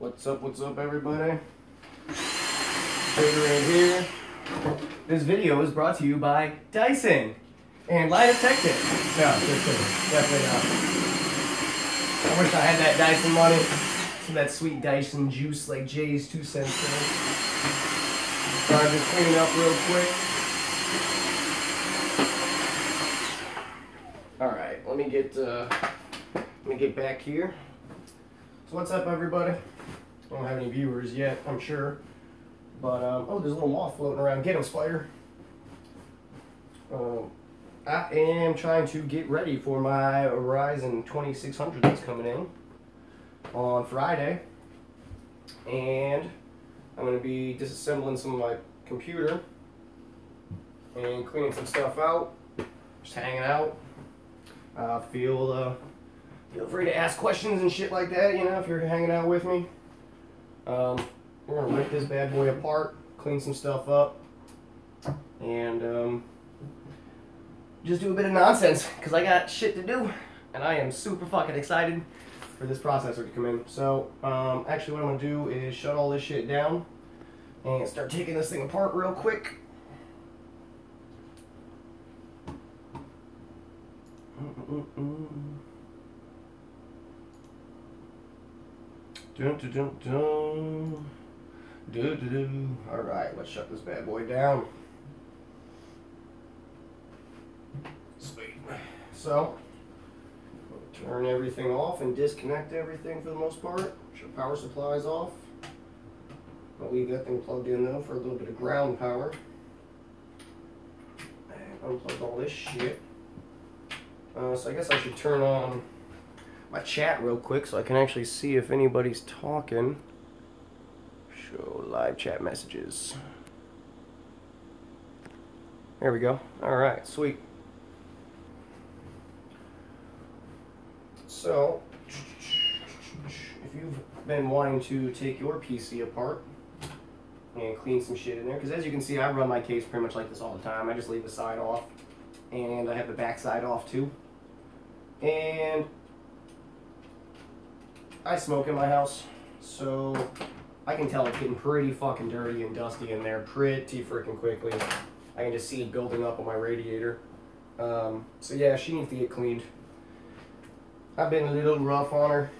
What's up, everybody? Trader in here. This video is brought to you by Dyson and Lie Detective. No, just kidding. Definitely not. I wish I had that Dyson money. Some of that sweet Dyson juice like Jay's 2 cents there. So I'm just cleaning up real quick. Alright, let me get back here. So what's up, everybody? I don't have any viewers yet, I'm sure. But, oh, there's a little moth floating around. Get him, spider. I am trying to get ready for my Ryzen 2600 that's coming in on Friday. And I'm going to be disassembling some of my computer and cleaning some stuff out. Just hanging out. Feel free to ask questions and shit like that, you know, if you're hanging out with me. We're going to rip this bad boy apart, clean some stuff up, and just do a bit of nonsense, because I got shit to do, and I am super fucking excited for this processor to come in. So, actually what I'm going to do is shut all this shit down and start taking this thing apart real quick. Dun, dun, dun, dun. Alright, let's shut this bad boy down. Sweet. So, turn everything off and disconnect everything for the most part. Shut power supplies off. I'll leave that thing plugged in though for a little bit of ground power. And unplug all this shit. So I guess I should turn on my chat real quick so I can actually see if anybody's talking. Show live chat messages. There we go. Alright, sweet. So, if you've been wanting to take your PC apart and clean some shit in there, because as you can see, I run my case pretty much like this all the time. I just leave the side off, and I have the back side off too. And I smoke in my house, so I can tell it's getting pretty fucking dirty and dusty in there pretty freaking quickly. I can just see it building up on my radiator. So yeah, she needs to get cleaned. I've been a little rough on her,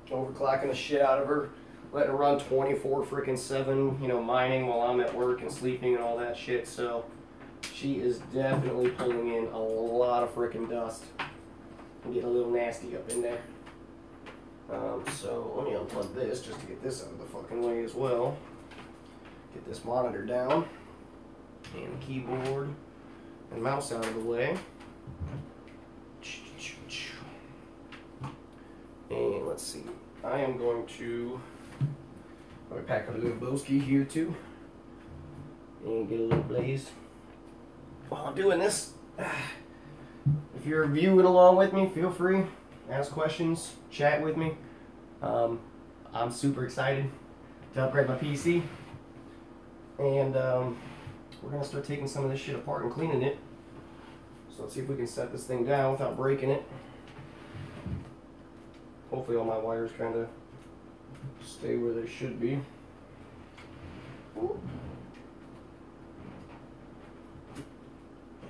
overclocking the shit out of her, letting her run 24/7, you know, mining while I'm at work and sleeping and all that shit. So she is definitely pulling in a lot of freaking dust and getting a little nasty up in there. So let me unplug this just to get this out of the fucking way as well. Get this monitor down and the keyboard and mouse out of the way. And let's see, I am going to pack up a little Boski here too and get a little blazed while I'm doing this. If you're viewing along with me, feel free. Ask questions, chat with me. I'm super excited to upgrade my PC. And we're going to start taking some of this shit apart and cleaning it. So let's see if we can set this thing down without breaking it. Hopefully all my wires kind of stay where they should be.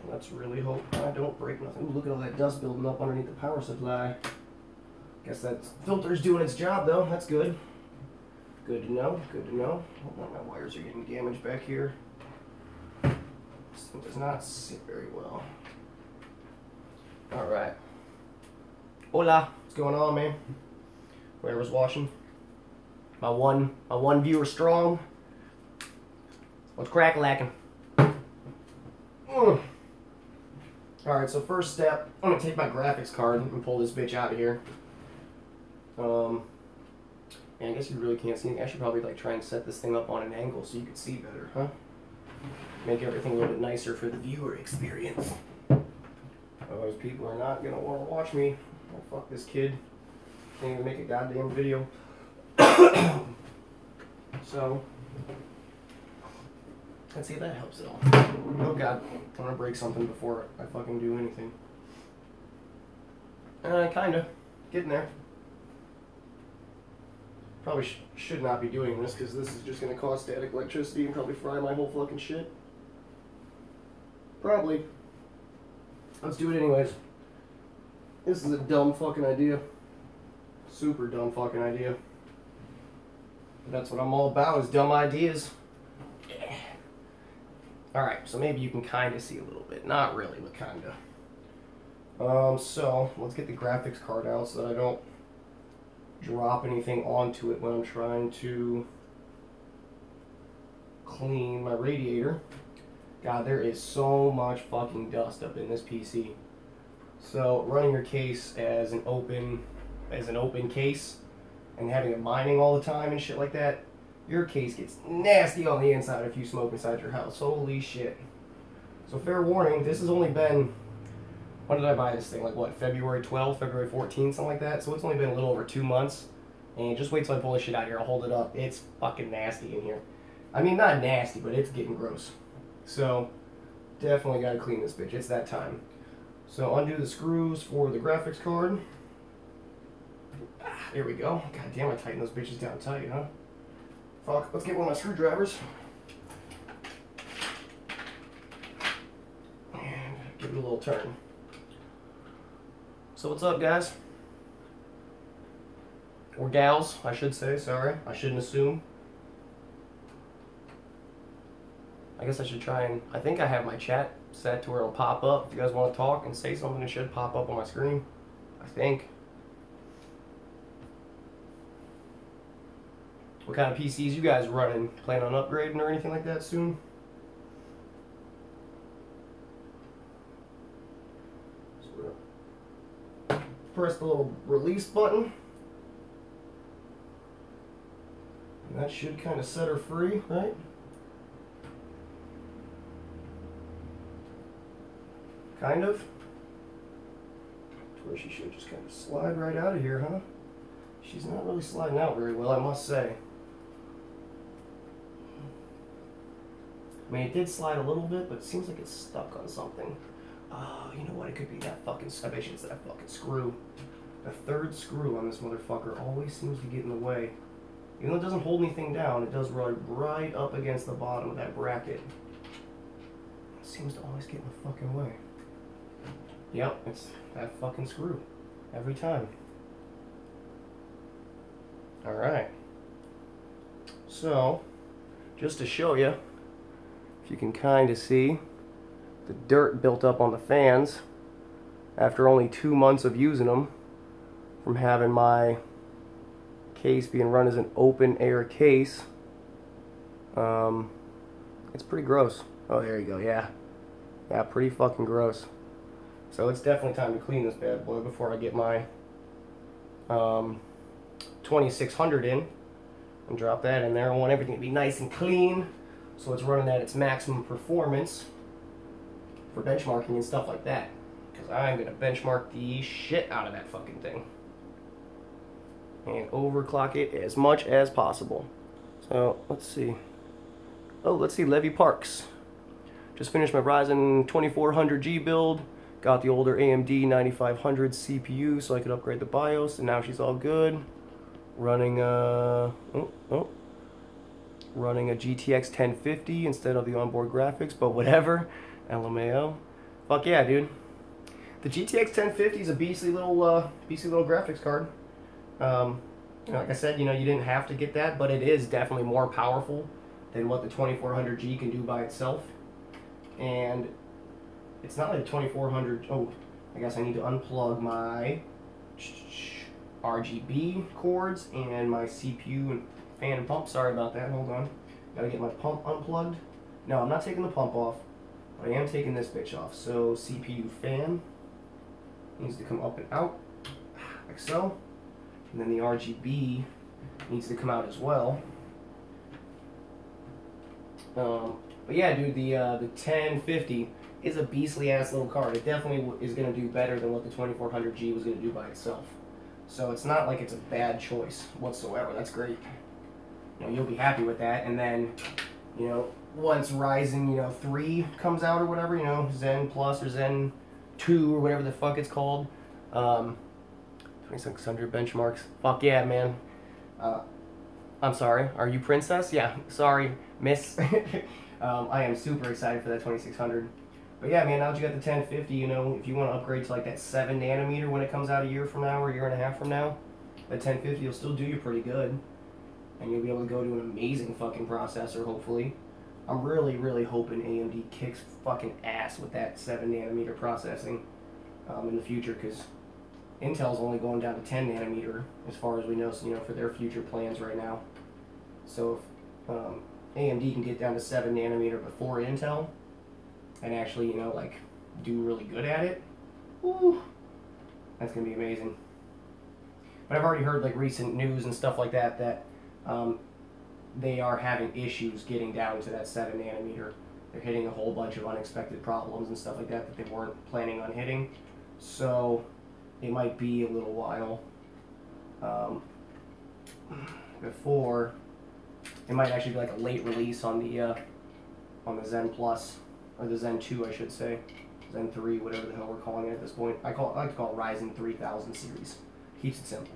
Let's really hope I don't break nothing. Ooh, look at all that dust building up underneath the power supply. Guess that filter's doing its job though. That's good. Good to know. Good to know. Oh, my wires are getting damaged back here. This thing does not sit very well. Alright. Hola. What's going on, man? Whoever's watching. My one viewer strong. What's crack-lacking? Alright, so first step, I'm going to take my graphics card and pull this bitch out of here. And I guess you really can't see it. I should probably like try and set this thing up on an angle so you can see better, huh? Make everything a little bit nicer for the viewer experience. Otherwise people are not going to want to watch me. Oh, fuck this kid. Can't even make a goddamn video. So, let's see if that helps at all. Oh god, I want to break something before I fucking do anything. Kinda. Getting there. Probably should not be doing this because this is just going to cause static electricity and probably fry my whole fucking shit. Probably. Let's do it anyways. This is a dumb fucking idea. Super dumb fucking idea. That's what I'm all about, is dumb ideas. Yeah. Alright, so maybe you can kind of see a little bit. Not really, but kind of. So, let's get the graphics card out so that I don't drop anything onto it when I'm trying to clean my radiator. God, there is so much fucking dust up in this PC. So running your case as an open case and having it mining all the time and shit like that, your case gets nasty on the inside if you smoke inside your house. Holy shit. So fair warning, this has only been, when did I buy this thing? Like what, February 12th, February 14th, something like that? So it's only been a little over 2 months. And just wait till I pull this shit out here. I'll hold it up. It's fucking nasty in here. I mean, not nasty, but it's getting gross. So, definitely gotta clean this bitch. It's that time. So, undo the screws for the graphics card. There we go. God damn, I tightened those bitches down tight, huh? Fuck, let's get one of my screwdrivers. And give it a little turn. So, what's up, guys? Or gals, I should say, sorry. I shouldn't assume. I guess I should try and, I think I have my chat set to where it'll pop up. If you guys want to talk and say something, it should pop up on my screen. I think. What kind of PCs you guys running? Plan on upgrading or anything like that soon? So we're gonna press the little release button. And that should kind of set her free, right? Kind of. To where she should just kind of slide right out of here, huh? She's not really sliding out very well, I must say. I mean, it did slide a little bit, but it seems like it's stuck on something. Oh, you know what? It could be that fucking, I bet you it's that fucking screw. The third screw on this motherfucker always seems to get in the way. Even though it doesn't hold anything down, it does run right up against the bottom of that bracket. It seems to always get in the fucking way. Yep, it's that fucking screw. Every time. Alright. So, just to show you, if you can kind of see the dirt built up on the fans after only 2 months of using them, from having my case being run as an open air case. It's pretty gross. Oh, there you go. Yeah, pretty fucking gross. So it's definitely time to clean this bad boy before I get my 2600 in and drop that in there. I want everything to be nice and clean, so it's running at its maximum performance for benchmarking and stuff like that, because I'm gonna benchmark the shit out of that fucking thing and overclock it as much as possible. So let's see. Oh, let's see. Levy Parks. Just finished my Ryzen 2400G build. Got the older AMD 9500 CPU so I could upgrade the BIOS, and now she's all good. Running running a GTX 1050 instead of the onboard graphics, but whatever. LMAO. Fuck yeah, dude. The GTX 1050 is a beastly little graphics card. Like I said, you didn't have to get that, but it is definitely more powerful than what the 2400G can do by itself. And it's not like a 2400. Oh, I guess I need to unplug my RGB cords and my CPU and fan and pump. Sorry about that. Hold on. Gotta get my pump unplugged. No, I'm not taking the pump off, but I am taking this bitch off. So CPU fan needs to come up and out, like so. And then the RGB needs to come out as well. But yeah, dude, the 1050 is a beastly ass little card. It definitely is going to do better than what the 2400G was going to do by itself. So it's not like it's a bad choice whatsoever. That's great. You'll be happy with that. And then, once Ryzen, 3 comes out or whatever, Zen Plus or Zen 2 or whatever the fuck it's called, 2600 benchmarks. Fuck yeah, man. I'm sorry, are you Princess? Yeah, sorry, Miss. I am super excited for that 2600. But yeah, man, now that you got the 1050, you know, if you want to upgrade to like that 7 nanometer when it comes out a year from now or a year and a half from now, that 1050 will still do you pretty good. And you'll be able to go to an amazing fucking processor, hopefully. I'm really, really hoping AMD kicks fucking ass with that 7 nanometer processing in the future, because Intel's only going down to 10 nanometer as far as we know, so, you know, for their future plans right now. So if AMD can get down to 7 nanometer before Intel and actually, you know, like do really good at it, woo, that's gonna be amazing. But I've already heard like recent news and stuff like that that they are having issues getting down to that 7 nanometer. They're hitting a whole bunch of unexpected problems and stuff like that that they weren't planning on hitting. So it might be a little while before it might actually be like a late release on the Zen Plus, or the Zen 2, I should say, Zen 3, whatever the hell we're calling it at this point. I like to call it Ryzen 3000 series. Keeps it simple.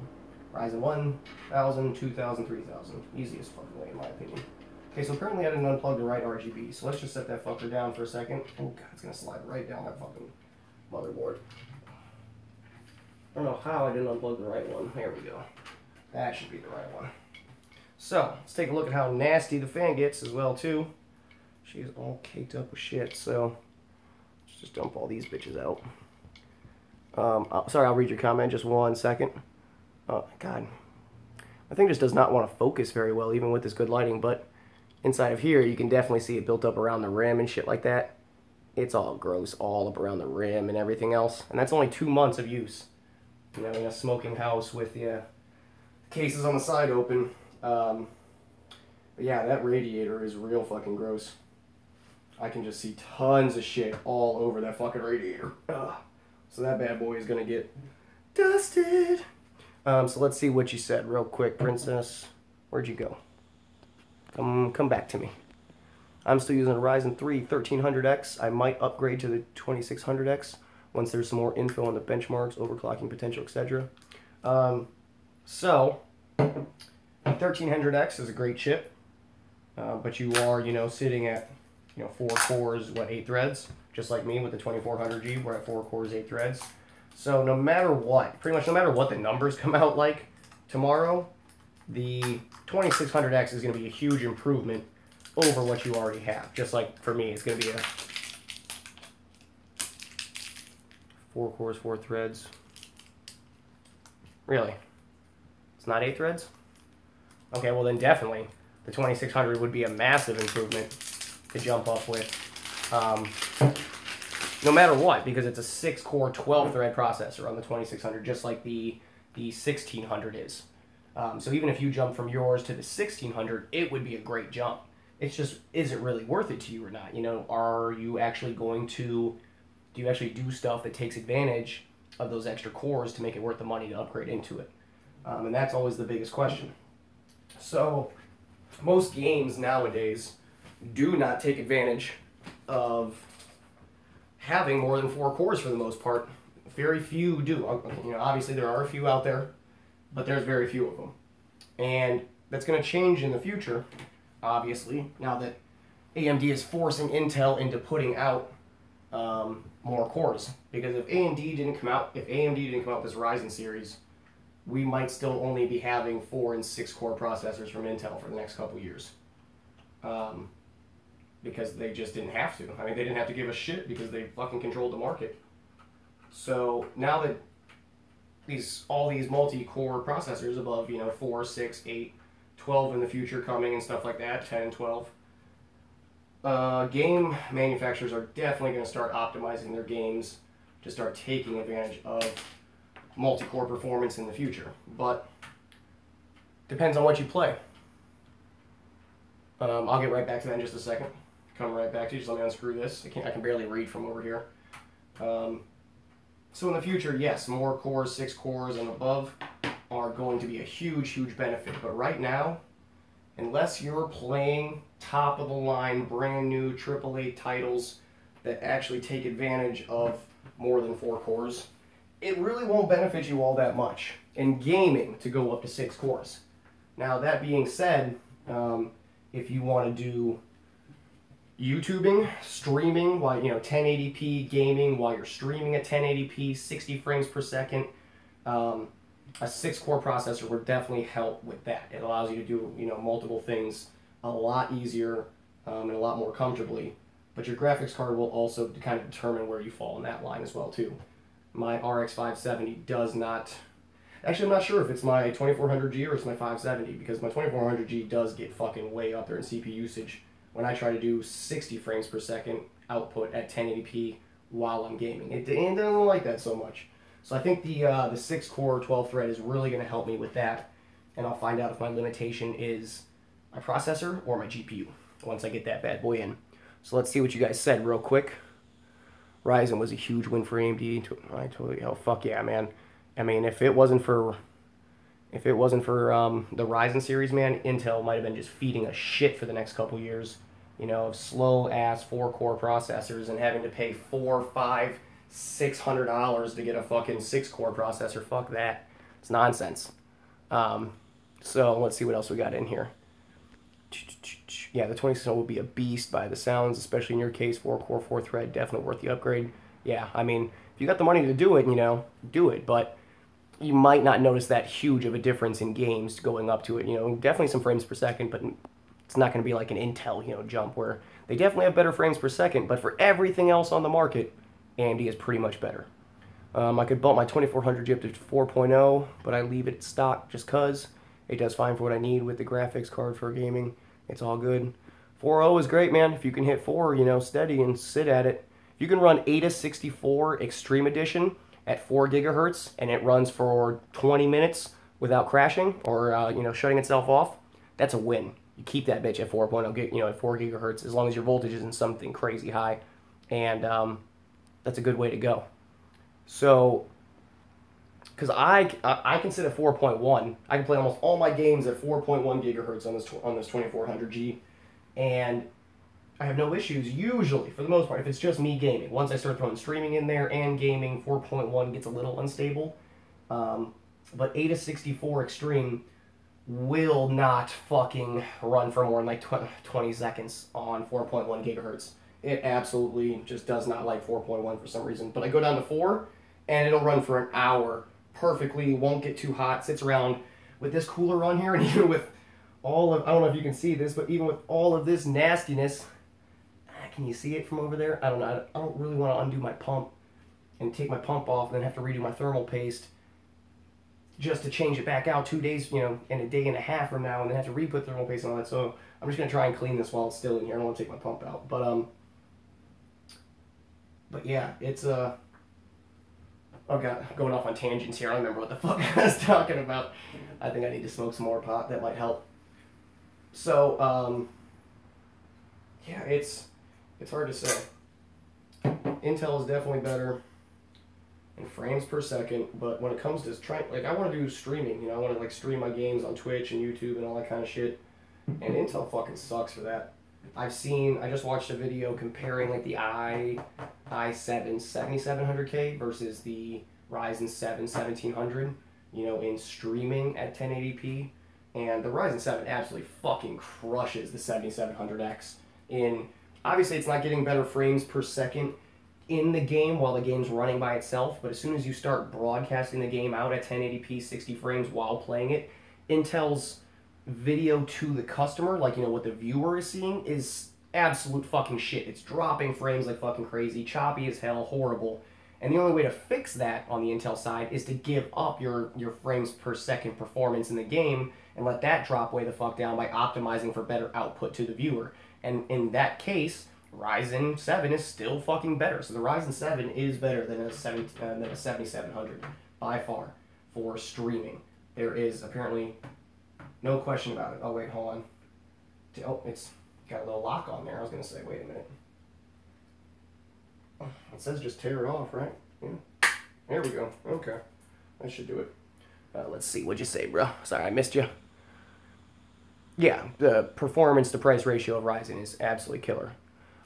Ryzen 1000, 2000, 3000. Easiest fucking way in my opinion. Okay, so apparently I didn't unplug the right RGB, so let's just set that fucker down for a second. Oh god, it's gonna slide right down that fucking motherboard. I don't know how I didn't unplug the right one. There we go. That should be the right one. So, let's take a look at how nasty the fan gets as well, too. She's all caked up with shit, so let's just dump all these bitches out. Sorry, I'll read your comment just 1 second. Oh, God. My thing just does not want to focus very well, even with this good lighting, but inside of here, you can definitely see it built up around the rim and shit like that. It's all gross, all up around the rim and everything else. And that's only 2 months of use. You know, in a smoking house with the cases on the side open. But yeah, that radiator is real fucking gross. I can just see tons of shit all over that fucking radiator. Ugh. So that bad boy is gonna get dusted. So let's see what you said real quick, Princess. Where'd you go? Come back to me. I'm still using a Ryzen 3 1300X. I might upgrade to the 2600X once there's some more info on the benchmarks, overclocking potential, etc. So, 1300X is a great chip, but you are, you know, sitting at, you know, 4 cores, 8 threads, just like me with the 2400G. We're at 4 cores, 8 threads. So no matter what, pretty much no matter what the numbers come out like tomorrow, the 2600X is going to be a huge improvement over what you already have. Just like for me, it's going to be a 4 cores, 4 threads. Really? It's not 8 threads? Okay, well then definitely the 2600 would be a massive improvement to jump up with. No matter what, because it's a 6-core, 12-thread processor on the 2600, just like the 1600 is. So even if you jump from yours to the 1600, it would be a great jump. It's just, is it really worth it to you or not? You know, are you actually going to, do you actually do stuff that takes advantage of those extra cores to make it worth the money to upgrade into it? And that's always the biggest question. So most games nowadays do not take advantage of having more than 4 cores for the most part. Very few do. You know, obviously there are a few out there, but there's very few of them. And that's going to change in the future, obviously, now that AMD is forcing Intel into putting out more cores. Because if AMD didn't come out with this Ryzen series, we might still only be having 4 and 6 core processors from Intel for the next couple years. Because they just didn't have to. I mean, they didn't have to give a shit because they fucking controlled the market. So now that all these multi-core processors above, you know, 4, 6, 8, 12 in the future coming and stuff like that, 10 and 12, game manufacturers are definitely going to start optimizing their games to start taking advantage of multi-core performance in the future. But depends on what you play. I'll get right back to that in just a second. Come right back to you. Just let me unscrew this. I can barely read from over here. So in the future, yes, more cores, 6 cores and above are going to be a huge, huge benefit. But right now, unless you're playing top-of-the-line, brand new AAA titles that actually take advantage of more than 4 cores, it really won't benefit you all that much in gaming to go up to 6 cores. Now, that being said, if you want to do YouTubing, streaming, while 1080p gaming while you're streaming at 1080p, 60 frames per second, a 6-core processor would definitely help with that. It allows you to do multiple things a lot easier and a lot more comfortably. But your graphics card will also kind of determine where you fall in that line as well too. My RX 570 does not. Actually, I'm not sure if it's my 2400G or it's my 570, because my 2400G does get fucking way up there in CPU usage when I try to do 60 frames per second output at 1080p while I'm gaming. It doesn't like that so much. So I think the 6-core 12-thread is really going to help me with that, and I'll find out if my limitation is my processor or my GPU once I get that bad boy in. So let's see what you guys said real quick. Ryzen was a huge win for AMD. I totally, oh fuck yeah, man. I mean, if it wasn't for the Ryzen series, man, Intel might have been just feeding a shit for the next couple years, of slow ass 4-core processors and having to pay $400, $500, $600 to get a fucking 6-core processor. Fuck that. It's nonsense. So let's see what else we got in here. Yeah, the 2600 will be a beast by the sounds, especially in your case, 4-core, 4-thread, definitely worth the upgrade. Yeah, I mean, if you got the money to do it, do it, but you might not notice that huge of a difference in games going up to it. Definitely some frames per second, but it's not going to be like an Intel, jump where they definitely have better frames per second, but for everything else on the market, AMD is pretty much better. I could bump my 2400G up to 4.0, but I leave it stock just because it does fine for what I need with the graphics card for gaming. It's all good. 4.0 is great, man. If you can hit 4, steady and sit at it. If you can run ATA 64 Extreme Edition at 4 gigahertz and it runs for 20 minutes without crashing or shutting itself off, that's a win. You keep that bitch at 4.0, at 4 gigahertz, as long as your voltage isn't something crazy high, and that's a good way to go. So, because I can sit at 4.1, I can play almost all my games at 4.1 gigahertz on this 2400G, and I have no issues, usually, for the most part, if it's just me gaming. Once I start throwing streaming in there and gaming, 4.1 gets a little unstable. But ATA 64 Extreme will not fucking run for more than like 20 seconds on 4.1 gigahertz. It absolutely just does not like 4.1 for some reason. But I go down to 4, and it'll run for an hour perfectly, won't get too hot, sits around with this cooler on here, and even with all of, I don't know if you can see this, but even with all of this nastiness, can you see it from over there? I don't know. I don't really want to undo my pump and take my pump off and then have to redo my thermal paste just to change it back out 2 days, and a day and a half from now, and then have to re-put thermal paste and all that. So I'm just going to try and clean this while it's still in here. I don't want to take my pump out. But yeah, it's oh god, going off on tangents here. I don't remember what the fuck I was talking about. I think I need to smoke some more pot. That might help. So yeah, it's hard to say. Intel is definitely better in frames per second, but when it comes to trying, I want to do streaming, I want to stream my games on Twitch and YouTube and all that kind of shit, and Intel fucking sucks for that. I just watched a video comparing the i7 7700K versus the Ryzen 7 1700, in streaming at 1080p, and the Ryzen 7 absolutely fucking crushes the 7700X in. Obviously, it's not getting better frames per second in the game while the game's running by itself, but as soon as you start broadcasting the game out at 1080p 60 frames while playing it, Intel's video to the customer, what the viewer is seeing, is absolute fucking shit. It's dropping frames like fucking crazy, choppy as hell, horrible. And the only way to fix that on the Intel side is to give up your frames per second performance in the game and let that drop way the fuck down by optimizing for better output to the viewer. And in that case, Ryzen 7 is still fucking better. So the Ryzen 7 is better than a 7700 by far for streaming. There is apparently no question about it. Oh, wait, hold on. Oh, it's got a little lock on there. I was going to say, wait a minute. It says just tear it off, right? Yeah. There we go. Okay. That should do it. Let's see. What'd you say, bro? Sorry, I missed you. Yeah, the performance to price ratio of Ryzen is absolutely killer.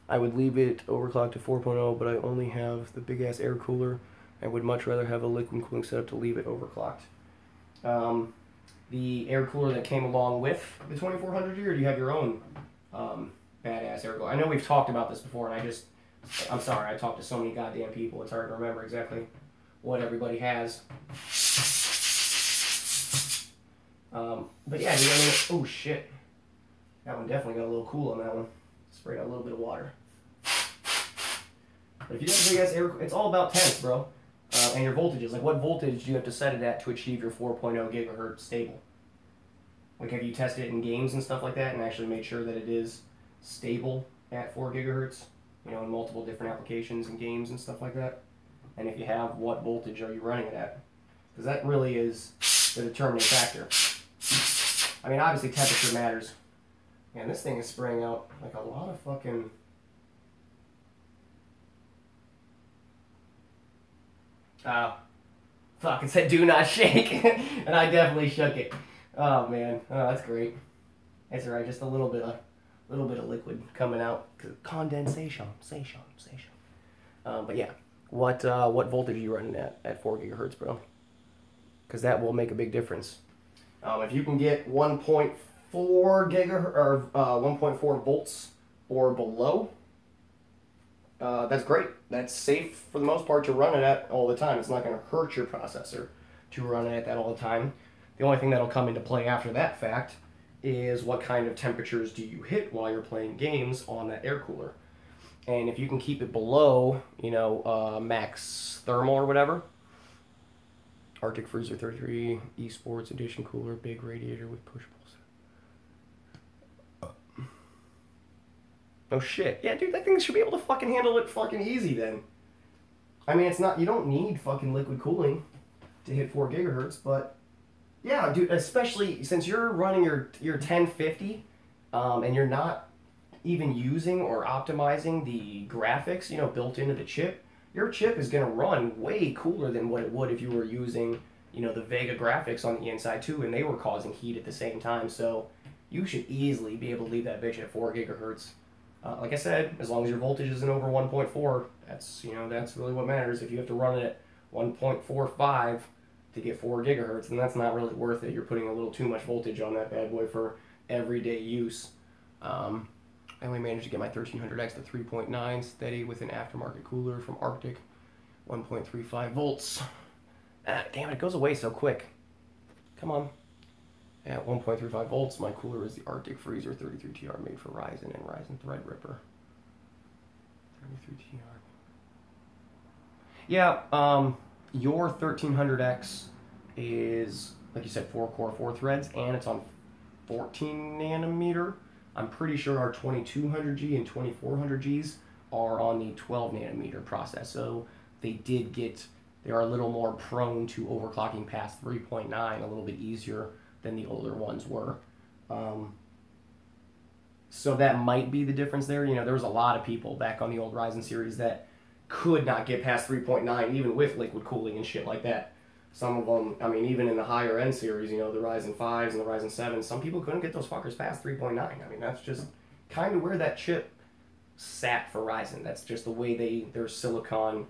I would leave it overclocked to 4.0, but I only have the big ass air cooler. I would much rather have a liquid cooling setup to leave it overclocked. the air cooler that came along with the 2400G, or do you have your own badass air cooler? I know we've talked about this before, and I'm sorry, I talked to so many goddamn people, it's hard to remember exactly what everybody has. But yeah, dude, I mean, oh shit. That one definitely got a little cool on that one. Sprayed out a little bit of water. But if you have a big ass air, it's all about temps, bro. And your voltages. Like, what voltage do you have to set it at to achieve your 4.0 gigahertz stable? Like, have you tested it in games and stuff like that and actually made sure that it is stable at 4 gigahertz? You know, in multiple different applications and games and stuff like that? And if you have, what voltage are you running it at? Because that really is the determining factor. I mean, obviously temperature matters. Man, this thing is spraying out like a lot of fucking... Fuck, it said do not shake. And I definitely shook it. Oh man, oh, that's great. It's alright, just a little bit of liquid coming out. Condensation. But yeah, what voltage are you running at 4 gigahertz, bro? Because that will make a big difference. If you can get 1.4 gigahertz or 1.4 volts or below, that's great. That's safe for the most part to run it at all the time. It's not going to hurt your processor to run it at that all the time. The only thing that'll come into play after that fact is what kind of temperatures do you hit while you're playing games on that air cooler. And if you can keep it below, you know, max thermal or whatever, Arctic Freezer 33, Esports Edition cooler, big radiator with push pulse. Oh shit. Yeah, dude, that thing should be able to fucking handle it fucking easy then. I mean, it's not, you don't need fucking liquid cooling to hit 4 gigahertz, but yeah, dude, especially since you're running your 1050 and you're not even using or optimizing the graphics, you know, built into the chip, your chip is going to run way cooler than what it would if you were using, you know, the Vega graphics on the inside too, and they were causing heat at the same time. So you should easily be able to leave that bitch at 4 gigahertz. Like I said, as long as your voltage isn't over 1.4, that's, you know, that's really what matters. If you have to run it at 1.45 to get 4 gigahertz, then that's not really worth it. You're putting a little too much voltage on that bad boy for everyday use. I only managed to get my 1300X to 3.9 steady with an aftermarket cooler from Arctic, 1.35 volts. Damn it, it goes away so quick. Come on. At 1.35 volts, my cooler is the Arctic Freezer 33TR made for Ryzen and Ryzen Threadripper. 33TR. Yeah, your 1300X is, like you said, 4 core, 4 threads, and it's on 14 nanometer. I'm pretty sure our 2200G and 2400Gs are on the 12 nanometer process. So they are a little more prone to overclocking past 3.9, a little bit easier than the older ones were. So that might be the difference there. You know, there was a lot of people back on the old Ryzen series that could not get past 3.9, even with liquid cooling and shit like that. Some of them, I mean, even in the higher end series, you know, the Ryzen 5s and the Ryzen 7s, some people couldn't get those fuckers past 3.9. I mean, that's just kind of where that chip sat for Ryzen. That's just the way their silicon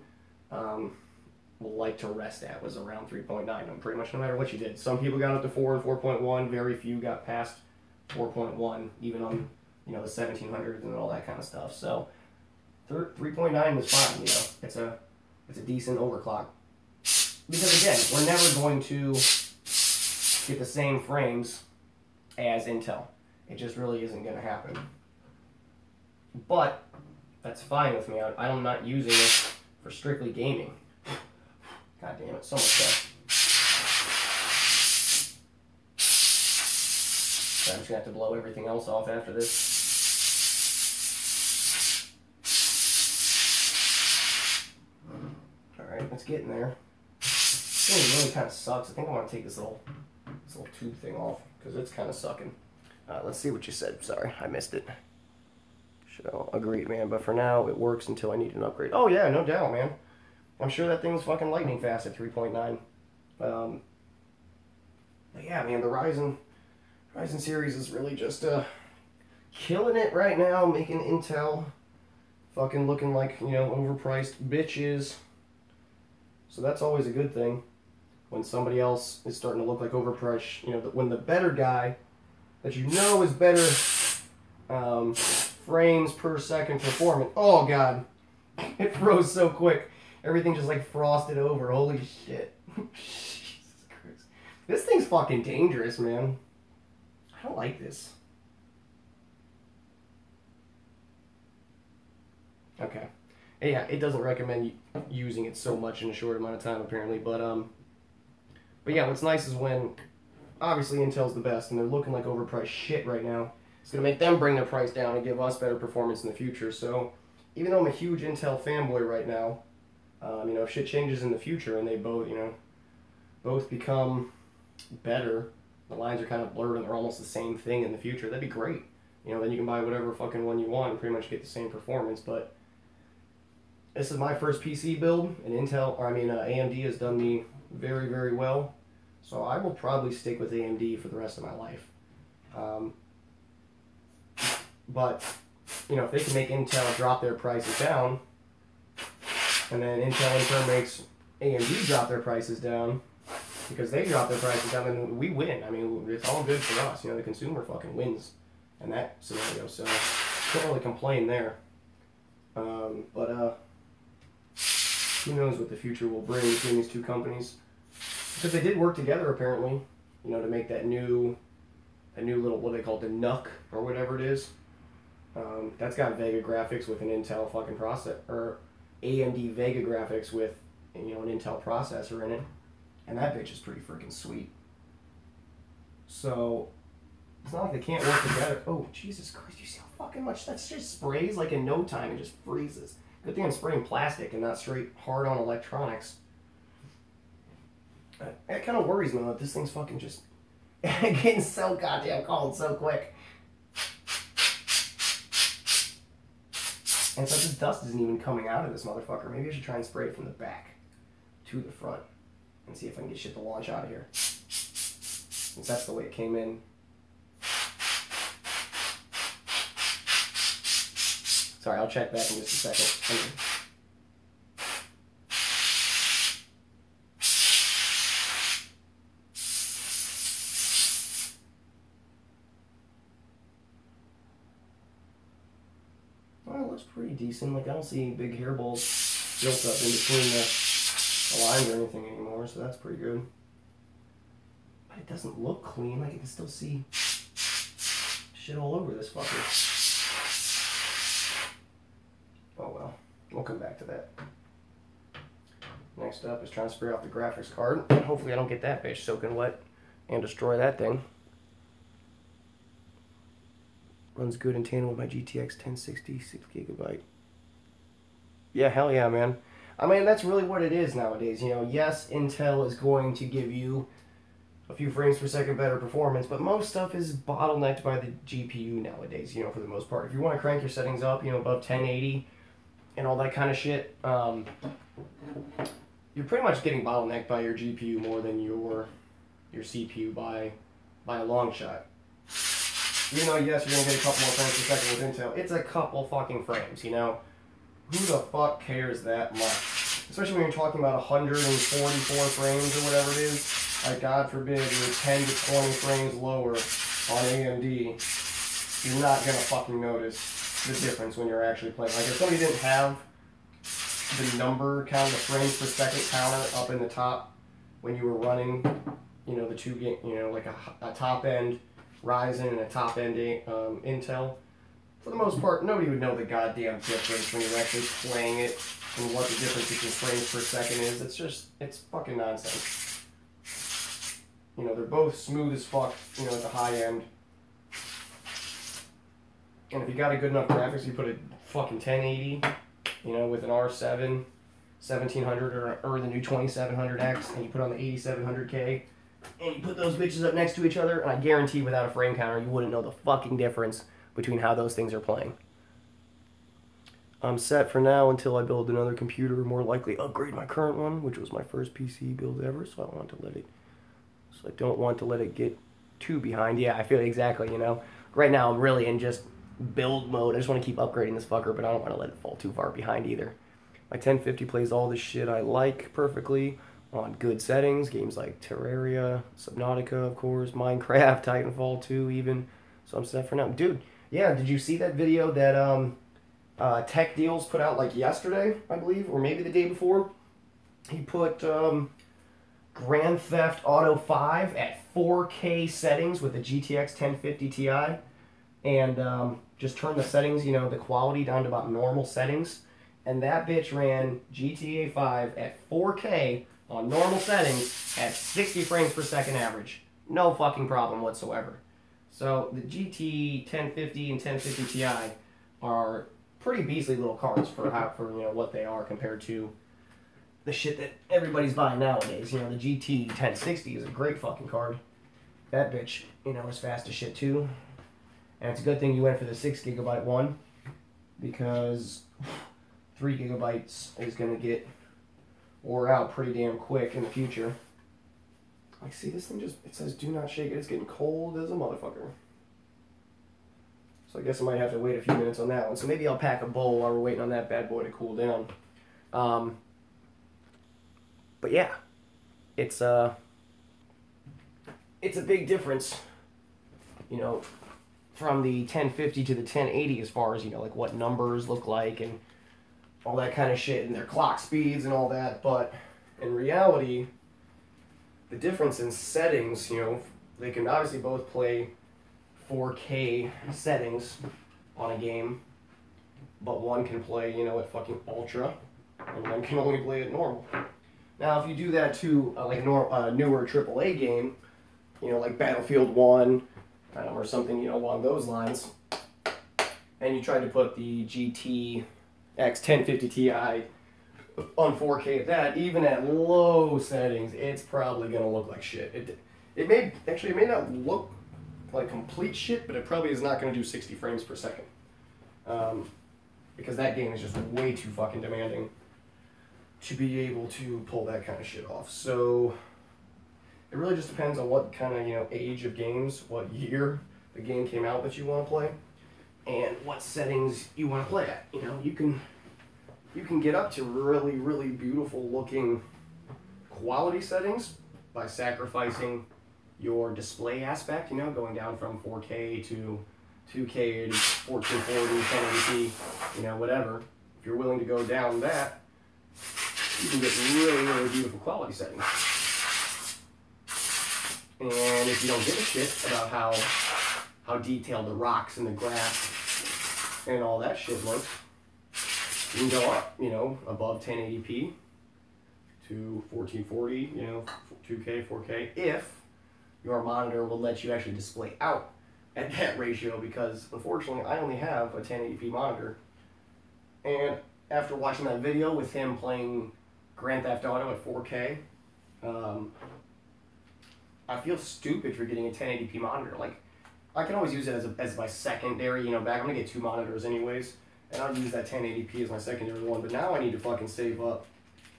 like to rest at, was around 3.9. And pretty much no matter what you did. Some people got up to 4 and 4.1. Very few got past 4.1, even on, you know, the 1700s and all that kind of stuff. So 3.9 was fine, you know. It's a decent overclock. Because again, we're never going to get the same frames as Intel. It just really isn't going to happen. But that's fine with me. I'm not using it for strictly gaming. God damn it, so much stuff. So I'm just going to have to blow everything else off after this. Alright, it's getting there. This thing really kind of sucks. I think I want to take this little tube thing off because it's kind of sucking. Let's see what you said. Sorry, I missed it. So, agreed, man. But for now, it works until I need an upgrade. Oh, yeah, no doubt, man. I'm sure that thing's fucking lightning fast at 3.9. But yeah, man, the Ryzen series is really just killing it right now, making Intel fucking looking like, you know, overpriced bitches. So that's always a good thing. when somebody else is starting to look like overpriced, you know, when the better guy that you know is better frames per second performance. Oh god, it froze so quick. Everything just like frosted over. Holy shit. Jesus Christ. This thing's fucking dangerous, man. I don't like this. Okay. Yeah, it doesn't recommend using it so much in a short amount of time apparently, but yeah, what's nice is when obviously Intel's the best and they're looking like overpriced shit right now. It's going to make them bring their price down and give us better performance in the future. So, even though I'm a huge Intel fanboy right now, you know, if shit changes in the future and they both, you know, both become better, the lines are kind of blurred and they're almost the same thing in the future, that'd be great. You know, then you can buy whatever fucking one you want and pretty much get the same performance. But this is my first PC build, and AMD has done me very, very well. So I will probably stick with AMD for the rest of my life. But, you know, if they can make Intel drop their prices down, and then Intel in turn makes AMD drop their prices down, because they drop their prices down, then we win. I mean, it's all good for us. You know, the consumer fucking wins in that scenario, so can't really complain there. But who knows what the future will bring between these two companies. Because they did work together, apparently, you know, to make that new little, what they call the NUC, or whatever it is. That's got Vega graphics with an Intel fucking processor, or AMD Vega graphics with, you know, an Intel processor in it, and that bitch is pretty freaking sweet. So it's not like they can't work together. Oh Jesus Christ! You see how fucking much that shit sprays like in no time and just freezes. Good thing I'm spraying plastic and not straight hard on electronics. That kind of worries me that this thing's fucking just getting so goddamn cold so quick. And so this dust isn't even coming out of this motherfucker. Maybe I should try and spray it from the back to the front and see if I can get shit to launch out of here. Since that's the way it came in. Sorry, I'll check back in just a second. Well, it looks pretty decent. Like, I don't see any big hairballs built up in between the lines or anything anymore, so that's pretty good. But it doesn't look clean. Like, I can still see shit all over this fucker. Oh well, we'll come back to that. Next up is trying to spray off the graphics card. Hopefully I don't get that bitch soaking wet and destroy that thing. Runs good in tandem with my GTX 1060 6GB. Yeah, hell yeah, man. I mean, that's really what it is nowadays. You know, yes, Intel is going to give you a few frames per second better performance, but most stuff is bottlenecked by the GPU nowadays, you know, for the most part. If you want to crank your settings up, you know, above 1080 and all that kind of shit, you're pretty much getting bottlenecked by your GPU more than your CPU by a long shot. Even though, yes, you're going to get a couple more frames per second with Intel, it's a couple fucking frames, you know? Who the fuck cares that much? Especially when you're talking about 144 frames or whatever it is. Like, God forbid, you're 10 to 20 frames lower on AMD. You're not going to fucking notice the difference when you're actually playing. Like, if somebody didn't have the number count, the frames per second counter up in the top when you were running, you know, the two game, you know, like a top end Ryzen and a top end Intel, for the most part, nobody would know the goddamn difference when you're actually playing it and what the difference between frames per second is. It's fucking nonsense. You know, they're both smooth as fuck, you know, at the high end. And if you got a good enough graphics, you put a fucking 1080, you know, with an R7 1700 or the new 2700X, and you put on the 8700K, and you put those bitches up next to each other, and I guarantee without a frame counter, you wouldn't know the fucking difference between how those things are playing. I'm set for now until I build another computer, or more likely upgrade my current one, which was my first PC build ever, so I don't want to let it get too behind. Yeah, I feel exactly, you know. Right now, I'm really in just build mode. I just want to keep upgrading this fucker, but I don't want to let it fall too far behind either. My 1050 plays all the shit I like perfectly. on good settings. Games like Terraria, Subnautica, of course, Minecraft, Titanfall 2 even. So I'm set for now. Dude, yeah, did you see that video that Tech Deals put out like yesterday, I believe, or maybe the day before? He put Grand Theft Auto 5 at 4K settings with a GTX 1050 Ti, and just turned the settings, you know, the quality down to about normal settings. And that bitch ran GTA 5 at 4K on normal settings at 60 frames per second average. No fucking problem whatsoever. So the GT 1050 and 1050 Ti are pretty beastly little cards for you know what they are compared to the shit that everybody's buying nowadays. You know, the GT 1060 is a great fucking card. That bitch, you know, is fast as shit too. And it's a good thing you went for the 6 gigabyte one, because 3 gigabytes is gonna get wore out pretty damn quick in the future. Like, see, this thing just, it says do not shake it. It's getting cold as a motherfucker. So I guess I might have to wait a few minutes on that one. So maybe I'll pack a bowl while we're waiting on that bad boy to cool down. But yeah, it's a big difference, you know, from the 1050 to the 1080 as far as, you know, like what numbers look like and all that kind of shit and their clock speeds and all that. But in reality, the difference in settings, you know, they can obviously both play 4K settings on a game, but one can play, you know, at fucking ultra, and one can only play at normal. Now, if you do that to like a newer AAA game, you know, like Battlefield 1 or something, you know, along those lines, and you try to put the GTX 1050 Ti on 4K at that, even at low settings, it's probably gonna look like shit. It may not look like complete shit, but it probably is not gonna do 60 frames per second, because that game is just way too fucking demanding to be able to pull that kind of shit off. So it really just depends on what kind of, you know, age of games, what year the game came out that you want to play, and what settings you want to play at. You know, you can get up to really, really beautiful looking quality settings by sacrificing your display aspect, you know, going down from 4K to 2K to 1440, 1080p, you know, whatever. If you're willing to go down that, you can get really, really beautiful quality settings. And if you don't give a shit about how detailed the rocks and the grass and all that shit look, you can go up, you know, above 1080p to 1440, you know, 2K, 4K, if your monitor will let you actually display out at that ratio, because unfortunately I only have a 1080p monitor. And after watching that video with him playing Grand Theft Auto at 4K, I feel stupid for getting a 1080p monitor. Like, I can always use it as my secondary, you know, I'm gonna get 2 monitors anyways, and I'll use that 1080p as my secondary one, but now I need to fucking save up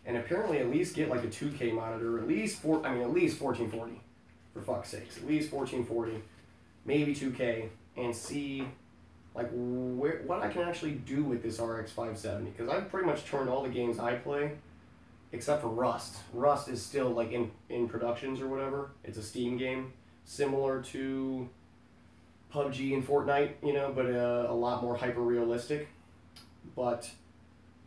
and apparently at least get like a 2K monitor, at least 1440, for fuck's sakes, at least 1440, maybe 2K, and see like what I can actually do with this RX 570, because I've pretty much turned all the games I play except for Rust. Rust is still like in productions or whatever. It's a Steam game, similar to PUBG and Fortnite, you know, but a lot more hyper realistic. But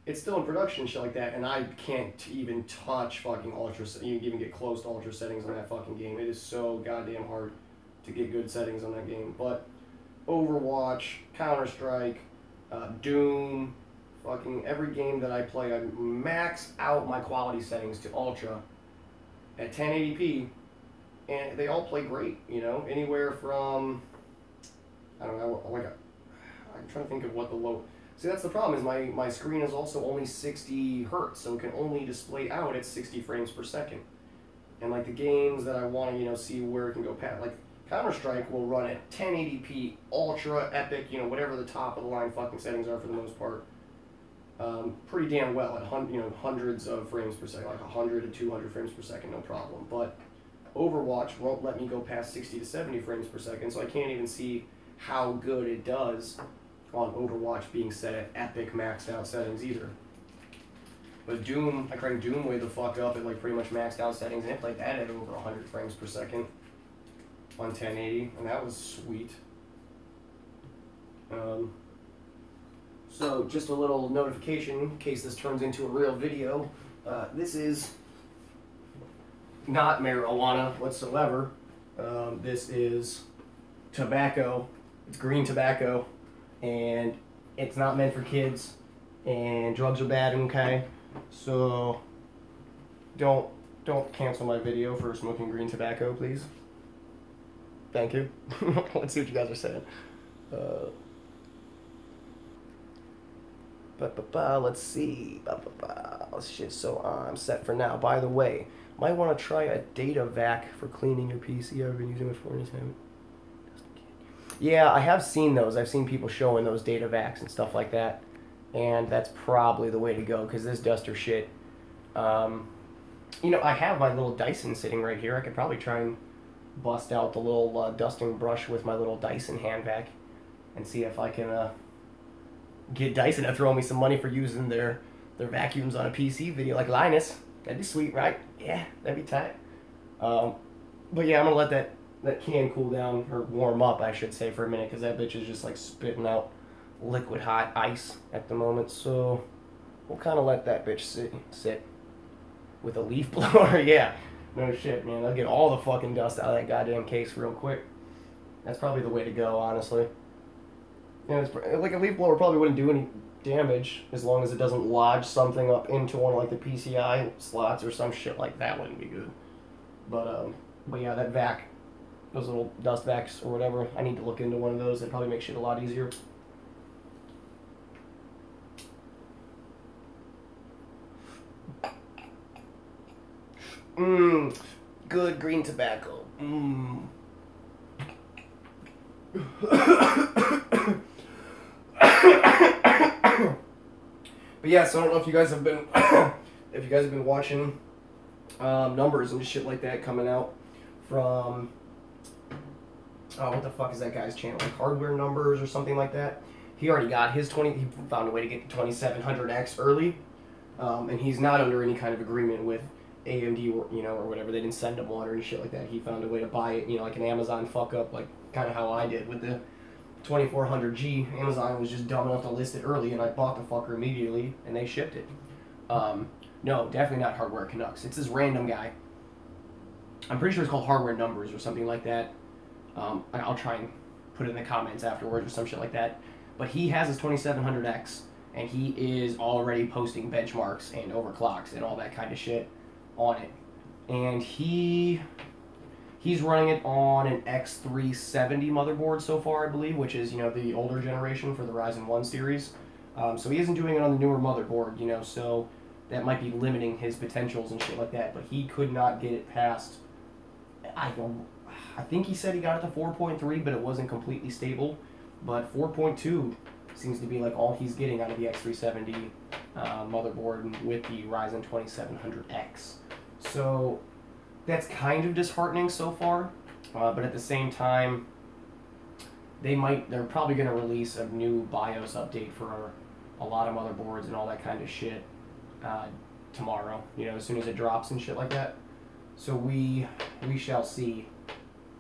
it's still in production and shit like that, and I can't even touch fucking ultra, even get close to ultra settings on that fucking game. It is so goddamn hard to get good settings on that game. But Overwatch, Counter-Strike, Doom, fucking every game that I play, I max out my quality settings to ultra at 1080p, and they all play great, you know, anywhere from, I don't know, like I'm trying to think of what the low, see, that's the problem, is my screen is also only 60 hertz, so it can only display out at 60 frames per second. And like the games that I want to, you know, see where it can go past, like Counter-Strike will run at 1080p, ultra, epic, you know, whatever the top of the line fucking settings are for the most part, pretty damn well at hundreds of frames per second, like 100 to 200 frames per second, no problem. But Overwatch won't let me go past 60 to 70 frames per second, so I can't even see how good it does on Overwatch being set at epic maxed out settings either. But Doom, I cranked Doom way the fuck up at like pretty much maxed out settings, and it played that at over 100 frames per second on 1080, and that was sweet. So just a little notification in case this turns into a real video. This is not marijuana whatsoever. This is tobacco. It's green tobacco, and it's not meant for kids, and drugs are bad, okay? So don't cancel my video for smoking green tobacco, please. Thank you. Let's see what you guys are saying. Let's see. Shit, so I'm set for now. By the way, might want to try a data vac for cleaning your PC. I've been using it for any time. Yeah, I have seen those. I've seen people showing those data vacs and stuff like that. And that's probably the way to go, because this duster shit, you know, I have my little Dyson sitting right here. I could probably try and bust out the little dusting brush with my little Dyson hand vac and see if I can get Dyson to throw me some money for using their vacuums on a PC video like Linus. That'd be sweet, right? Yeah, that'd be tight. But yeah, I'm gonna let that can cool down, or warm up, I should say, for a minute, because that bitch is just like spitting out liquid hot ice at the moment. So we'll kind of let that bitch sit with a leaf blower. Yeah, no shit, man. I'll get all the fucking dust out of that goddamn case real quick. That's probably the way to go, honestly. Yeah, it's like a leaf blower probably wouldn't do any damage as long as it doesn't lodge something up into one of like the PCI slots or some shit like that. Wouldn't be good. But yeah, that vac, those little dust vacs or whatever, I need to look into one of those. It'd probably make shit a lot easier. Good green tobacco. But yeah, so I don't know if you guys have been watching numbers and shit like that coming out from what the fuck is that guy's channel? Like Hardware Numbers or something like that. He already got his he found a way to get the 2700X early, and he's not under any kind of agreement with AMD or, you know, or whatever. They didn't send him one or any shit like that. He found a way to buy it, you know, like an Amazon fuck up, like kind of how I did with the 2400G. Amazon was just dumb enough to list it early, and I bought the fucker immediately, and they shipped it. No, definitely not Hardware Canucks. It's this random guy. I'm pretty sure it's called Hardware Numbers or something like that. I'll try and put it in the comments afterwards or some shit like that. But he has his 2700X, and he is already posting benchmarks and overclocks and all that kind of shit on it. And he's running it on an X370 motherboard so far, I believe, which is, you know, the older generation for the Ryzen 1 series. So he isn't doing it on the newer motherboard, you know, so that might be limiting his potentials and shit like that. But he could not get it past, I think he said he got it to 4.3, but it wasn't completely stable. But 4.2 seems to be like all he's getting out of the X370 motherboard with the Ryzen 2700X. So that's kind of disheartening so far, but at the same time, they're probably going to release a new BIOS update for a lot of motherboards and all that kind of shit tomorrow, you know, as soon as it drops and shit like that. So we shall see,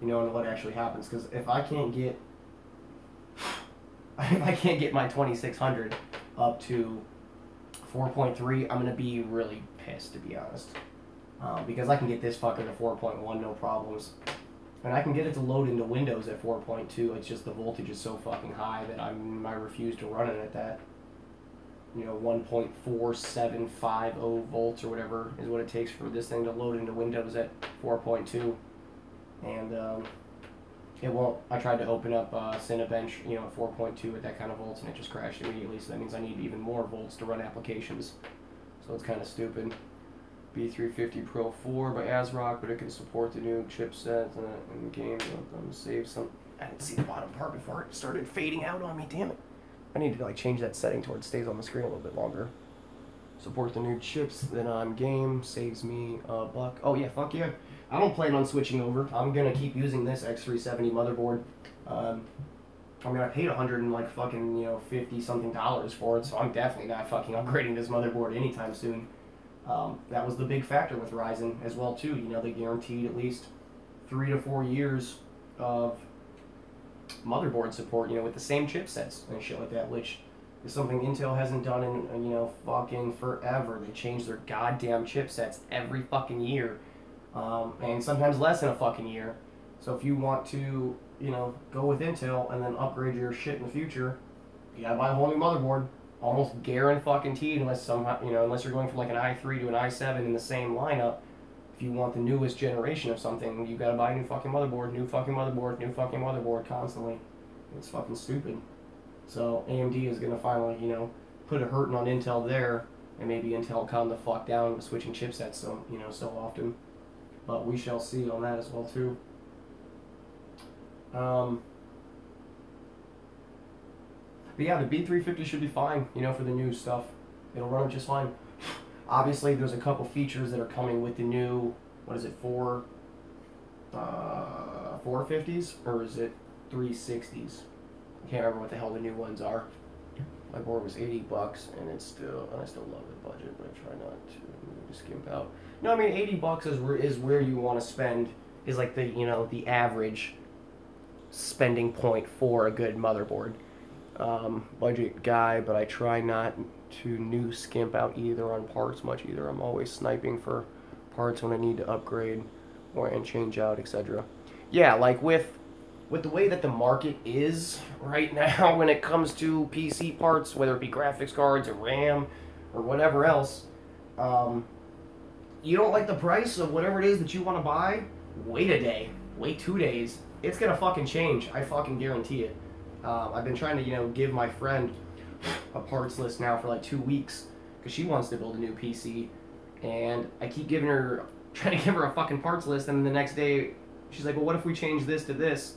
you know, what actually happens, because if I can't get my 2600 up to 4.3, I'm going to be really pissed, to be honest. Because I can get this fucker to 4.1 no problems. And I can get it to load into Windows at 4.2. It's just the voltage is so fucking high that I refuse to run it at that. You know, 1.4750 volts or whatever is what it takes for this thing to load into Windows at 4.2. And it won't. I tried to open up Cinebench, you know, at 4.2 at that kind of volts, and it just crashed immediately. So that means I need even more volts to run applications. So it's kind of stupid. B350 Pro 4 by ASRock, but it can support the new chipset in games. I'm save some. I didn't see the bottom part before it started fading out on me. Damn it! I need to like change that setting to where it stays on the screen a little bit longer. Support the new chips. Then on game saves me a buck. Oh yeah, fuck yeah! I don't plan on switching over. I'm gonna keep using this X370 motherboard. I mean, I paid $100 and like fucking, you know, $50 something for it, so I'm definitely not fucking upgrading this motherboard anytime soon. That was the big factor with Ryzen as well too. You know, they guaranteed at least 3 to 4 years of motherboard support, you know, with the same chipsets and shit like that, which is something Intel hasn't done in, you know, fucking forever. They change their goddamn chipsets every fucking year, and sometimes less than a fucking year. So if you want to, you know, go with Intel and then upgrade your shit in the future, you gotta buy a whole new motherboard. Almost guaranteed, unless somehow, you know, unless you're going from like an i3 to an i7 in the same lineup. If you want the newest generation of something, you gotta buy a new fucking motherboard, new fucking motherboard, new fucking motherboard constantly. It's fucking stupid. So AMD is gonna finally, you know, put a hurting on Intel there, and maybe Intel calm the fuck down with switching chipsets so, you know, so often. But we shall see on that as well too. But yeah, the B350 should be fine, you know, for the new stuff. It'll run just fine. Obviously, there's a couple features that are coming with the new, what is it, 450s? Or is it 360s? I can't remember what the hell the new ones are. My board was $80 and I still love the budget, but I try not to skimp out. No, I mean, $80 is where you want to spend, is like the, you know, the average spending point for a good motherboard. Budget guy, but I try not to skimp out either on parts much either. I'm always sniping for parts when I need to upgrade and change out, etc. Yeah, like with the way that the market is right now when it comes to PC parts, whether it be graphics cards or RAM or whatever else, you don't like the price of whatever it is that you want to buy, wait a day, wait 2 days. It's gonna fucking change. I fucking guarantee it. I've been trying to, you know, give my friend a parts list now for like 2 weeks because she wants to build a new PC, and I keep trying to give her a fucking parts list, and then the next day she's like, well, what if we change this to this?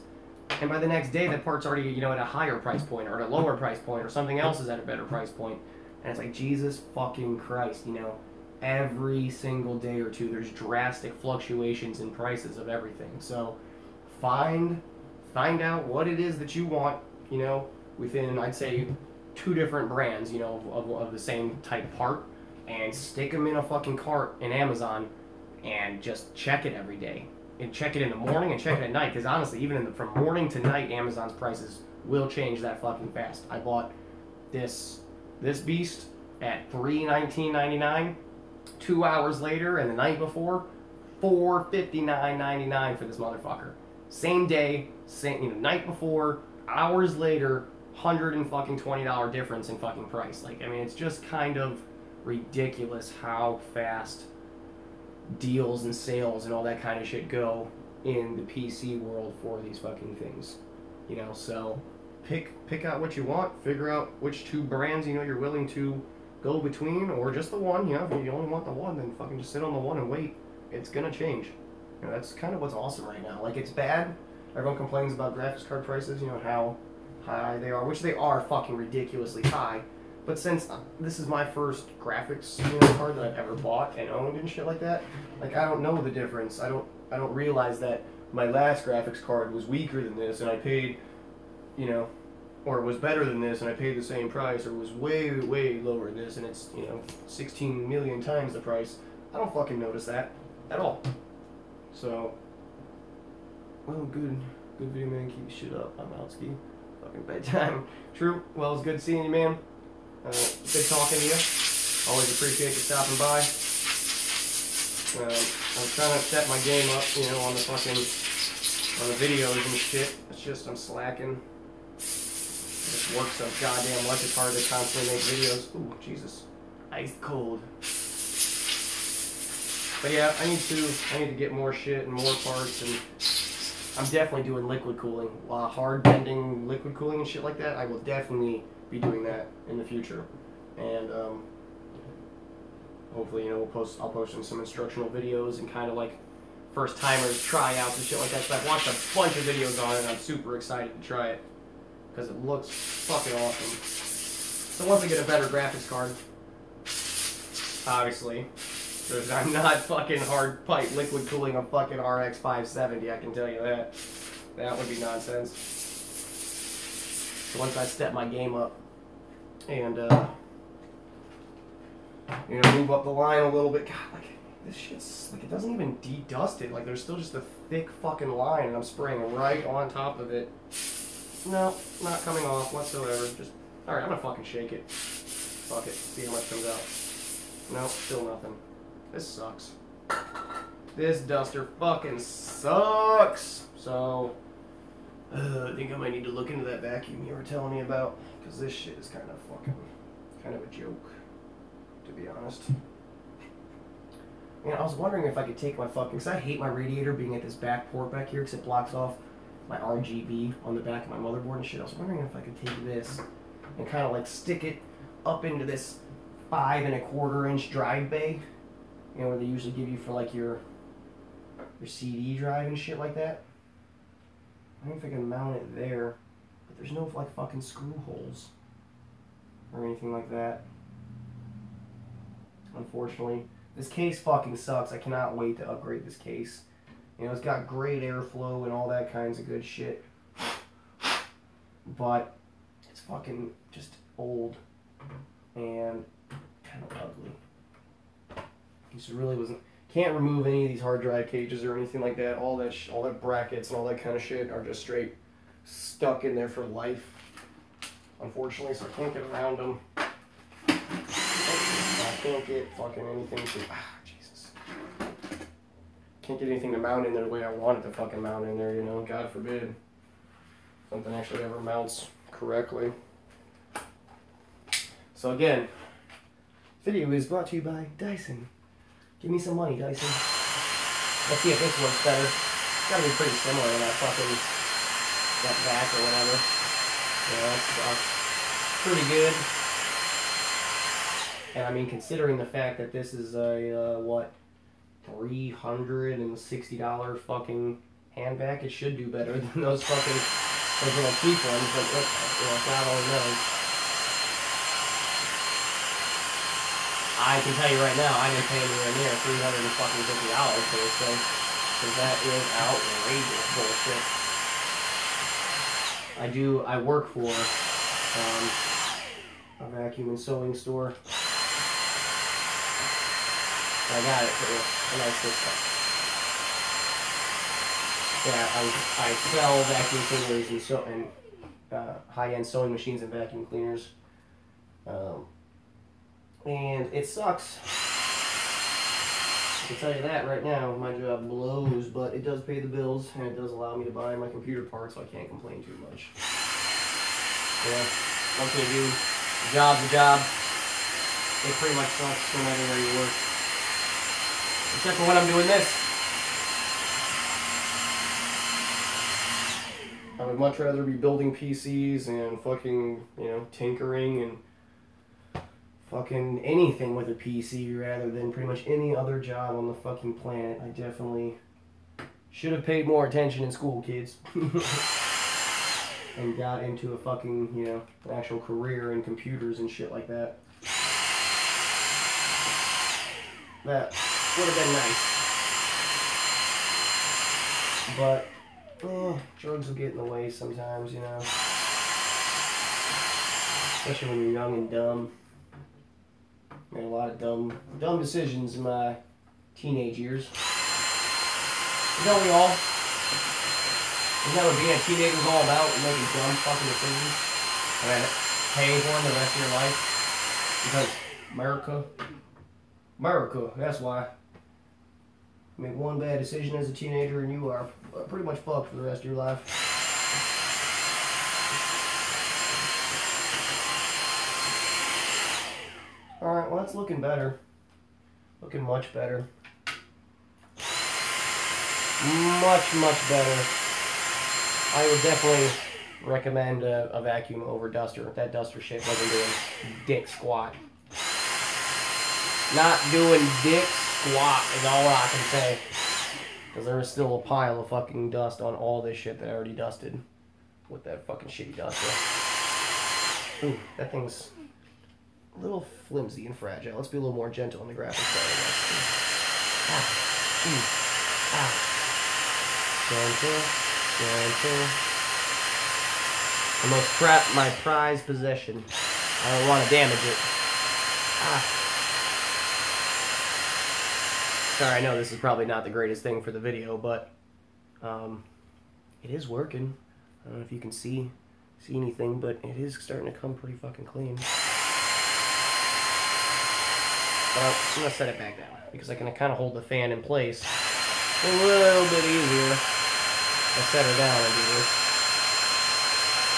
And by the next day, that part's already, you know, at a higher price point or at a lower price point, or something else is at a better price point. And it's like, Jesus fucking Christ, you know, every single day or two there's drastic fluctuations in prices of everything. So find out what it is that you want, you know, within, I'd say, 2 different brands, you know, of the same type part, and stick them in a fucking cart in Amazon and just check it every day. And check it in the morning and check it at night, because honestly, even from morning to night, Amazon's prices will change that fucking fast. I bought this beast at $319.99. 2 hours later, and the night before, $459.99 for this motherfucker. Same day, same, you know, night before, hours later, $120 difference in fucking price. Like, I mean, it's just kind of ridiculous how fast deals and sales and all that kind of shit go in the PC world for these fucking things. You know, so pick out what you want, figure out which 2 brands, you know, you're willing to go between, or just the one. You know, if you only want the one, then fucking just sit on the one and wait. It's gonna change. You know, that's kind of what's awesome right now. Like, it's bad. Everyone complains about graphics card prices, you know, how high they are, which they are fucking ridiculously high. But since this is my first graphics, you know, card that I've ever bought and owned and shit like that, like, I don't know the difference. I don't realize that my last graphics card was weaker than this, and I paid, you know, or it was better than this, and I paid the same price, or it was way, way lower than this, and it's, you know, 16 million times the price. I don't fucking notice that at all. So, well, good video, man. Keep your shit up. I'm out, ski. Fucking bedtime. True. Well, it's good seeing you, man. Good talking to you. Always appreciate you stopping by. I'm trying to set my game up, you know, on the videos and shit. It's just I'm slacking. This work so goddamn much. It's hard to constantly make videos. Ooh, Jesus. Ice cold. But yeah, I need to get more shit and more parts, and I'm definitely doing liquid cooling. Hard bending liquid cooling and shit like that. I will definitely be doing that in the future. And hopefully, you know, I'll post in some instructional videos and kind of like first timers tryouts and shit like that. So I've watched a bunch of videos on it, and I'm super excited to try it because it looks fucking awesome. So once I get a better graphics card, obviously, because I'm not fucking hard pipe liquid cooling a fucking RX 570, I can tell you that. That would be nonsense. So once I step my game up and You know, move up the line a little bit. God, like, this shit's, like, it doesn't even de-dust it. Like, there's still just a thick fucking line, and I'm spraying right on top of it. No, not coming off whatsoever. Just, alright, I'm gonna fucking shake it. Fuck it, see how much comes out. No, still nothing. This sucks. This duster fucking sucks. So, I think I might need to look into that vacuum you were telling me about, because this shit is kind of a joke, to be honest. And I was wondering if I could take my fucking, because I hate my radiator being at this back port back here, because it blocks off my RGB on the back of my motherboard and shit. I was wondering if I could take this and kind of like stick it up into this 5 1/4 inch drive bay, you know, where they usually give you for like your CD drive and shit like that. I don't know if I can mount it there, but there's no like fucking screw holes or anything like that. Unfortunately, this case fucking sucks. I cannot wait to upgrade this case. You know, it's got great airflow and all that kinds of good shit, but it's fucking just old and kind of ugly. This really wasn't. Can't remove any of these hard drive cages or anything like that. All that brackets and all that kind of shit are just straight stuck in there for life, unfortunately. So I can't get around them. I can't get fucking anything to. Jesus. Can't get anything to mount in there the way I want it to fucking mount in there. You know, God forbid something actually ever mounts correctly. So again, video is brought to you by Dyson. Give me some money, Dyson. Let's see if this works better. It's gotta be pretty similar to that fucking, that vac or whatever. Yeah, that's pretty good. And I mean, considering the fact that this is a, what, $360 fucking hand vac, it should do better than those fucking, those little cheap ones, but you know, God only knows. I can tell you right now, I didn't pay anywhere near $350 for this thing, because that is outrageous bullshit. I work for a vacuum and sewing store. I got it for a nice discount. Yeah, I sell vacuum cleaners and high-end sewing machines and vacuum cleaners. And it sucks. I can tell you that right now. My job blows, but it does pay the bills, and it does allow me to buy my computer parts, so I can't complain too much. Yeah, what can you do? Job's a job. It pretty much sucks no matter where you work. Except for when I'm doing this. I would much rather be building PCs and fucking, you know, tinkering and fucking anything with a PC rather than pretty much any other job on the fucking planet. I definitely should have paid more attention in school, kids. And got into a fucking, you know, an actual career in computers and shit like that. That would have been nice. But, drugs will get in the way sometimes, you know. Especially when you're young and dumb. Made a lot of dumb decisions in my teenage years. Don't we all? Isn't that what being a teenager is all about? Making dumb fucking decisions and then paying for them the rest of your life? Because America, that's why. Make one bad decision as a teenager and you are pretty much fucked for the rest of your life. Alright, well that's looking better. Looking much better. Much better. I would definitely recommend a vacuum over duster. That duster shit wasn't doing dick squat. Not doing dick squat is all I can say. Because there is still a pile of fucking dust on all this shit that I already dusted with that fucking shitty duster. Ooh, that thing's a little flimsy and fragile. Let's be a little more gentle on the graphics side. Gentle. My prized possession. I don't want to damage it. Sorry, I know this is probably not the greatest thing for the video, but it is working. I don't know if you can see anything, but it is starting to come pretty fucking clean. But I'm gonna set it back down because I can kind of hold the fan in place a little bit easier. I set her down and do this.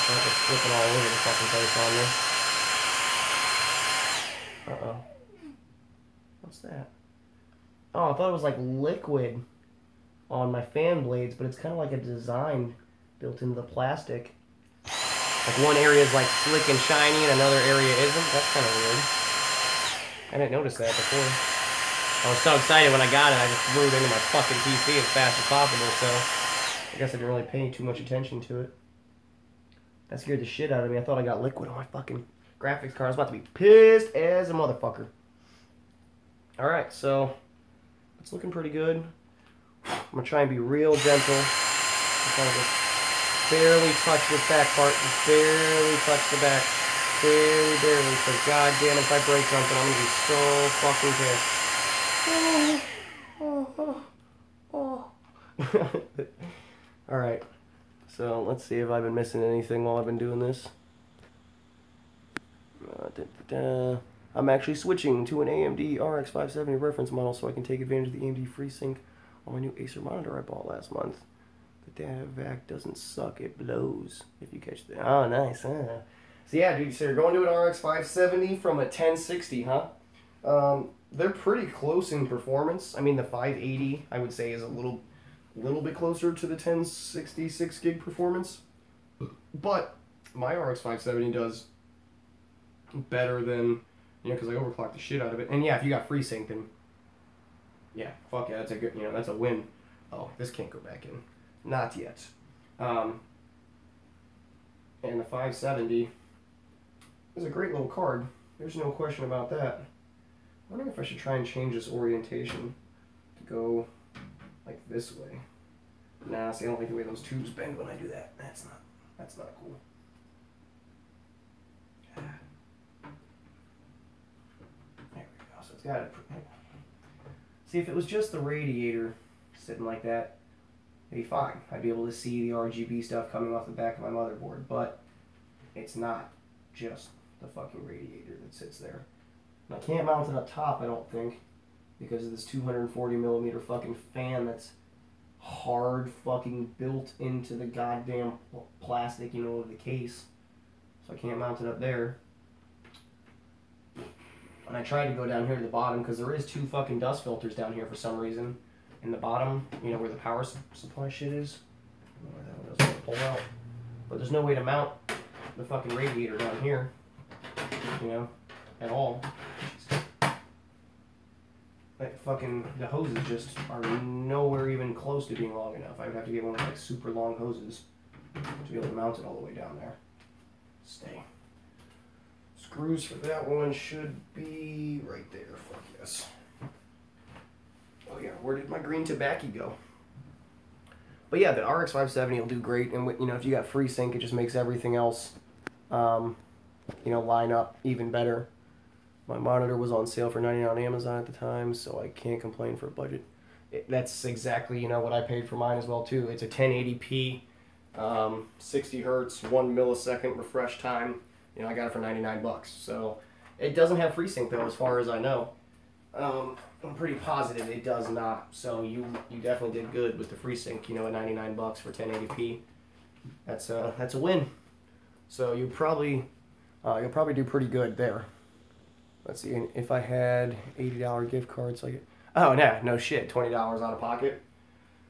I'm just flipping all over the fucking place on me. Uh-oh. What's that? Oh, I thought it was like liquid on my fan blades, but it's kind of like a design built into the plastic. Like one area is like slick and shiny and another area isn't. That's kind of weird. I didn't notice that before. I was so excited when I got it, I just threw it into my fucking PC as fast as possible, so I guess I didn't really pay too much attention to it. That scared the shit out of me. I thought I got liquid on my fucking graphics card. I was about to be pissed as a motherfucker. Alright, so it's looking pretty good. I'm going to try and be real gentle. I'm trying to just barely touch this back part. Just barely touch the back. Barely. So goddamn, if I break something, I'm going to be so fucking pissed. Alright, so let's see if I've been missing anything while I've been doing this. I'm actually switching to an AMD RX 570 reference model so I can take advantage of the AMD FreeSync on my new Acer monitor I bought last month. The data vac doesn't suck, it blows, if you catch that. Oh, nice, huh? So yeah, dude, so you're going to an RX 570 from a 1060, huh? They're pretty close in performance. I mean, the 580, I would say, is a little bit closer to the 1066 gig performance. But my RX 570 does better than, you know, because I overclocked the shit out of it. And yeah, if you got FreeSync, then yeah, fuck yeah, that's a good, you know, that's a win. Oh, this can't go back in. Not yet. And the 570 is a great little card. There's no question about that. I wonder if I should try and change this orientation to go like this way. Nah, see, I don't like the way those tubes bend when I do that. That's not cool. There we go. So it's got to. See, if it was just the radiator sitting like that, it'd be fine. I'd be able to see the RGB stuff coming off the back of my motherboard, but it's not just the fucking radiator that sits there. And I can't mount it up top, I don't think, because of this 240 millimeter fucking fan that's hard fucking built into the goddamn plastic, you know, of the case. So I can't mount it up there. And I tried to go down here to the bottom because there is two fucking dust filters down here for some reason. In the bottom, you know, where the power supply shit is. I don't know where that one doesn't pull out. But there's no way to mount the fucking radiator down here, you know, at all. Like fucking, the hoses just are nowhere even close to being long enough. I would have to get one of like super long hoses to be able to mount it all the way down there. Stay. Screws for that one should be right there. Fuck yes. Oh yeah, where did my green tobacco go? But yeah, the RX 570 will do great, and you know, if you got FreeSync, it just makes everything else, you know, line up even better. My monitor was on sale for $99 on Amazon at the time, so I can't complain for a budget. That's exactly, you know, what I paid for mine as well too. It's a 1080p, 60 hertz, 1 millisecond refresh time. You know, I got it for $99. So it doesn't have FreeSync though, as far as I know. I'm pretty positive it does not. So you definitely did good with the FreeSync. You know, at $99 for 1080p. That's a win. So you'll probably do pretty good there. Let's see, if I had $80 gift cards, like, oh no shit, $20 out of pocket,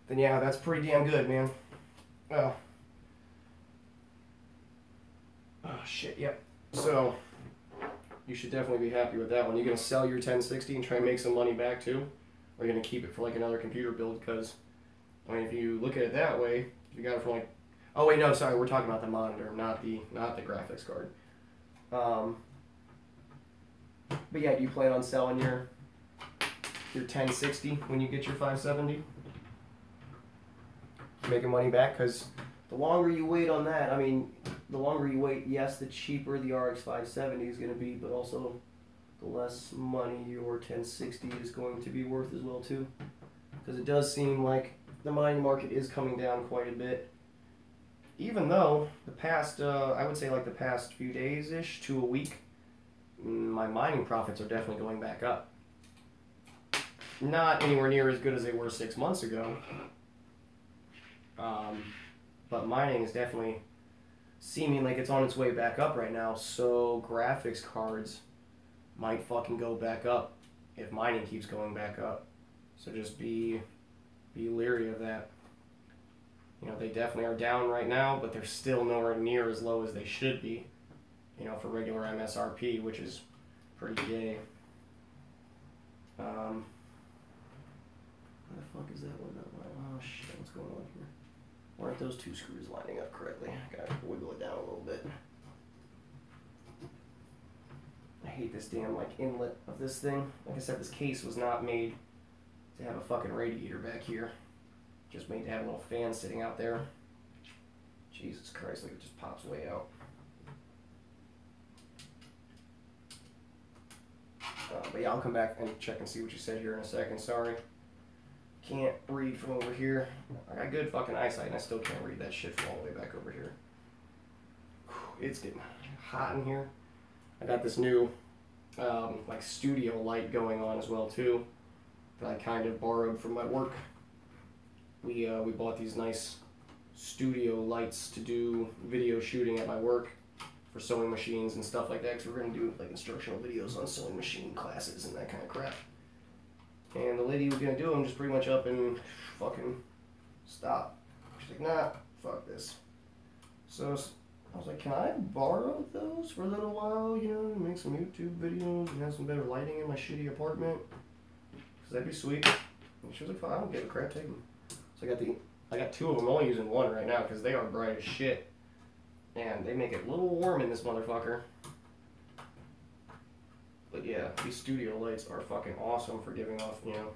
then yeah, that's pretty damn good, man. Well, oh shit, yep. So you should definitely be happy with that one. You're gonna sell your 1060 and try and make some money back too, or you're gonna keep it for like another computer build? Because I mean, if you look at it that way, you got it for like, oh wait, no, sorry, we're talking about the monitor, not the graphics card. But yeah, do you plan on selling your 1060 when you get your 570? Making money back? Because the longer you wait on that, I mean, the longer you wait, yes, the cheaper the RX 570 is going to be, but also the less money your 1060 is going to be worth as well too. Because it does seem like the mining market is coming down quite a bit. Even though the past, I would say like the past few days-ish to a week, my mining profits are definitely going back up. Not anywhere near as good as they were 6 months ago. But mining is definitely seeming like it's on its way back up right now. So graphics cards might fucking go back up if mining keeps going back up. So just be leery of that. You know, they definitely are down right now, but they're still nowhere near as low as they should be, you know, for regular MSRP, which is pretty gay. Where the fuck is that one? Oh shit, what's going on here? Why aren't those two screws lining up correctly? I gotta wiggle it down a little bit. I hate this damn like inlet of this thing. Like I said, this case was not made to have a fucking radiator back here. Just made to have a little fan sitting out there. Jesus Christ, look, it just pops way out. But yeah, I'll come back and check and see what you said here in a second. Sorry. Can't read from over here. I got good fucking eyesight and I still can't read that shit from all the way back over here. It's getting hot in here. I got this new like studio light going on as well too that I kind of borrowed from my work. We bought these nice studio lights to do video shooting at my work for sewing machines and stuff like that, because we're going to do like instructional videos on sewing machine classes and that kind of crap. And the lady who was going to do them just pretty much up and fucking stopped. She's like, nah, fuck this. So I was like, can I borrow those for a little while, you know, make some YouTube videos and have some better lighting in my shitty apartment? Because that'd be sweet. And she was like, fine, I don't give a crap, take them. So I got two of them. I'm only using one right now because they are bright as shit. And they make it a little warm in this motherfucker. But yeah, these studio lights are fucking awesome for giving off, you know,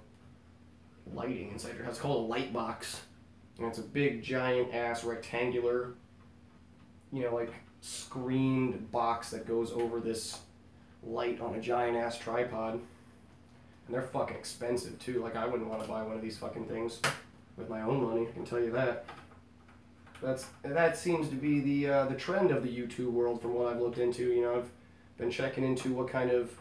lighting inside your house. It's called a light box. And it's a big, giant ass rectangular, you know, like screened box that goes over this light on a giant ass tripod. And they're fucking expensive too. Like, I wouldn't want to buy one of these fucking things with my own money, I can tell you that. That seems to be the trend of the YouTube world from what I've looked into. You know, I've been checking into what kind of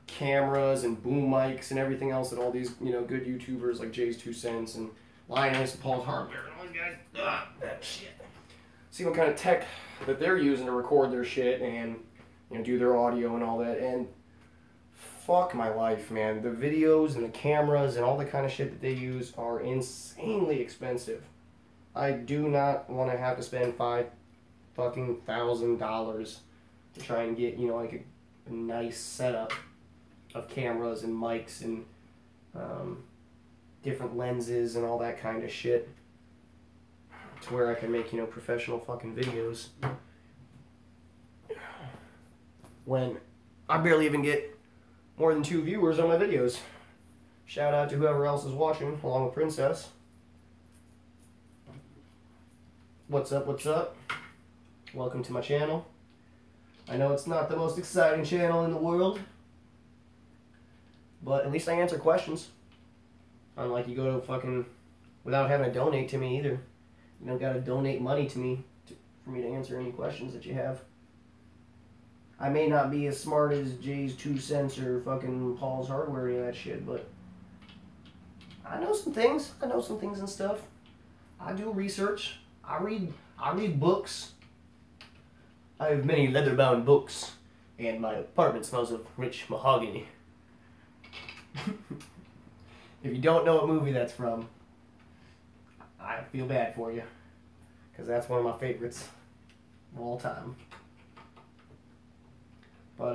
cameras and boom mics and everything else that all these, you know, good YouTubers like Jay's 2 Cents and Linus and Paul's Hardware and all these guys, that shit. See what kind of tech that they're using to record their shit and, you know, do their audio and all that. And fuck my life, man. The videos and the cameras and all the kind of shit that they use are insanely expensive. I do not want to have to spend $5,000 to try and get, you know, like a nice setup of cameras and mics and different lenses and all that kind of shit to where I can make, you know, professional fucking videos when I barely even get more than 2 viewers on my videos. Shout out to whoever else is watching, along with Princess. What's up, what's up? Welcome to my channel. I know it's not the most exciting channel in the world, but at least I answer questions. Unlike you go to fucking, without having to donate to me either. You don't gotta donate money to me for me to answer any questions that you have. I may not be as smart as Jay's 2 Cents or fucking Paul's Hardware or any of that shit, but I know some things. I know some things and stuff. I do research. I read books. I have many leather-bound books, and my apartment smells of rich mahogany. If you don't know what movie that's from, I feel bad for you, because that's one of my favorites of all time. But,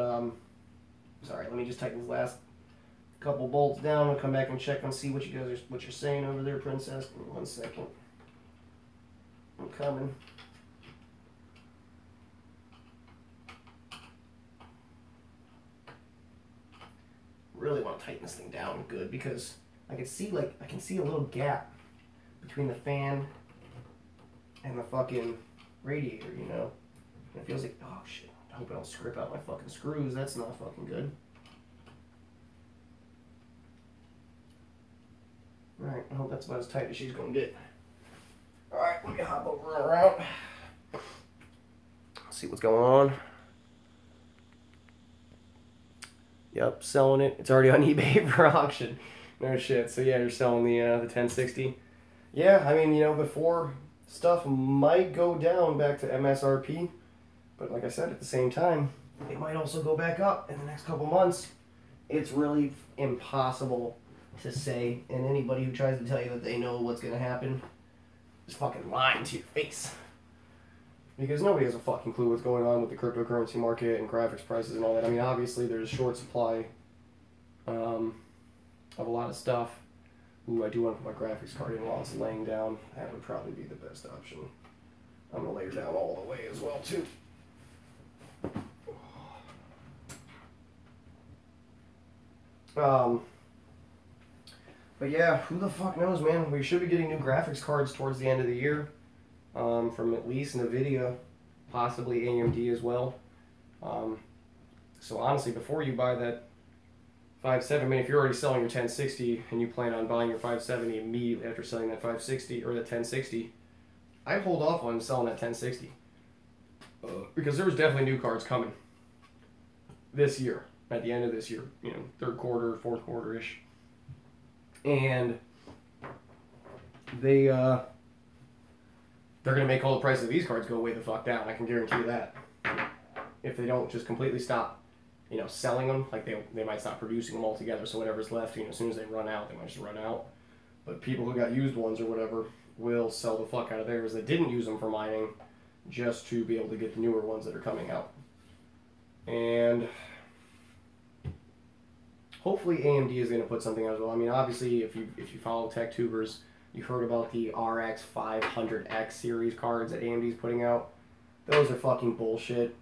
sorry, let me just tighten these last couple bolts down. I'll come back and check and see what you guys are, what you're saying over there, Princess. Give me 1 second. I'm coming. Really want to tighten this thing down good because I can see a little gap between the fan and the fucking radiator, you know. And it feels like, oh shit, I hope I don't strip out my fucking screws. That's not fucking good. Alright, I hope that's about as tight as she's going to get. Alright, let me hop over and around. See what's going on. Yep, selling it. It's already on eBay for auction. No shit. So yeah, you're selling the 1060. Yeah, I mean, you know, before stuff might go down back to MSRP, but like I said, at the same time, it might also go back up in the next couple months. It's really impossible to say, and anybody who tries to tell you that they know what's going to happen is fucking lying to your face. Because nobody has a fucking clue what's going on with the cryptocurrency market and graphics prices and all that. I mean, obviously there's a short supply of a lot of stuff. Ooh, I do want to put my graphics card in while it's laying down. That would probably be the best option. I'm going to lay her down all the way as well, too. But yeah, who the fuck knows, man? We should be getting new graphics cards towards the end of the year. From at least NVIDIA, possibly AMD as well. So honestly, before you buy that 570, I mean, if you're already selling your 1060 and you plan on buying your 570 immediately after selling that 560 or that 1060, I'd hold off on selling that 1060. Because there's definitely new cards coming this year, at the end of this year, you know, third quarter, fourth quarter-ish. And they're going to make all the prices of these cards go way the fuck down. I can guarantee you that. If they don't just completely stop, you know, selling them, like they might stop producing them altogether. So whatever's left, you know, as soon as they run out, they might just run out. But people who got used ones or whatever will sell the fuck out of theirs that didn't use them for mining, just to be able to get the newer ones that are coming out. And hopefully AMD is going to put something out as well. I mean, obviously, if you follow tech tubers, you heard about the RX 500X series cards that AMD's putting out. Those are fucking bullshit.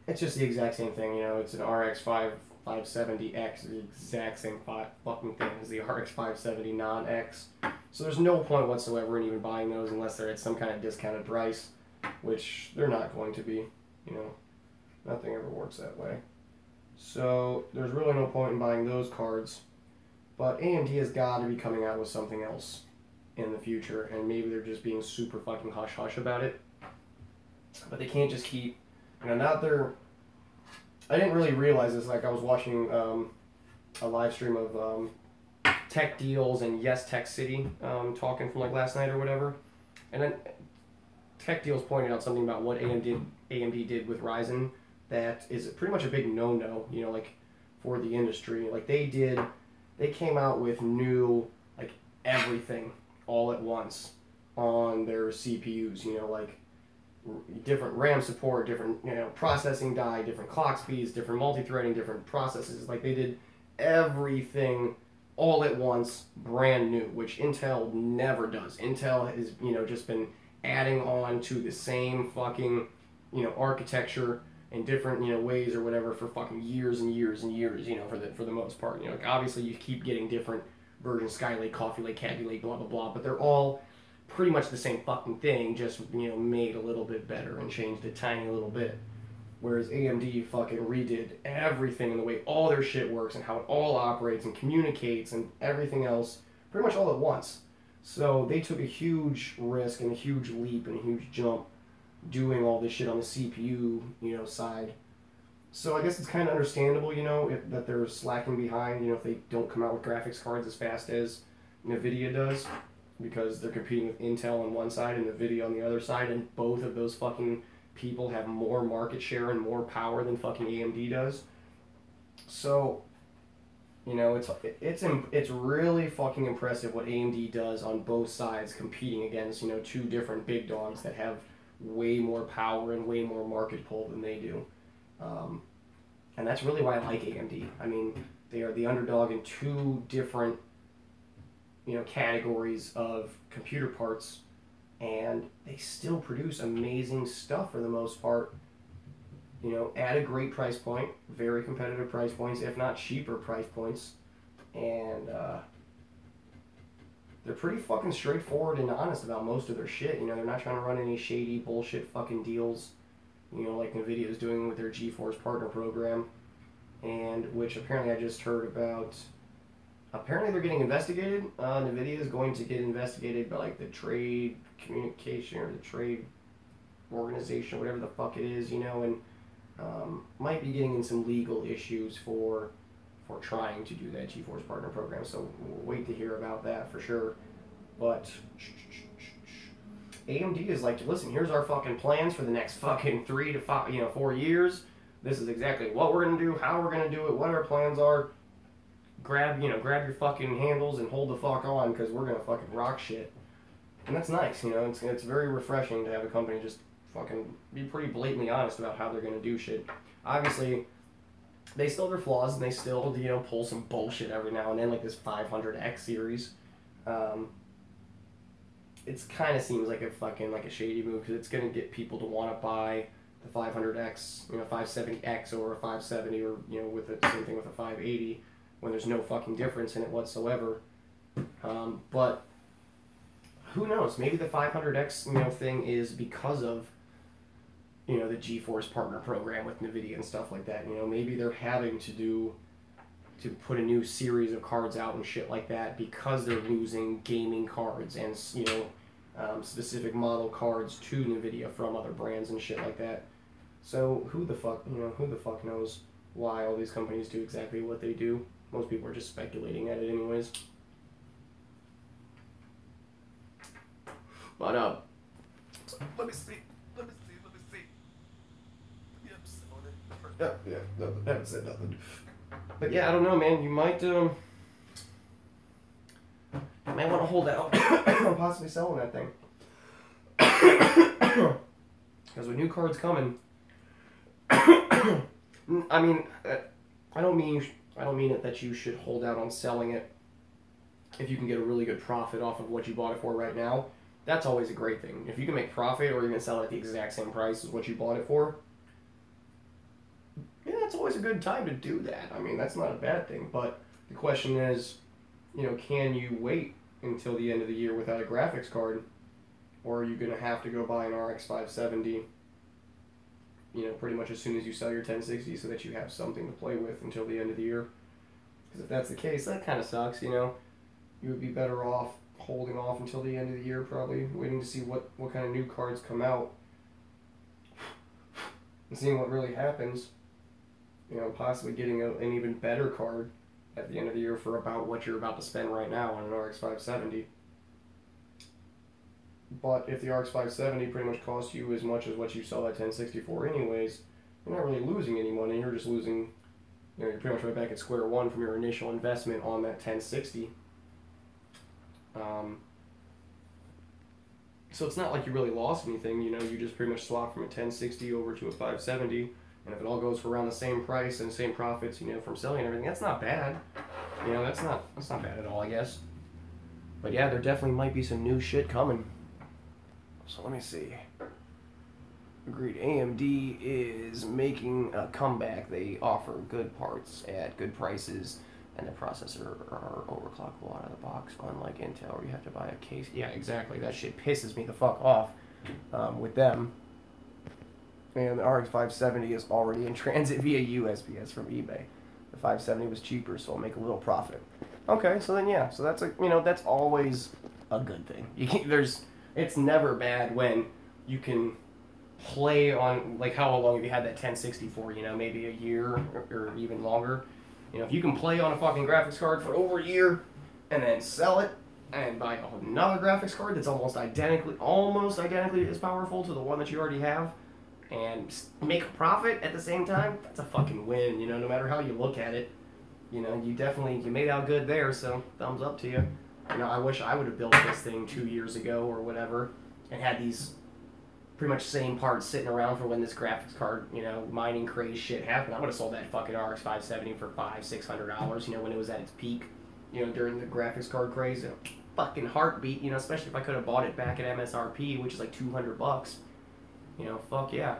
It's just the exact same thing, you know. It's an RX 570X, the exact same fucking thing as the RX 570 non-X. So there's no point whatsoever in even buying those unless they're at some kind of discounted price, which they're not going to be, you know. Nothing ever works that way. So there's really no point in buying those cards. But AMD has got to be coming out with something else in the future, and maybe they're just being super fucking hush-hush about it. But they can't just keep, you know, now they're, I didn't really realize this, like I was watching a live stream of Tech Deals and Yes Tech City talking from like last night or whatever, and then Tech Deals pointed out something about what AMD did with Ryzen that is pretty much a big no-no, you know, like for the industry. Like they came out with new, like everything all at once on their CPUs, you know, like different RAM support, different, you know, processing die, different clock speeds, different multi-threading, different processes. Like they did everything all at once, brand new, which Intel never does. Intel has, you know, just been adding on to the same fucking, you know, architecture in different, you know, ways or whatever for fucking years and years and years, you know, for the most part. You know, like obviously you keep getting different versions, Skylake, Coffee Lake, Kaby Lake, blah blah blah, but they're all pretty much the same fucking thing, just, you know, made a little bit better and changed a tiny little bit. Whereas AMD fucking redid everything in the way all their shit works and how it all operates and communicates and everything else pretty much all at once. So they took a huge risk and a huge leap and a huge jump doing all this shit on the CPU, you know, side. So I guess it's kind of understandable, you know, that they're slacking behind, you know, if they don't come out with graphics cards as fast as NVIDIA does, because they're competing with Intel on one side and NVIDIA on the other side, and both of those fucking people have more market share and more power than fucking AMD does. So, you know, it's really fucking impressive what AMD does on both sides, competing against, you know, two different big dogs that have way more power and way more market pull than they do. And that's really why I like AMD. I mean, they are the underdog in two different, you know, categories of computer parts, and they still produce amazing stuff for the most part, you know, at a great price point, very competitive price points, if not cheaper price points, and they're pretty fucking straightforward and honest about most of their shit. You know, they're not trying to run any shady bullshit fucking deals, you know, like NVIDIA is doing with their GeForce Partner Program, and which apparently I just heard about apparently they're getting investigated. NVIDIA is going to get investigated by like the trade communication or the trade organization, whatever the fuck it is, you know, and might be getting in some legal issues for trying to do that GeForce Partner Program. So we'll wait to hear about that for sure. But AMD is like, listen, here's our fucking plans for the next fucking 3 to 5, 4 years. This is exactly what we're gonna do, how we're gonna do it, what our plans are. Grab your fucking handles and hold the fuck on, because we're gonna fucking rock shit. And that's nice, you know. It's very refreshing to have a company just fucking be pretty blatantly honest about how they're gonna do shit. Obviously, they still have their flaws, and they still, pull some bullshit every now and then, like this 500X series. It kind of seems like a shady move, because it's gonna get people to want to buy the 500X, 570X or a 570, or with the same thing with a 580, when there's no fucking difference in it whatsoever. But who knows? Maybe the 500X thing is because of the GeForce Partner Program with NVIDIA and stuff like that. Maybe they're having to put a new series of cards out and shit like that because they're losing gaming cards and specific model cards to NVIDIA from other brands and shit like that. So who the fuck knows why all these companies do exactly what they do? Most people are just speculating at it anyways. But let me see. Yeah, no, haven't said nothing. But yeah, I don't know, man. You might want to hold out on possibly selling that thing. Because with new cards coming, I mean, I don't mean it that you should hold out on selling it if you can get a really good profit off of what you bought it for right now. That's always a great thing. If you can make profit, or you can sell it at the exact same price as what you bought it for, yeah, it's always a good time to do that. I mean, that's not a bad thing. But the question is, can you wait until the end of the year without a graphics card? Or are you going to have to go buy an RX 570, pretty much as soon as you sell your 1060, so that you have something to play with until the end of the year? Because if that's the case, that kind of sucks, You would be better off holding off until the end of the year, probably, waiting to see what kind of new cards come out and seeing what really happens. Possibly getting an even better card at the end of the year for about what you're about to spend right now on an RX 570. But if the RX 570 pretty much costs you as much as what you sell that 1060 for anyways, you're not really losing any money. You're just losing, you're pretty much right back at square one from your initial investment on that 1060. So it's not like you really lost anything. You just pretty much swap from a 1060 over to a 570. And if it all goes for around the same price and same profits, from selling and everything, that's not bad. That's not bad at all, I guess. But yeah, there definitely might be some new shit coming. So let me see. Agreed. AMD is making a comeback. They offer good parts at good prices, and the processor are overclockable out of the box, unlike Intel, where you have to buy a case. Yeah, exactly. That shit pisses me the fuck off with them. And the RX 570 is already in transit via USPS from eBay. The 570 was cheaper, so I'll make a little profit. Okay, so then yeah, so that's that's always a good thing. It's never bad when you can play on, like, how long have you had that 1060 for? Maybe a year or even longer. If you can play on a fucking graphics card for over a year and then sell it and buy another graphics card that's almost identically as powerful to the one that you already have, and make a profit at the same time, that's a fucking win, no matter how you look at it. You made out good there, so thumbs up to you. I wish I would have built this thing 2 years ago or whatever, and had these pretty much same parts sitting around for when this graphics card, mining craze shit happened. I would have sold that fucking RX 570 for $500-$600, when it was at its peak, during the graphics card craze. Fucking heartbeat, especially if I could have bought it back at MSRP, which is like $200. Fuck yeah.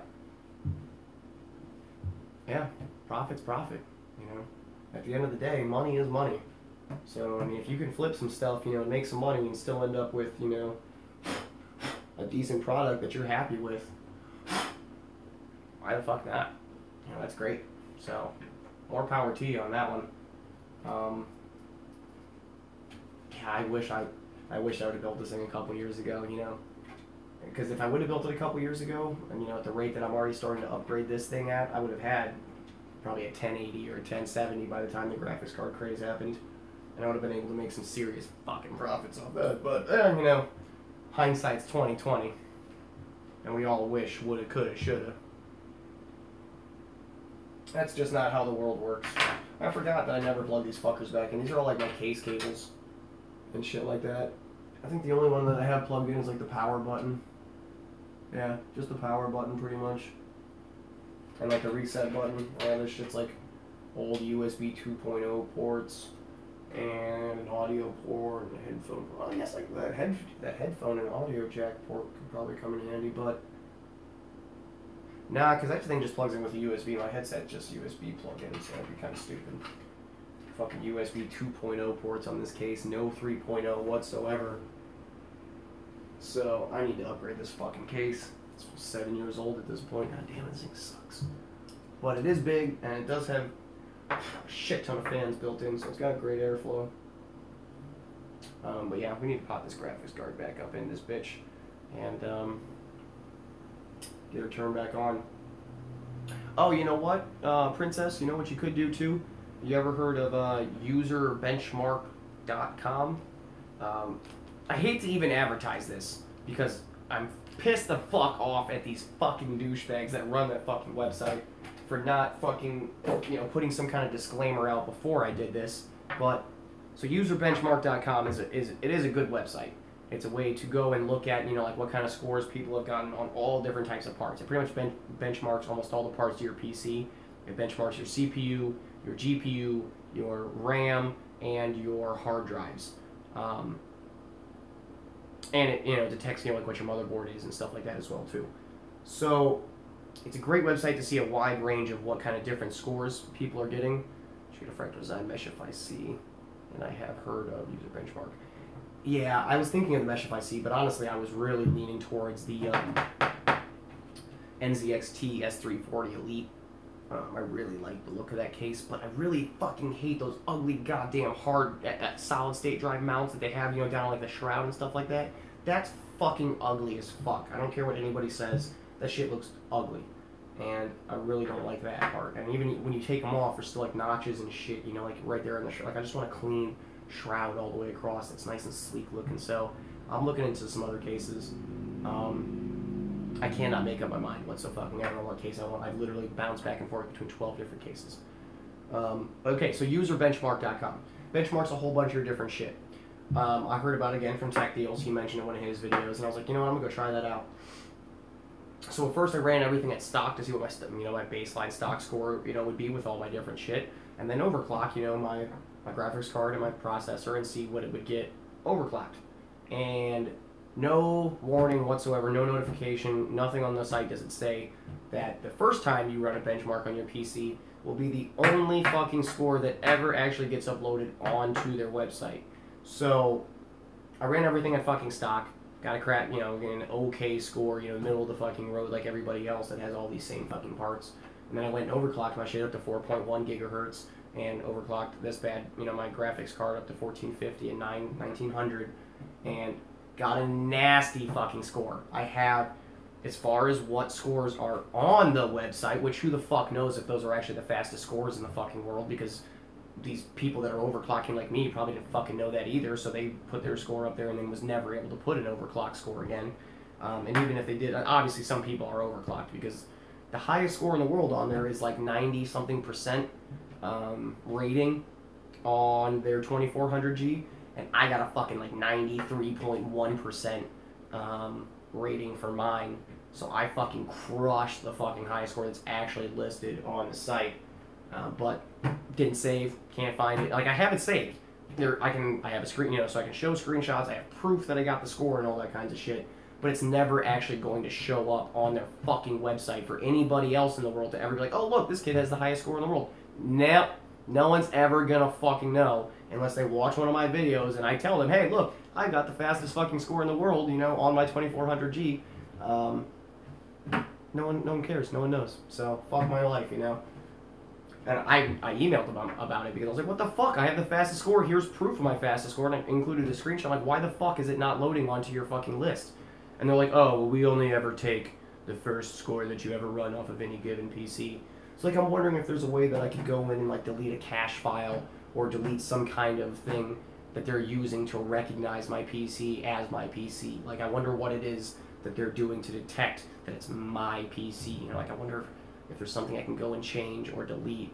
Yeah, profit's profit, At the end of the day, money is money. So, if you can flip some stuff, make some money and still end up with, a decent product that you're happy with, why the fuck not? That's great. So, more power to you on that one. I wish I would have built this thing a couple years ago, you know. Because if I would have built it a couple years ago, and you know, at the rate that I'm already starting to upgrade this thing at, I would have had probably a 1080 or a 1070 by the time the graphics card craze happened. And I would have been able to make some serious fucking profits off that. But, you know, hindsight's 20/20. And we all wish woulda, coulda, shoulda. That's just not how the world works. I forgot that I never plugged these fuckers back in. These are all like my case cables and shit like that. I think the only one that I have plugged in is like the power button. Yeah, just the power button pretty much. And like the reset button. Yeah, this shit's like old USB 2.0 ports and an audio port and a headphone. Well, I guess like that headphone and audio jack port could probably come in handy, but nah, because that thing just plugs in with a USB. My headset's just USB plug-in, so that'd be kind of stupid. Fucking USB 2.0 ports on this case, no 3.0 whatsoever. So I need to upgrade this fucking case. It's 7 years old at this point. God damn, this thing sucks. But it is big, and it does have a shit ton of fans built in, so it's got great airflow. But yeah, we need to pop this graphics card back up in this bitch, and get her turned back on. Oh, you know what, Princess? You know what you could do too? You ever heard of userbenchmark.com? I hate to even advertise this because I'm pissed the fuck off at these fucking douchebags that run that fucking website for not fucking, you know, putting some kind of disclaimer out before I did this. But so userbenchmark.com is a good website. It's a way to go and look at, you know, like what kind of scores people have gotten on all different types of parts. It pretty much benchmarks almost all the parts of your PC. It benchmarks your CPU, your GPU, your RAM, and your hard drives. And it, you know, detects, you know, like what your motherboard is and stuff like that as well too. So it's a great website to see a wide range of what kind of different scores people are getting. Should get a fractal design Meshify C, and I have heard of User Benchmark. Yeah, I was thinking of the Meshify C, but honestly, I was really leaning towards the NZXT S340 Elite. I really like the look of that case, but I really fucking hate those ugly goddamn hard solid state drive mounts that they have, you know, down like the shroud and stuff like that. That's fucking ugly as fuck. I don't care what anybody says. That shit looks ugly. And I really don't like that part. And even when you take them off, there's still like notches and shit, you know, like right there in the shroud. Like I just want a clean shroud all the way across that's nice and sleek looking. So I'm looking into some other cases. I cannot make up my mind what so fucking I don't know what case I want. I've literally bounced back and forth between 12 different cases. Okay, so userbenchmark.com. Benchmarks a whole bunch of different shit. I heard about it again from Tech Deals. He mentioned it in one of his videos, and I was like, you know what, I'm gonna go try that out. So at first I ran everything at stock to see what my my baseline stock score, you know, would be with all my different shit, and then overclock, you know, my graphics card and my processor and see what it would get overclocked. And no warning whatsoever, no notification, nothing on the site does it say that the first time you run a benchmark on your PC will be the only fucking score that ever actually gets uploaded onto their website. So I ran everything at fucking stock, got a crap, you know, an okay score, you know, middle of the fucking road like everybody else that has all these same fucking parts. And then I went and overclocked my shit up to 4.1 gigahertz and overclocked this bad, you know, my graphics card up to 1450 and 1900 and got a nasty fucking score. I have, as far as what scores are on the website, which who the fuck knows if those are actually the fastest scores in the fucking world, because these people that are overclocking like me probably didn't fucking know that either, so they put their score up there and then was never able to put an overclock score again. And even if they did, obviously some people are overclocked, because the highest score in the world on there is like 90-something% rating on their 2400G, and I got a fucking like 93.1% rating for mine. So I fucking crushed the fucking highest score that's actually listed on the site. But didn't save, can't find it. Like I have it saved. I have a screen, you know, so I can show screenshots. I have proof that I got the score and all that kinds of shit. But it's never actually going to show up on their fucking website for anybody else in the world to ever be like, oh look, this kid has the highest score in the world. Nope. No one's ever gonna fucking know unless they watch one of my videos and I tell them, hey, look, I got the fastest fucking score in the world, you know, on my 2400G. No one cares. No one knows. So fuck my life, you know. And I emailed them about it because I was like, what the fuck? I have the fastest score. Here's proof of my fastest score. And I included a screenshot. Like, why the fuck is it not loading onto your fucking list? And they're like, oh, well, we only ever take the first score that you ever run off of any given PC. So, like, I'm wondering if there's a way that I could go in and, like, delete a cache file or delete some kind of thing that they're using to recognize my PC as my PC. Like, I wonder what it is that they're doing to detect that it's my PC. You know, like, I wonder if there's something I can go and change or delete.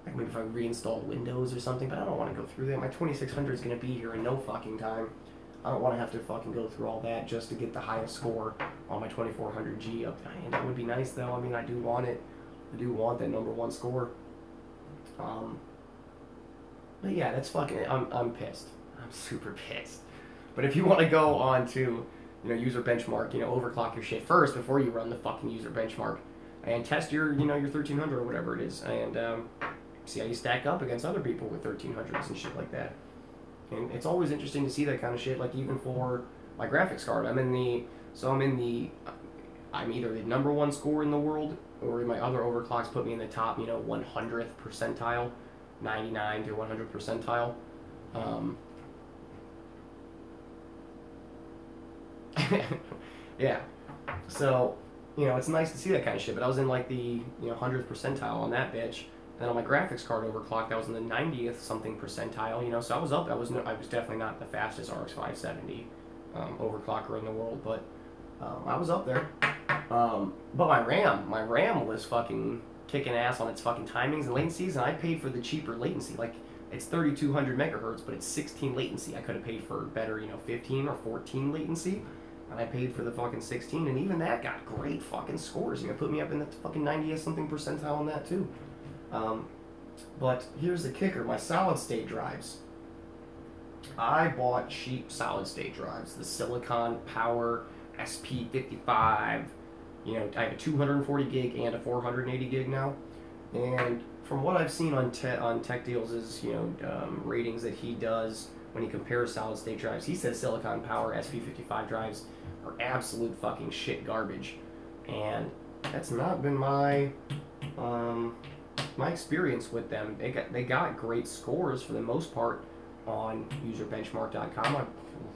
Like maybe if I reinstall Windows or something, but I don't want to go through that. My 2600 is going to be here in no fucking time. I don't want to have to fucking go through all that just to get the highest score on my 2400G. And that would be nice, though. I mean, I do want it. I do want that #1 score. But yeah, that's fucking... I'm pissed. I'm super pissed. But if you want to go on to, user benchmark, overclock your shit first before you run the fucking user benchmark and test your, your 1300 or whatever it is, and see how you stack up against other people with 1300s and shit like that. And it's always interesting to see that kind of shit. Like even for my graphics card, I'm either the #1 score in the world, or my other overclocks put me in the top, 100th percentile, 99 to 100 percentile. Yeah. So, it's nice to see that kind of shit. But I was in like the 100th percentile on that bitch. And then on my graphics card overclock, I was in the 90th something percentile. So I was up. I was definitely not the fastest RX 570 overclocker in the world, but I was up there. But my RAM was fucking kicking ass on its fucking timings and latencies, and I paid for the cheaper latency. Like it's 3200 megahertz, but it's 16 latency. I could have paid for better, 15 or 14 latency. And I paid for the fucking 16, and even that got great fucking scores. Put me up in the fucking 90th something percentile on that too. But here's the kicker: my solid state drives. I bought cheap solid state drives, the Silicon Power SP55. I have a 240 gig and a 480 gig now, and from what I've seen on Tech Deals is ratings that he does when he compares solid state drives, he says Silicon Power SP55 drives are absolute fucking shit garbage, and that's not been my experience with them. They got great scores for the most part on userbenchmark.com. A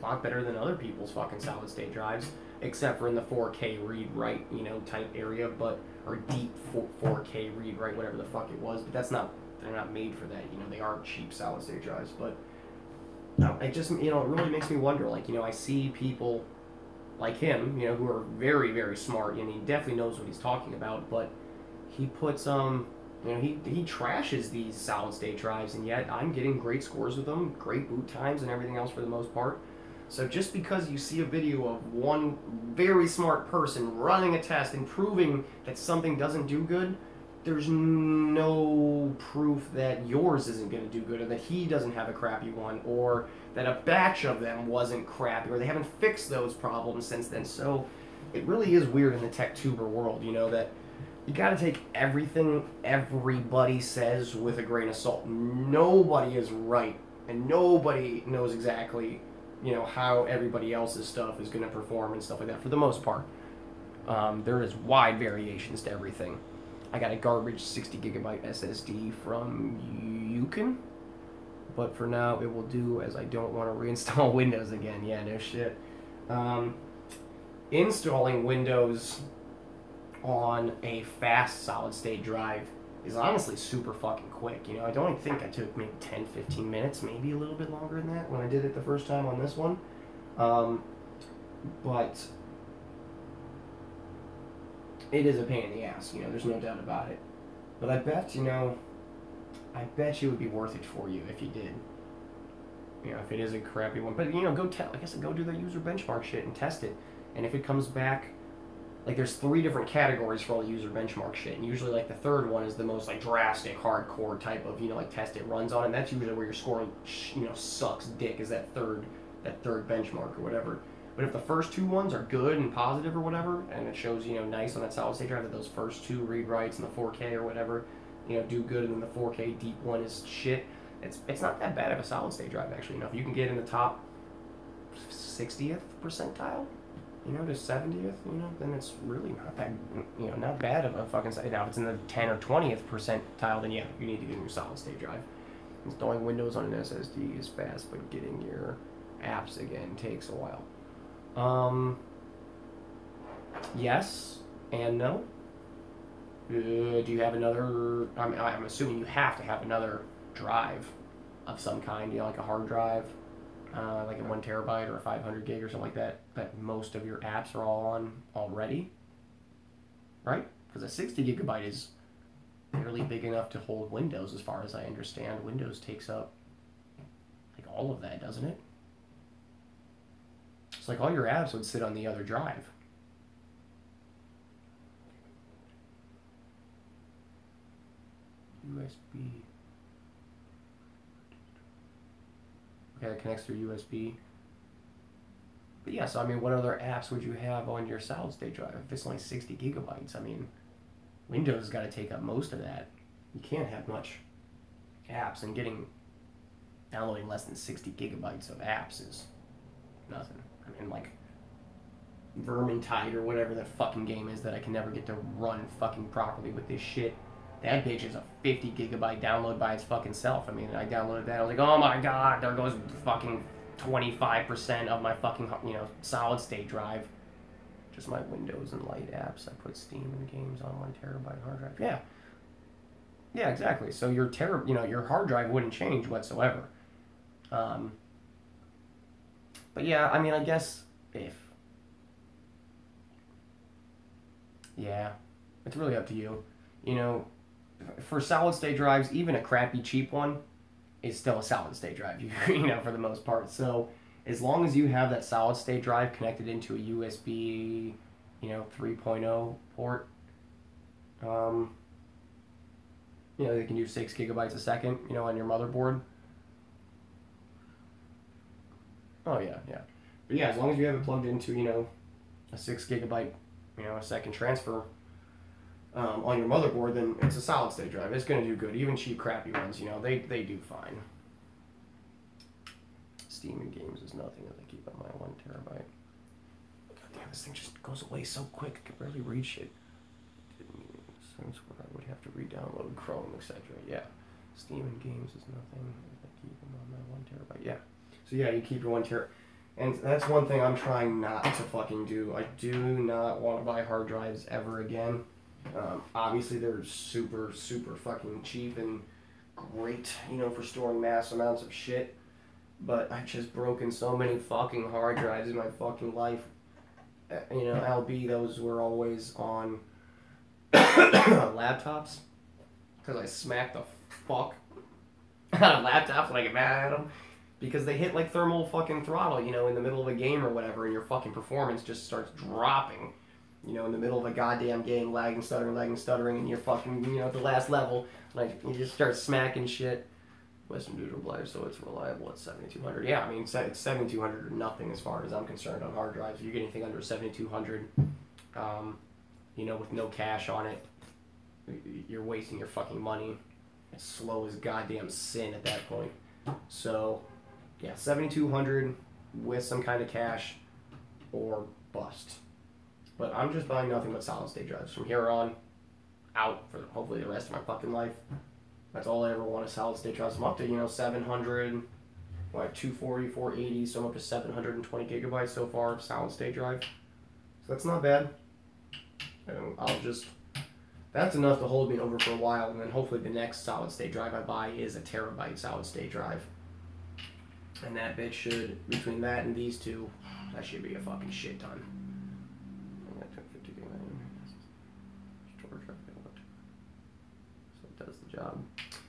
lot better than other people's fucking solid state drives, except for in the 4K read write type area, or deep 4K read write, whatever the fuck it was. But they're not made for that. They are cheap solid state drives, but it just it really makes me wonder. Like I see people like him, who are very, very smart, and he definitely knows what he's talking about, but he puts he trashes these solid state drives, and yet I'm getting great scores with them, great boot times and everything else for the most part. So just because you see a video of one very smart person running a test and proving that something doesn't do good, there's no proof that yours isn't going to do good, or that he doesn't have a crappy one, or that a batch of them wasn't crappy, or they haven't fixed those problems since then. So it really is weird in the tech tuber world, that you got to take everything everybody says with a grain of salt. Nobody is right, and nobody knows exactly, how everybody else's stuff is going to perform and stuff like that for the most part. There is wide variations to everything. I got a garbage 60 gigabyte SSD from Yukon, but for now it will do, as I don't want to reinstall Windows again. Yeah, no shit. Installing Windows on a fast solid state drive is honestly super fucking quick. I don't think I took maybe 10-15 minutes, maybe a little bit longer than that when I did it the first time on this one. But it is a pain in the ass, there's no doubt about it. But I bet you it would be worth it for you if you did. If it is a crappy one. But, go do the user benchmark shit and test it. And if it comes back, like, there's 3 different categories for all the user benchmark shit. And usually, like, the third one is the most, like, drastic, hardcore type of, test it runs on. And that's usually where your score, sucks dick, is that third benchmark or whatever. But if the first 2 ones are good and positive or whatever, and it shows, nice on that solid state drive that those first 2 read writes and the 4K or whatever, do good, and then the 4K deep one is shit, it's not that bad of a solid state drive, actually. If you can get in the top 60th percentile, you know, to 70th, you know, then it's really not that, you know, not bad of a fucking site. Now, if it's in the 10 or 20th percentile, then yeah, you need to get a new solid state drive. Installing Windows on an SSD is fast, but getting your apps again takes a while. Yes and no. Do you have another? I'm assuming you have to have another drive of some kind, you know, like a hard drive, like a 1 terabyte or a 500 gig or something like that. But most of your apps are all on already, right? Because a 60 gigabyte is barely big enough to hold Windows, as far as I understand. Windows takes up like all of that, doesn't it? It's like all your apps would sit on the other drive. USB. Okay, that connects through USB. But yeah, so I mean, what other apps would you have on your solid state drive? If it's only 60 gigabytes, I mean, Windows has got to take up most of that. You can't have much apps, and downloading less than 60 gigabytes of apps is nothing. I mean, like Vermintide or whatever that fucking game is that I can never get to run fucking properly with this shit. That bitch is a 50 gigabyte download by its fucking self. I mean, I downloaded that. I was like, oh my god, there goes fucking 25% of my fucking, you know, solid state drive. Just my Windows and Light apps. I put Steam and games on 1 terabyte hard drive. Yeah. Yeah, exactly. So your your hard drive wouldn't change whatsoever. But yeah, I mean, I guess yeah, it's really up to you. You know, for solid state drives, even a crappy cheap one is still a solid state drive, you know, for the most part. So as long as you have that solid state drive connected into a USB, you know, 3.0 port, you know, they can do 6 gigabytes a second, you know, on your motherboard. Oh yeah, yeah. But yeah, as long as you have it plugged into, you know, a 6 gigabyte, you know, a second transfer on your motherboard, then it's a solid state drive. It's going to do good. Even cheap, crappy ones, you know, they do fine. Steam and games is nothing that I keep on my 1 terabyte. God damn, this thing just goes away so quick. I can barely read shit. Since what I would have to re-download Chrome, etc. Yeah. Steam and games is nothing. I keep them on my 1 terabyte. Yeah. So yeah, you keep your 1 terabyte. And that's one thing I'm trying not to fucking do. I do not want to buy hard drives ever again. Obviously, they're super, super fucking cheap and great, you know, for storing mass amounts of shit. But I've just broken so many fucking hard drives in my fucking life. You know, LB, those were always on laptops. Because I smacked the fuck out of laptops when I get mad at them. Because they hit like thermal fucking throttle, you know, in the middle of a game or whatever, and your fucking performance just starts dropping. You know, in the middle of a goddamn game, lagging, stuttering, and you're fucking, you know, at the last level, like, you just start smacking shit. Western Digital Drive, so it's reliable at 7200. Yeah, I mean, it's 7200 or nothing as far as I'm concerned on hard drives. If you get anything under 7200, you know, with no cache on it, you're wasting your fucking money. It's slow as goddamn sin at that point. So, yeah, 7200 with some kind of cache or bust. But I'm just buying nothing but solid state drives from here on out for hopefully the rest of my fucking life. That's all I ever want is solid state drives. I'm up to, you know, 700, like 240, 480, so I'm up to 720 gigabytes so far of solid state drive. So that's not bad. And that's enough to hold me over for a while, and then hopefully the next solid state drive I buy is a terabyte solid state drive. And that bitch should, between that and these two, that should be a fucking shit ton. So it does the job.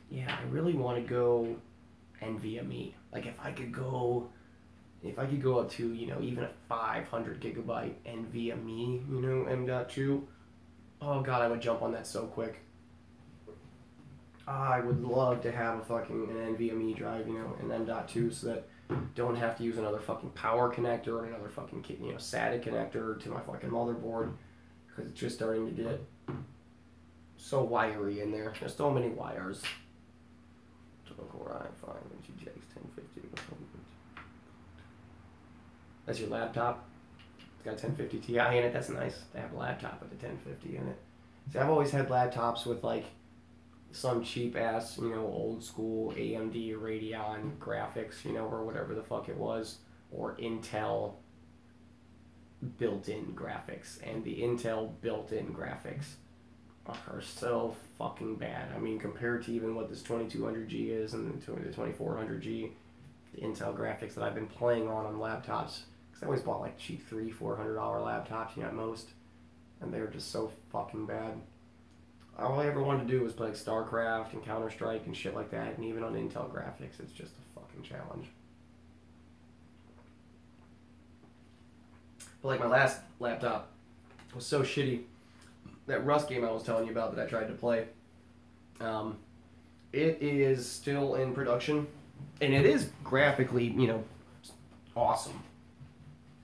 Yeah, I really want to go NVMe. Like if I could go up to, you know, even a 500 gigabyte NVMe, you know, M.2, oh god, I would jump on that so quick. I would love to have a fucking an NVMe drive, you know, an M.2, so that I don't have to use another fucking power connector or another fucking, you know, SATA connector to my fucking motherboard, because it's just starting to get so wiry in there. There's so many wires. Core i5 and GTX 1050. That's your laptop. It's got a 1050 Ti in it. That's nice to have a laptop with a 1050 in it. See, I've always had laptops with like some cheap ass, you know, old school AMD Radeon graphics, you know, or whatever the fuck it was, or Intel built-in graphics, and the Intel built-in graphics are so fucking bad. I mean, compared to even what this 2200G is and the 2400G, the Intel graphics that I've been playing on laptops, because I always bought like cheap $300-$400 laptops, you know, at most, and they were just so fucking bad. All I ever wanted to do was play like StarCraft and Counter-Strike and shit like that, and even on Intel graphics, it's just a fucking challenge. But like my last laptop was so shitty, that Rust game I was telling you about that I tried to play, it is still in production, and it is graphically, you know, awesome.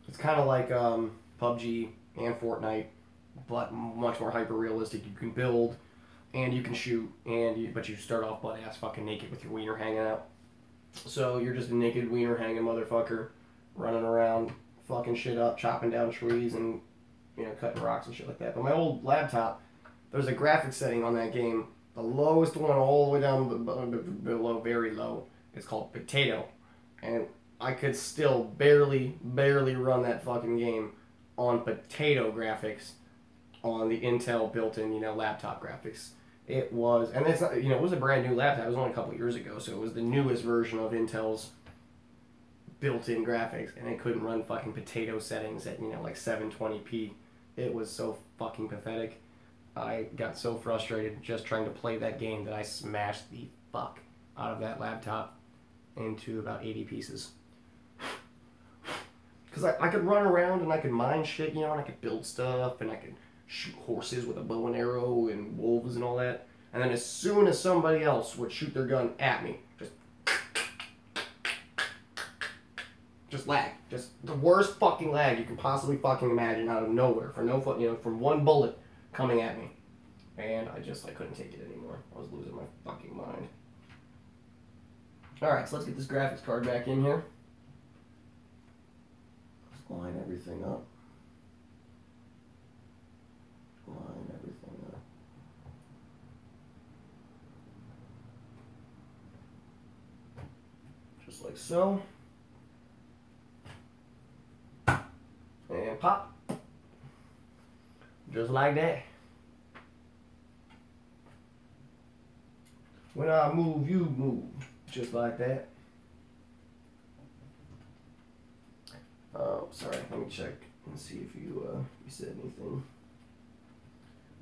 It's kind of like PUBG and Fortnite, but much more hyper realistic. You can build and you can shoot, but you start off butt ass fucking naked with your wiener hanging out. So you're just a naked wiener hanging motherfucker running around fucking shit up, chopping down trees and, you know, cutting rocks and shit like that. But my old laptop, there's a graphics setting on that game, the lowest one all the way down below, very low. It's called Potato, and I could still barely run that fucking game on Potato graphics on the Intel built-in, you know, laptop graphics. It was, and it's not, you know, it was a brand new laptop. It was only a couple years ago, so it was the newest version of Intel's built-in graphics, and it couldn't run fucking Potato settings at, you know, like 720p. It was so fucking pathetic. I got so frustrated just trying to play that game that I smashed the fuck out of that laptop into about 80 pieces. Because I could run around and I could mine shit, you know, and I could build stuff, and I could shoot horses with a bow and arrow and wolves and all that. And then as soon as somebody else would shoot their gun at me, just lag. Just the worst fucking lag you can possibly fucking imagine out of nowhere. For no, you know, from one bullet coming at me. And I couldn't take it anymore. I was losing my fucking mind. Alright, so let's get this graphics card back in here. Let's line everything up. Line everything up. Just like so. And pop. Just like that. When I move, you move. Just like that. Oh, sorry. Let me check and see if you said anything.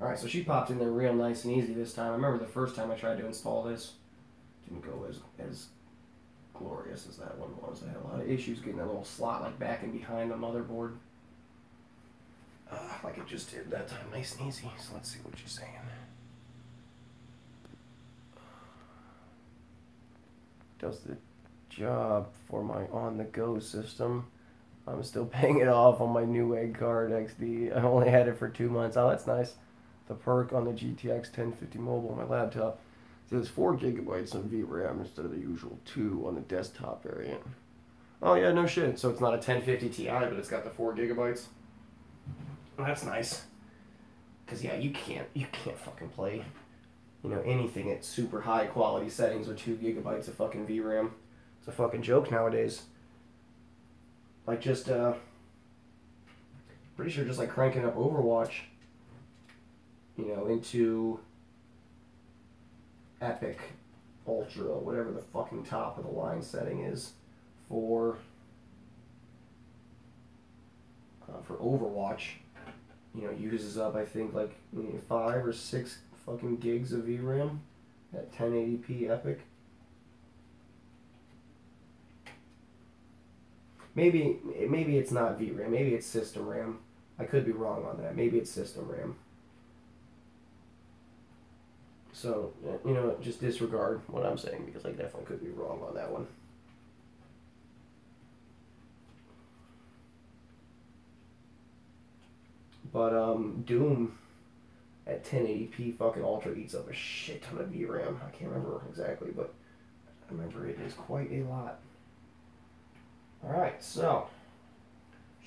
Alright, so she popped in there real nice and easy this time. I remember the first time I tried to install this. Didn't go as glorious as that one was. I had a lot of issues getting that little slot like back and behind the motherboard. Like it just did that time, nice and easy. So let's see what she's saying. Does the job for my on-the-go system. I'm still paying it off on my new egg card XD. I only had it for 2 months. Oh, that's nice. The perk on the GTX 1050 mobile on my laptop. So there's 4 gigabytes of VRAM instead of the usual 2 on the desktop variant. Oh yeah, no shit. So it's not a 1050 Ti, but it's got the 4 gigabytes. Well, that's nice. Cause yeah, you can't fucking play, you know, anything at super high quality settings with 2 gigabytes of fucking VRAM. It's a fucking joke nowadays. Like just pretty sure just like cranking up Overwatch, you know, into Epic Ultra, whatever the fucking top of the line setting is for Overwatch, you know, uses up I think like 5 or 6 fucking gigs of VRAM at 1080p Epic. Maybe it's not VRAM, maybe it's system RAM. I could be wrong on that. Maybe it's system RAM. So, you know, just disregard what I'm saying because I definitely could be wrong on that one. But Doom at 1080p fucking Ultra eats up a shit ton of VRAM. I can't remember exactly, but I remember it is quite a lot. Alright, so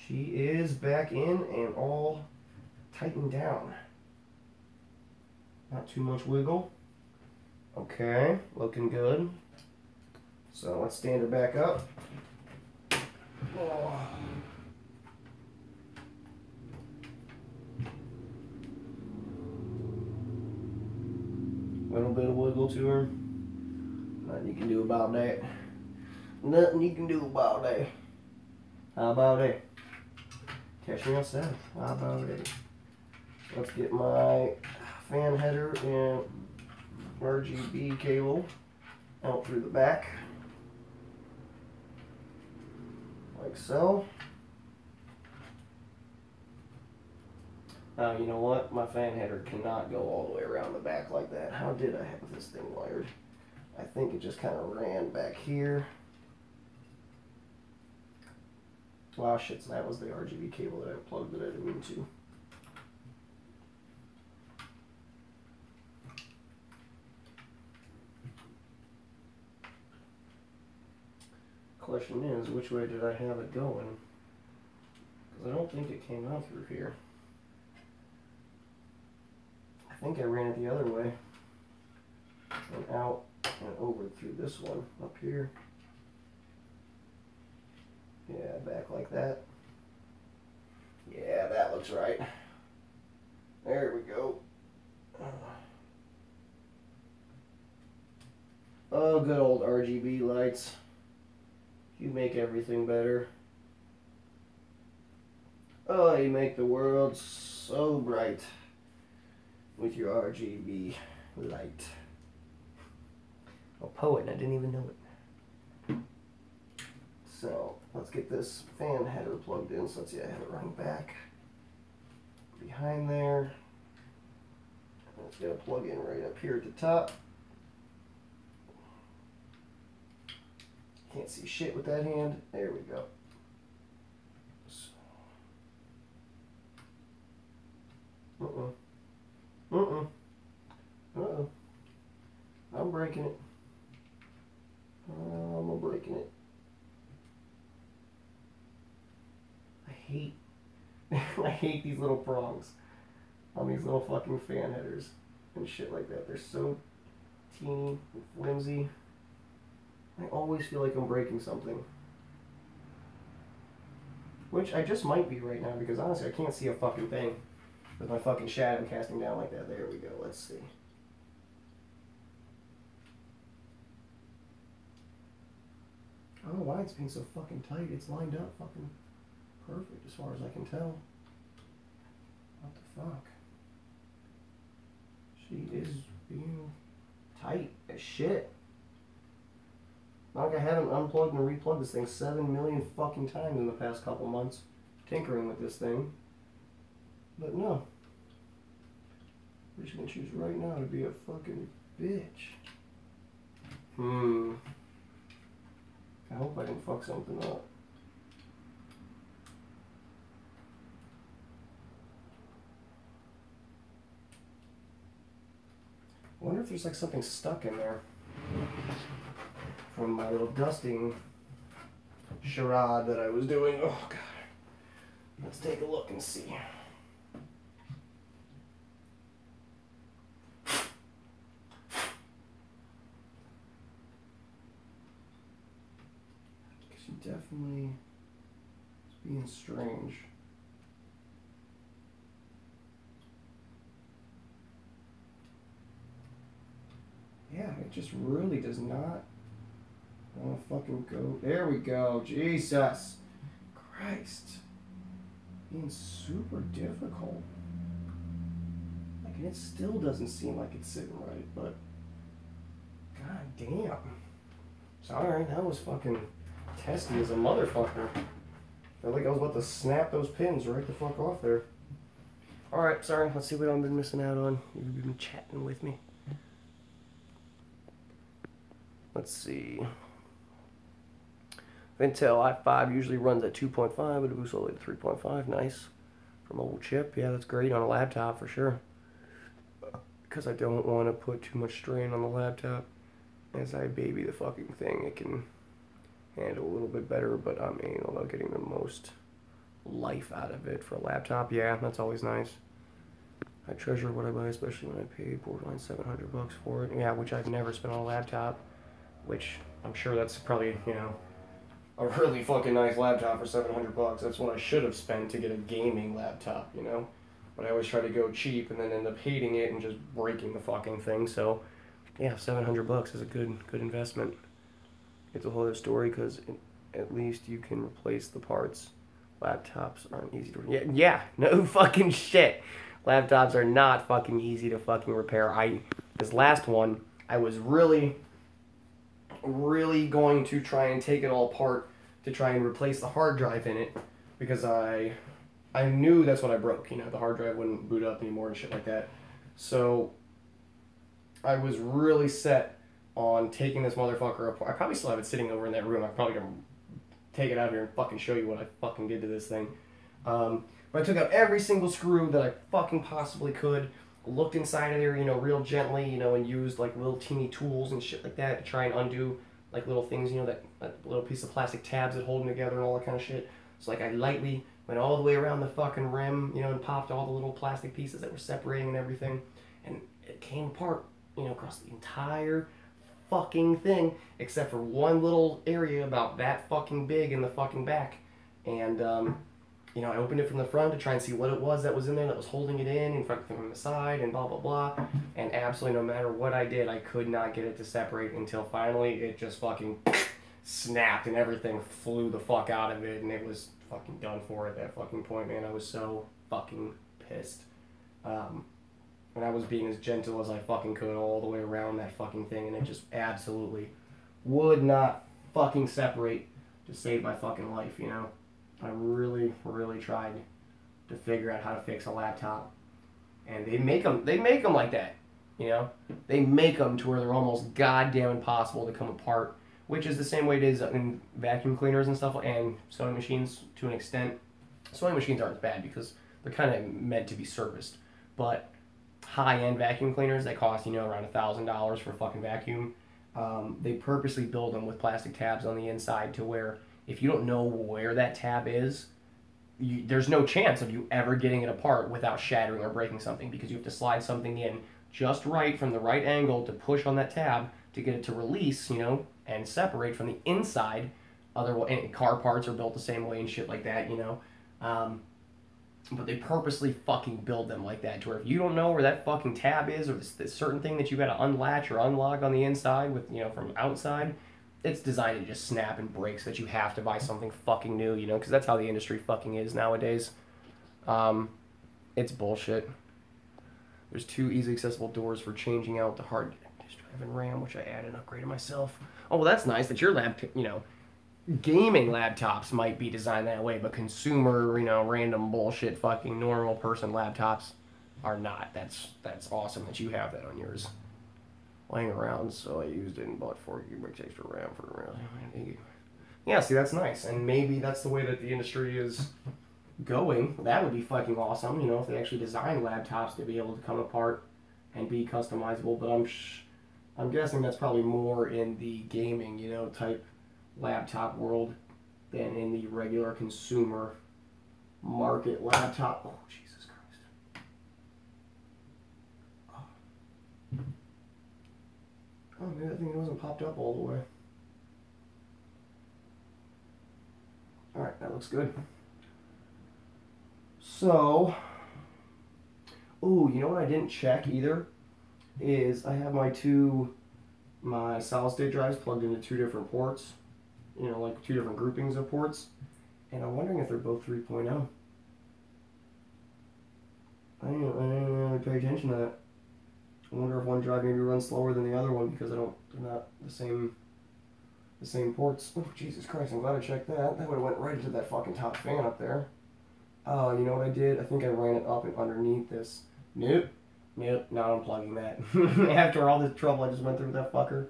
She is back in and all tightened down. Not too much wiggle. Okay, looking good. So let's stand her back up. Oh. Little bit of wiggle to her. Nothing you can do about that. Nothing you can do about that. How about that? Catch me outside. How about that? Let's get my fan header and RGB cable out through the back. Like so. Now, you know what? My fan header cannot go all the way around the back like that. How did I have this thing wired? I think it just kind of ran back here. Wow, shit, so that was the RGB cable that I plugged that I didn't mean to. Question is, which way did I have it going? Because I don't think it came out through here. I think I ran it the other way. And out and over through this one up here. Yeah, back like that. Yeah, that looks right. There we go. Oh, good old RGB lights. You make everything better. Oh, you make the world so bright with your RGB light. A poet, I didn't even know it. So let's get this fan header plugged in. So let's see, I have it running back behind there. And it's gonna plug in right up here at the top. Can't see shit with that hand. There we go. Uh-oh. I'm breaking it. I'm breaking it. I hate these little prongs on these little fucking fan headers and shit like that. They're so teeny and flimsy. I always feel like I'm breaking something. Which I just might be right now because honestly I can't see a fucking thing with my fucking shadow casting down like that. There we go. Let's see. I don't know why it's being so fucking tight. It's lined up fucking perfect as far as I can tell. What the fuck? She is being tight as shit. Not like I haven't unplugged and replugged this thing 7 million fucking times in the past couple months, tinkering with this thing. But no. We're just gonna choose right now to be a fucking bitch. I hope I didn't fuck something up. I wonder if there's like something stuck in there from my little dusting charade that I was doing. Oh god. Let's take a look and see. She definitely is being strange. Yeah, it just really does not want to fucking go. There we go. Jesus Christ. Being super difficult. Like, and it still doesn't seem like it's sitting right, but god damn. Sorry, that was fucking testy as a motherfucker. Felt like I was about to snap those pins right the fuck off there. Alright, sorry. Let's see what I've been missing out on. You've been chatting with me. Let's see. Intel i5 usually runs at 2.5, but it boosts all the way to 3.5. Nice. From old chip. Yeah, that's great on a laptop for sure. Because I don't want to put too much strain on the laptop. As I baby the fucking thing, it can handle a little bit better, but I'm anal about getting the most life out of it for a laptop. Yeah, that's always nice. I treasure what I buy, especially when I paid borderline $700 for it. Yeah, which I've never spent on a laptop, which I'm sure that's probably, you know, a really fucking nice laptop for $700. That's what I should have spent to get a gaming laptop, you know? But I always try to go cheap and then end up hating it and just breaking the fucking thing. So, yeah, $700 is a good investment. It's a whole other story because at least you can replace the parts. Laptops aren't easy to... Yeah, no fucking shit. Laptops are not fucking easy to fucking repair. This last one, I was really going to try and take it all apart to try and replace the hard drive in it because I knew that's what I broke. You know, the hard drive wouldn't boot up anymore and shit like that. So I was really set on taking this motherfucker apart. I probably still have it sitting over in that room. I'm probably gonna take it out here and fucking show you what I fucking did to this thing. But I took out every single screw that I fucking possibly could, looked inside of there, you know, real gently, you know, and used like little teeny tools and shit like that to try and undo like little things, you know, that little piece of plastic tabs that hold them together and all that kind of shit. So like I lightly went all the way around the fucking rim, you know, and popped all the little plastic pieces that were separating and everything. And it came apart, you know, across the entire fucking thing, except for one little area about that fucking big in the fucking back. And, you know, I opened it from the front to try and see what it was that was in there that was holding it in front from the side and blah, blah, blah. And absolutely no matter what I did, I could not get it to separate until finally it just fucking snapped and everything flew the fuck out of it and it was fucking done for at that fucking point, man. I was so fucking pissed. And I was being as gentle as I fucking could all the way around that fucking thing and it just absolutely would not fucking separate to save my fucking life, you know? I really tried to figure out how to fix a laptop, and they make them like that, you know. They make them to where they're almost goddamn impossible to come apart, which is the same way it is in vacuum cleaners and stuff, and sewing machines to an extent. Sewing machines aren't as bad because they're kind of meant to be serviced, but high-end vacuum cleaners that cost, you know, around $1,000 for a fucking vacuum. They purposely build them with plastic tabs on the inside to where if you don't know where that tab is, there's no chance of you ever getting it apart without shattering or breaking something because you have to slide something in just right from the right angle to push on that tab to get it to release, you know, and separate from the inside. Otherwise, car parts are built the same way and shit like that, you know. But they purposely fucking build them like that to where if you don't know where that fucking tab is or this certain thing that you got to unlatch or unlock on the inside with, you know, from outside, it's designed to just snap and break so that you have to buy something fucking new, you know, because that's how the industry fucking is nowadays. It's bullshit. There's 2 easily accessible doors for changing out the hard disk drive and RAM, which I added and upgraded myself. Oh, well, that's nice that your laptop, you know, gaming laptops might be designed that way, but consumer, you know, random bullshit fucking normal person laptops are not. That's awesome that you have that on yours. Laying around, so I used it and bought 4 gigabytes extra RAM for really. Yeah, see, that's nice, and maybe that's the way that the industry is going. That would be fucking awesome, you know, if they actually design laptops to be able to come apart and be customizable. But I'm guessing that's probably more in the gaming, you know, type laptop world than in the regular consumer market laptop. Oh, Jesus Christ. Oh, maybe that thing wasn't popped up all the way. Alright, that looks good. So, ooh, you know what I didn't check either? Is I have my solid state drives plugged into 2 different ports. You know, like 2 different groupings of ports. And I'm wondering if they're both 3.0. I didn't really pay attention to that. I wonder if one drive maybe runs slower than the other one because they're not the same ports. Oh, Jesus Christ, I'm glad I checked that. That would have went right into that fucking top fan up there. Oh, you know what I did? I think I ran it up and underneath this. Nope, not unplugging that. After all this trouble I just went through with that fucker,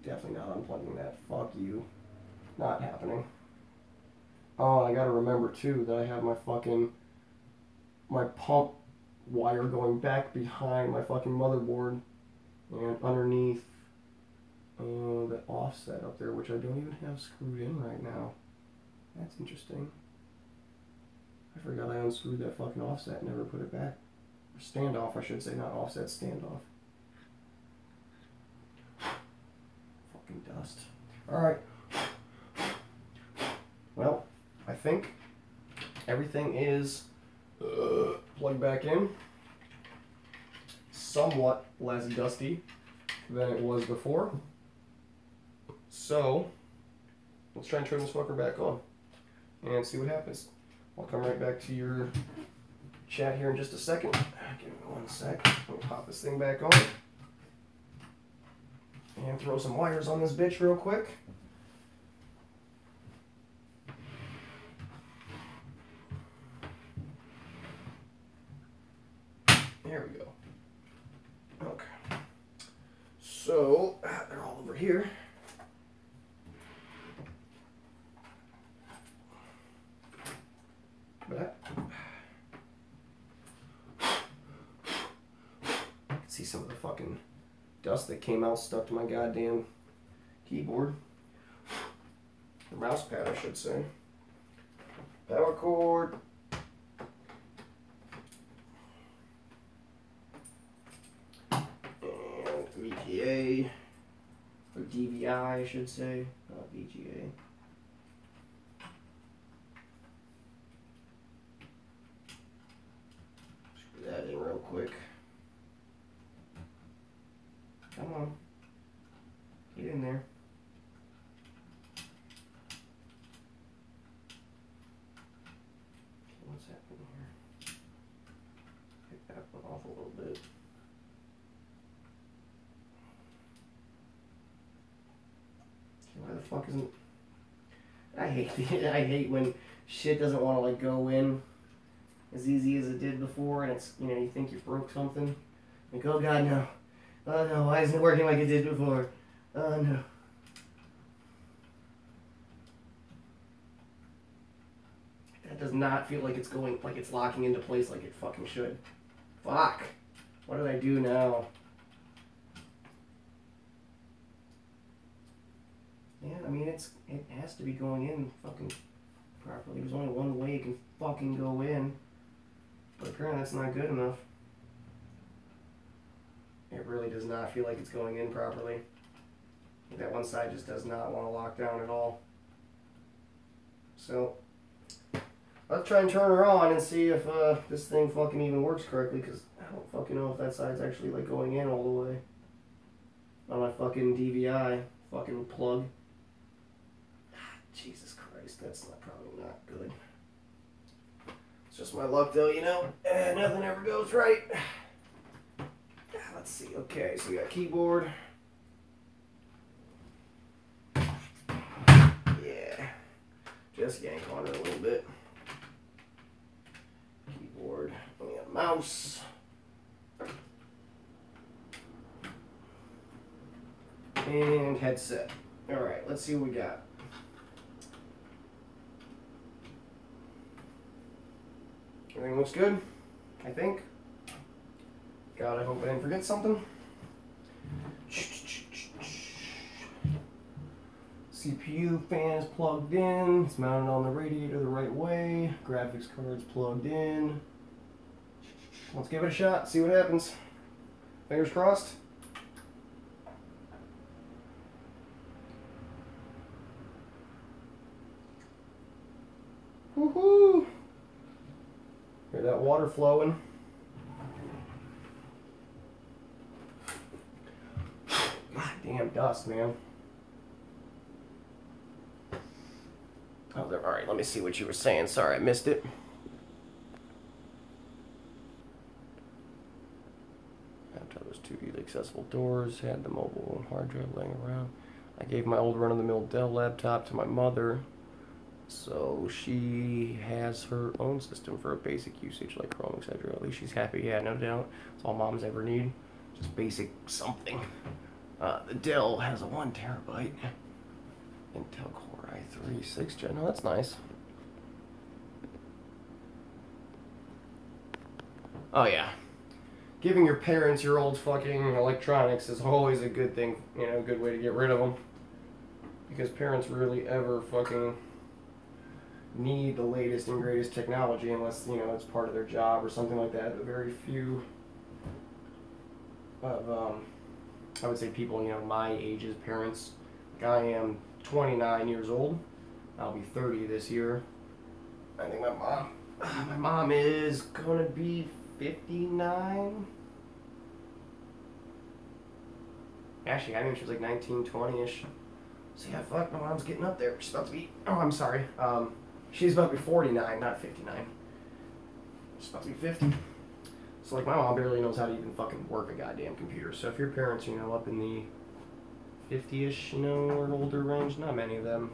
definitely not unplugging that. Fuck you. Not happening. Oh, and I gotta remember too that I have my pump wire going back behind my fucking motherboard and underneath the offset up there, which I don't even have screwed in right now. That's interesting. I forgot I unscrewed that fucking offset and never put it back. Or standoff, I should say, not offset, standoff. Fucking dust. Alright. Well, I think everything is plugged back in. Somewhat less dusty than it was before. So, let's try and turn this fucker back on and see what happens. I'll come right back to your chat here in just a second. Give me 1 sec. Let me pop this thing back on. And throw some wires on this bitch real quick. There we go. Okay. So, they're all over here. But I can see some of the fucking dust that came out stuck to my goddamn keyboard. Or mouse pad, I should say. Power cord. And VGA. Or DVI, I should say. Not VGA. Screw that in real quick. Come on. Get in there. Okay, what's happening here? Pick that one off a little bit. Okay, why the fuck isn't... I hate when shit doesn't want to like go in as easy as it did before, and it's, you know, you think you broke something. Like, oh god, no. Oh no, why isn't it working like it did before? Oh no. That does not feel like it's going, like it's locking into place like it fucking should. Fuck. What did I do now? Yeah, I mean, it has to be going in fucking properly. There's only one way it can fucking go in. But apparently that's not good enough. It really does not feel like it's going in properly. That one side just does not want to lock down at all. So, let's try and turn her on and see if this thing fucking even works correctly, because I don't fucking know if that side's actually like going in all the way. On my fucking DVI fucking plug. Jesus Christ, that's probably not good. It's just my luck though, you know? Nothing ever goes right. Let's see, okay, so we got keyboard. Yeah. Just yank on it a little bit. Keyboard. We got mouse. And headset. Alright, let's see what we got. Everything looks good, I think. God, I hope I didn't forget something. CPU fan is plugged in. It's mounted on the radiator the right way. Graphics card's plugged in. Let's give it a shot, see what happens. Fingers crossed. Woohoo! Hear that water flowing. Damn dust, man. Oh, there. All right, let me see what you were saying. Sorry, I missed it. Laptop was 2 easily accessible doors. Had the mobile hard drive laying around. I gave my old run-of-the-mill Dell laptop to my mother, so she has her own system for a basic usage like Chrome, etc. At least she's happy. Yeah, no doubt. That's all moms ever need. Just basic something. The Dell has a 1 terabyte Intel Core i3 6th gen. Oh, that's nice. Oh yeah, giving your parents your old fucking electronics is always a good thing. You know, a good way to get rid of them. Because parents rarely ever fucking need the latest and greatest technology unless, you know, it's part of their job or something like that. But very few of, I would say people, you know, my age's parents. Like I am 29 years old. I'll be 30 this year. I think my mom is gonna be 59. Actually, I think she was like 19, 20-ish. So yeah, fuck, my mom's getting up there. She's about to be, oh, I'm sorry. She's about to be 49, not 59. She's about to be 50. So like my mom barely knows how to even fucking work a goddamn computer. So if your parents, you know, up in the 50-ish, you know, or older range, not many of them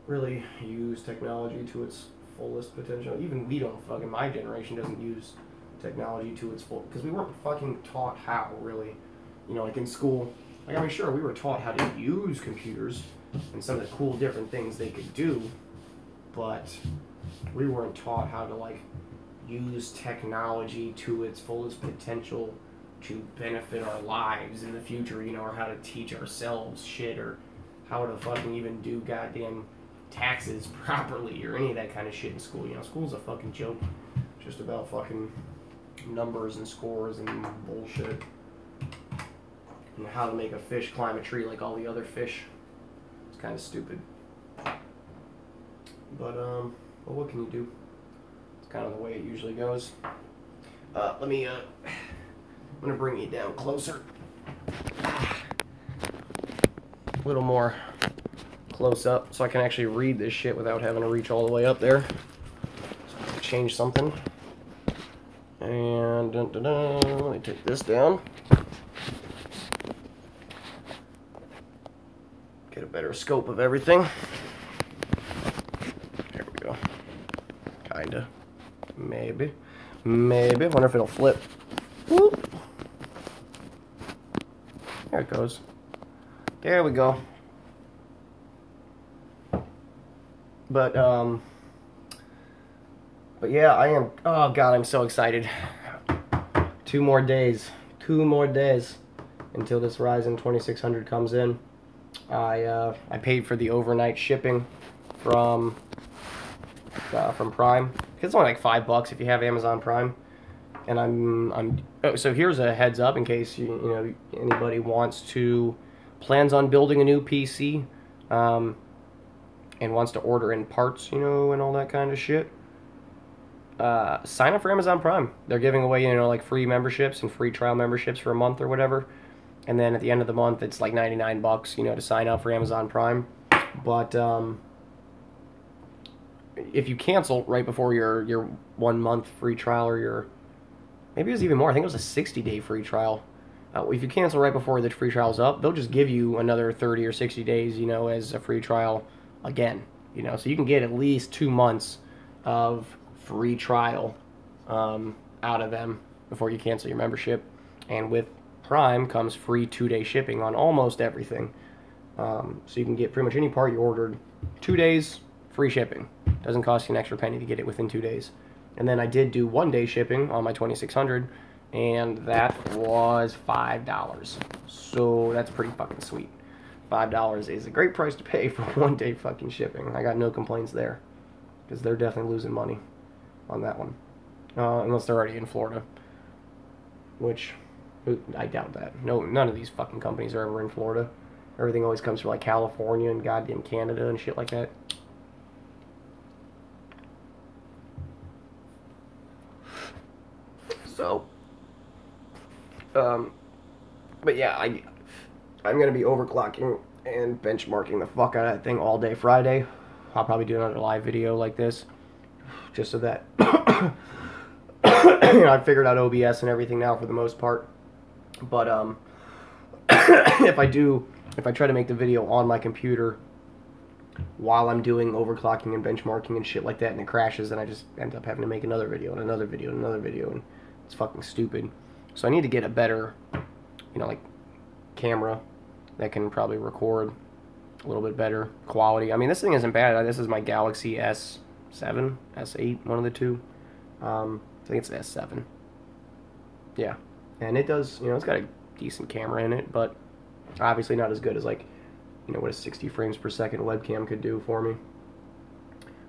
really use technology to its fullest potential. Even we don't fucking, my generation doesn't use technology to its full, because we weren't fucking taught how, really. You know, like in school, like I mean, sure, we were taught how to use computers and some of the cool different things they could do, but we weren't taught how to, like, use technology to its fullest potential to benefit our lives in the future, you know, or how to teach ourselves shit, or how to fucking even do goddamn taxes properly, or any of that kind of shit in school. You know, school's a fucking joke. It's just about fucking numbers and scores and bullshit. And how to make a fish climb a tree like all the other fish. It's kind of stupid. But, well, what can you do? It's kind of the way it usually goes. I'm gonna bring you down closer. A little more close up so I can actually read this shit without having to reach all the way up there. So I have to change something. And, let me take this down. Get a better scope of everything. There we go. Kinda. Maybe. Maybe. Wonder if it'll flip. Whoop. There it goes. There we go. But yeah, I am, oh god, I'm so excited. 2 more days. 2 more days until this Ryzen 2600 comes in. I paid for the overnight shipping from Prime. It's only like $5 if you have Amazon Prime. And so here's a heads up in case you know anybody plans on building a new PC, and wants to order in parts, you know, and all that kind of shit. Sign up for Amazon Prime. They're giving away, you know, like free memberships and free trial memberships for a month or whatever. And then at the end of the month, it's like $99, you know, to sign up for Amazon Prime. But if you cancel right before your 1 month free trial, or maybe it was even more. I think it was a 60-day free trial. If you cancel right before the free trial's up, they'll just give you another 30 or 60 days, you know, as a free trial again. You know, so you can get at least 2 months of free trial out of them before you cancel your membership. And with Prime comes free 2-day shipping on almost everything. So you can get pretty much any part you ordered. 2 days, free shipping. Doesn't cost you an extra penny to get it within 2 days. And then I did do 1-day shipping on my 2600, and that was $5. So that's pretty fucking sweet. $5 is a great price to pay for 1-day fucking shipping. I got no complaints there, because they're definitely losing money on that one. Unless they're already in Florida, which I doubt that. No, none of these fucking companies are ever in Florida. Everything always comes from like California and goddamn Canada and shit like that. So, but yeah, I'm gonna be overclocking and benchmarking the fuck out of that thing all day Friday. I'll probably do another live video like this, just so that you know, I've figured out OBS and everything now for the most part. But if I try to make the video on my computer while I'm doing overclocking and benchmarking and shit like that, and it crashes, then I just end up having to make another video and another video and another video, and it's fucking stupid. So I need to get a better, you know, like, camera that can probably record a little bit better quality. I mean, this thing isn't bad. This is my Galaxy S7, S8, one of the two. I think it's S7. Yeah. And it does, you know, it's got a decent camera in it, but obviously not as good as, like, you know, what a 60 frames per second webcam could do for me.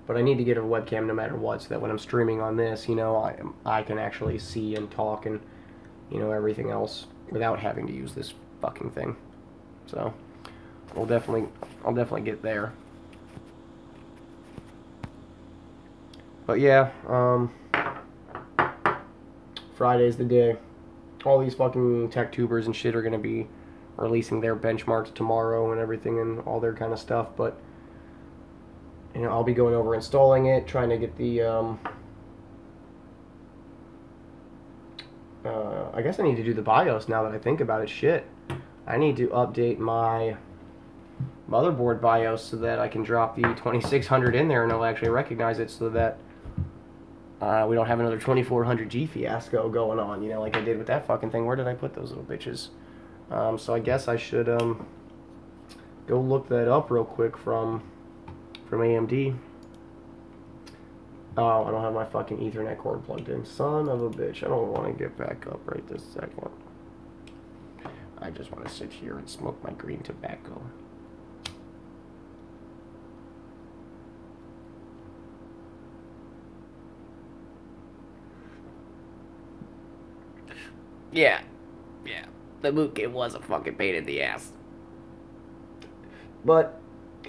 But I need to get a webcam no matter what, so that when I'm streaming on this, you know, I can actually see and talk and, you know, everything else without having to use this fucking thing. So I'll definitely get there. But yeah, Friday's the day. All these fucking tech tubers and shit are gonna be releasing their benchmarks tomorrow and everything and all their kind of stuff. But you know, I'll be going over installing it, trying to get the. I guess I need to do the BIOS now that I think about it. Shit, I need to update my motherboard BIOS so that I can drop the 2600 in there and it'll actually recognize it, so that we don't have another 2400G fiasco going on, you know, like I did with that fucking thing. Where did I put those little bitches? So I guess I should go look that up real quick from AMD. Oh, I don't have my fucking Ethernet cord plugged in. Son of a bitch. I don't want to get back up right this second. I just want to sit here and smoke my green tobacco. Yeah. The boot camp was a fucking pain in the ass. But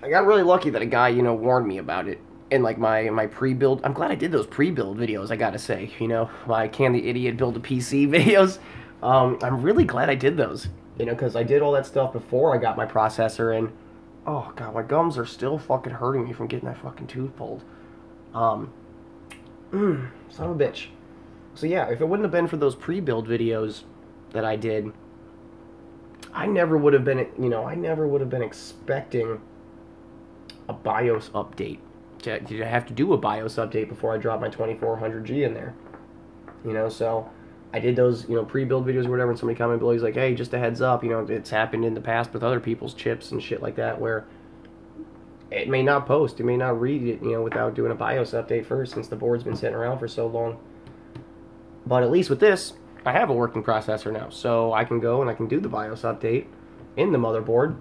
I got really lucky that a guy, you know, warned me about it. And like my pre-build, I'm glad I did those pre-build videos, I gotta say. You know, my Can the Idiot Build a PC videos. I'm really glad I did those. You know, because I did all that stuff before I got my processor, and oh god, my gums are still fucking hurting me from getting that fucking tooth pulled. Son of a bitch. So yeah, if it wouldn't have been for those pre-build videos that I did, I never would have been, you know, I never would have been expecting a BIOS update. To have to do a BIOS update before I drop my 2400G in there. You know, so I did those, you know, pre-build videos or whatever, and somebody commented below, he's like, hey, just a heads up, you know, it's happened in the past with other people's chips and shit like that, where it may not post, it may not read it, you know, without doing a BIOS update first, since the board's been sitting around for so long. But at least with this, I have a working processor now, so I can go and I can do the BIOS update in the motherboard,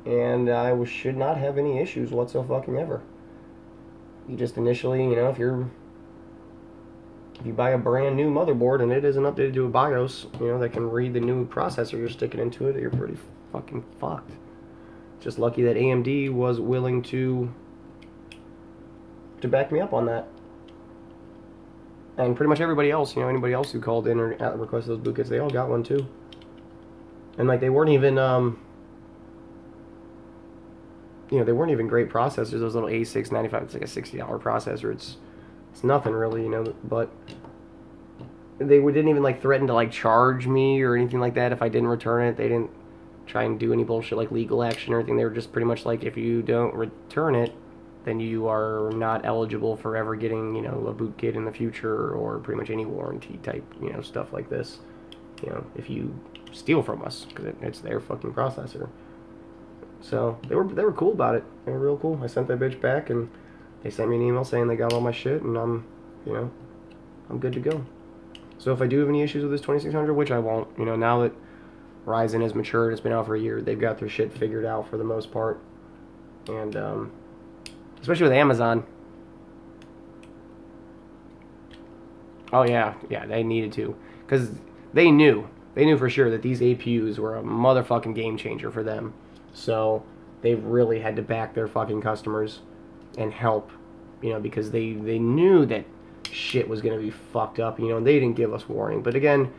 and I should not have any issues whatsoever. You just initially, you know, if you buy a brand new motherboard and it isn't updated to a BIOS, you know, that can read the new processor you're sticking into it, you're pretty fucking fucked. Just lucky that AMD was willing to back me up on that. And pretty much everybody else, you know, anybody else who called in or requested those boot kits, they all got one too. And like they weren't even you know, they weren't even great processors. Those little A695, it's like a $60 processor. It's nothing really, you know. But they didn't even like threaten to like charge me or anything like that if I didn't return it. They didn't try and do any bullshit like legal action or anything. They were just pretty much like, if you don't return it, then you are not eligible for ever getting, you know, a boot kit in the future, or pretty much any warranty type, you know, stuff like this. You know, if you steal from us, because it's their fucking processor. So they were cool about it. They were real cool. I sent that bitch back, and they sent me an email saying they got all my shit, and I'm good to go. So if I do have any issues with this 2600, which I won't, you know, now that Ryzen has matured, it's been out for a year, they've got their shit figured out for the most part, and especially with Amazon. Oh yeah, they needed to, because they knew for sure that these APUs were a motherfucking game changer for them. So they really had to back their fucking customers and help, you know, because they knew that shit was going to be fucked up, you know, and they didn't give us warning. But again,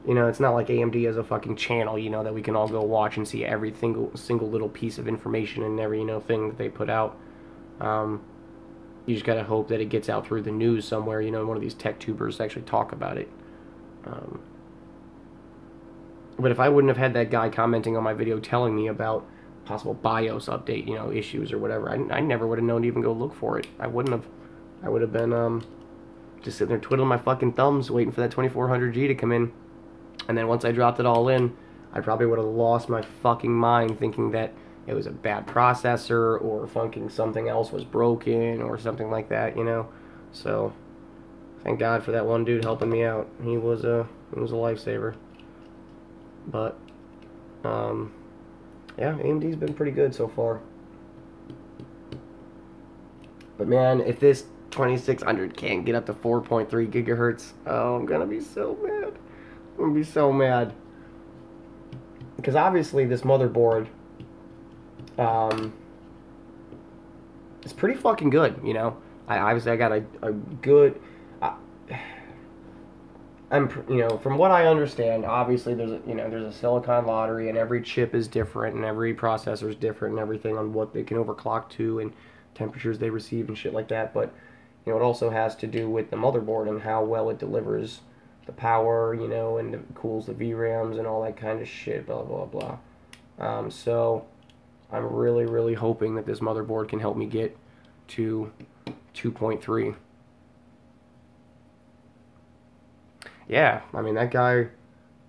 you know, it's not like AMD has a fucking channel, you know, that we can all go watch and see every single little piece of information and every, you know, thing that they put out. You just got to hope that it gets out through the news somewhere, you know, one of these tech tubers actually talk about it. But if I wouldn't have had that guy commenting on my video telling me about possible BIOS update, you know, issues or whatever, I never would have known to even go look for it. I wouldn't have. I would have been just sitting there twiddling my fucking thumbs waiting for that 2400G to come in. And then once I dropped it all in, I probably would have lost my fucking mind thinking that it was a bad processor or fucking something else was broken or something like that, you know. So thank God for that one dude helping me out. He was a lifesaver. But yeah, AMD's been pretty good so far. But man, if this 2600 can't get up to 4.3 gigahertz, oh, I'm gonna be so mad. I'm gonna be so mad. Because obviously this motherboard, um, is pretty fucking good, you know. I got a good. I'm, you know, from what I understand, obviously there's a silicon lottery, and every chip is different, and every processor is different, and everything on what they can overclock to, and temperatures they receive and shit like that. But you know, it also has to do with the motherboard and how well it delivers the power, you know, and cools the VRAMs and all that kind of shit. Blah blah blah. So I'm really hoping that this motherboard can help me get to 2.3. Yeah, I mean, that guy,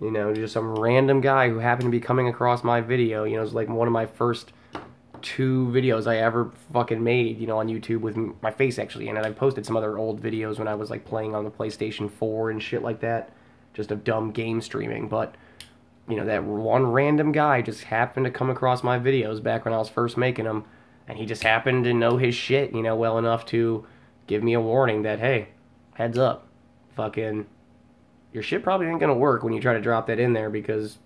you know, just some random guy who happened to be coming across my video, you know, it's like one of my first 2 videos I ever fucking made, you know, on YouTube with my face actually in it. I posted some other old videos when I was like playing on the PlayStation 4 and shit like that, just of dumb game streaming. But you know, that one random guy just happened to come across my videos back when I was first making them, and he just happened to know his shit, you know, well enough to give me a warning that, hey, heads up, fucking, your shit probably ain't gonna work when you try to drop that in there because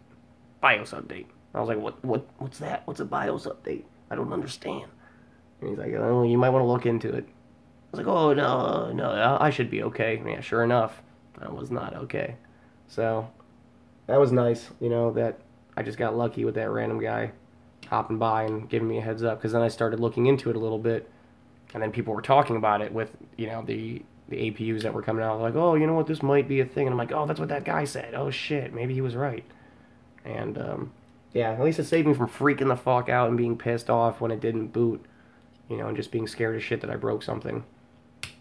BIOS update. I was like, what's that? What's a BIOS update? I don't understand. And he's like, oh, you might want to look into it. I was like, oh no, I should be okay. Yeah, sure enough, I was not okay. So that was nice, you know, that I just got lucky with that random guy hopping by and giving me a heads up. Because then I started looking into it a little bit, and then people were talking about it with, you know, the APUs that were coming out. Like, oh, you know what, this might be a thing. And I'm like, oh, that's what that guy said. Oh shit, maybe he was right. And yeah, at least it saved me from freaking the fuck out and being pissed off when it didn't boot, you know, and just being scared as shit that I broke something.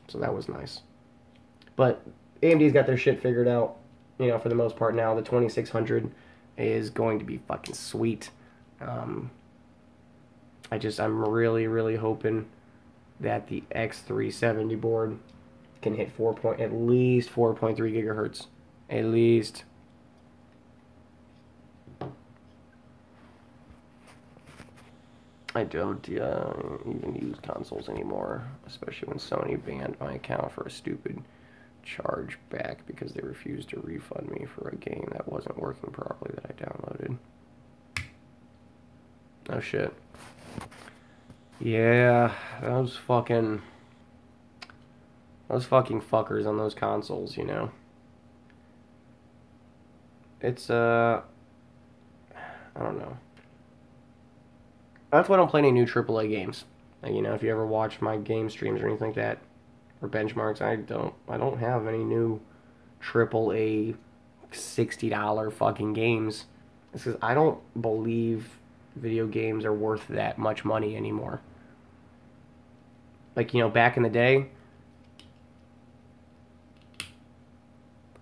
So that was nice. But AMD's got their shit figured out, you know, for the most part now. The 2600 is going to be fucking sweet. I'm really hoping that the X370 board can hit at least 4.3 gigahertz. At least. I don't even use consoles anymore, especially when Sony banned my account for a stupid charge back because they refused to refund me for a game that wasn't working properly that I downloaded. Oh shit. Yeah, those fucking fuckers on those consoles, you know. It's I don't know. That's why I don't play any new AAA games. Like, you know, if you ever watch my game streams or anything like that, or benchmarks, I don't have any new AAA $60 fucking games. It's because I don't believe video games are worth that much money anymore. Like, you know, back in the day,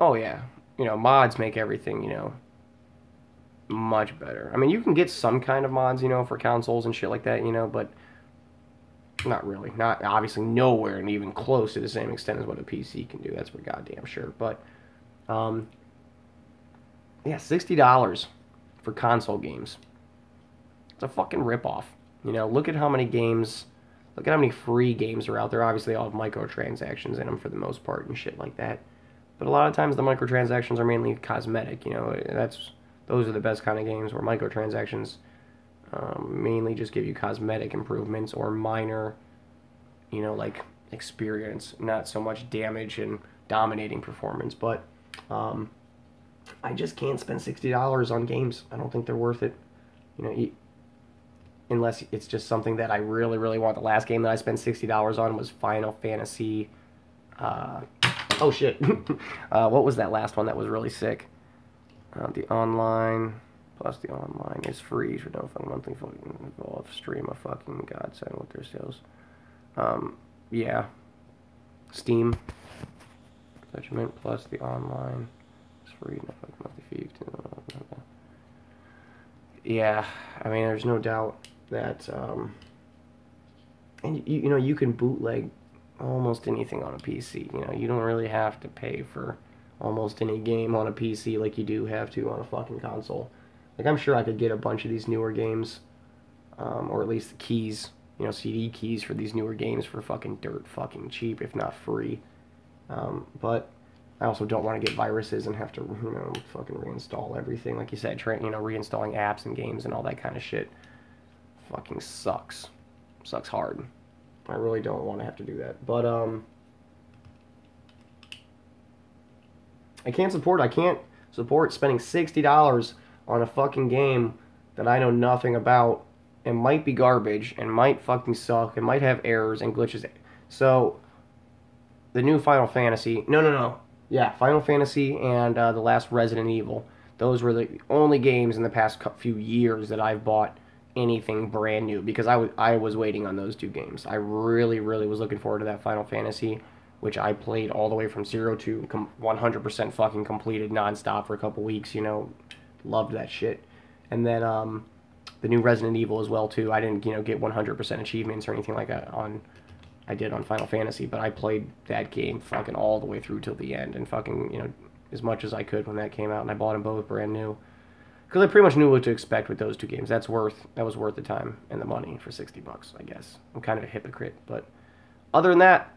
oh yeah, you know, mods make everything, you know, much better. I mean, you can get some kind of mods, you know, for consoles and shit like that, you know, but not really. Not obviously nowhere and even close to the same extent as what a PC can do. That's for goddamn sure. But yeah, $60 for console games. It's a fucking ripoff. You know, look at how many games, look at how many free games are out there. Obviously, they all have microtransactions in them for the most part and shit like that. But a lot of times the microtransactions are mainly cosmetic. You know, those are the best kind of games where microtransactions mainly just give you cosmetic improvements or minor, you know, like experience, not so much damage and dominating performance. But I just can't spend $60 on games. I don't think they're worth it. You know, unless it's just something that I really want. The last game that I spent $60 on was Final Fantasy. Oh shit! What was that last one that was really sick? The online plus the online is free for no fucking monthly fucking involved stream a fucking godsend with their sales. Yeah, Steam Judgment plus the online is free no fucking monthly fee. Yeah, I mean, there's no doubt that and you know, you can bootleg almost anything on a PC. You know, you don't really have to pay for almost any game on a PC like you do have to on a fucking console. Like, I'm sure I could get a bunch of these newer games, or at least the keys you know, CD keys for these newer games for fucking dirt fucking cheap, if not free. But I also don't want to get viruses and have to, you know, fucking reinstall everything. Like you said, you know, reinstalling apps and games and all that kind of shit fucking sucks. Sucks hard. I really don't want to have to do that. But, I can't support spending $60 on a fucking game that I know nothing about and might be garbage and might fucking suck and might have errors and glitches. So, the new Final Fantasy... No. Yeah, Final Fantasy and the last Resident Evil. Those were the only games in the past few years that I've bought anything brand new, because I was waiting on those two games. I really was looking forward to that Final Fantasy, which I played all the way from 0 to 100% fucking completed nonstop for a couple weeks, you know. Loved that shit. And then the new Resident Evil as well, too. I didn't, you know, get 100% achievements or anything like that I did on Final Fantasy, but I played that game fucking all the way through till the end and fucking, you know, as much as I could when that came out, and I bought them both brand new. Because I pretty much knew what to expect with those two games. That was worth the time and the money for $60, I guess. I'm kind of a hypocrite, but other than that,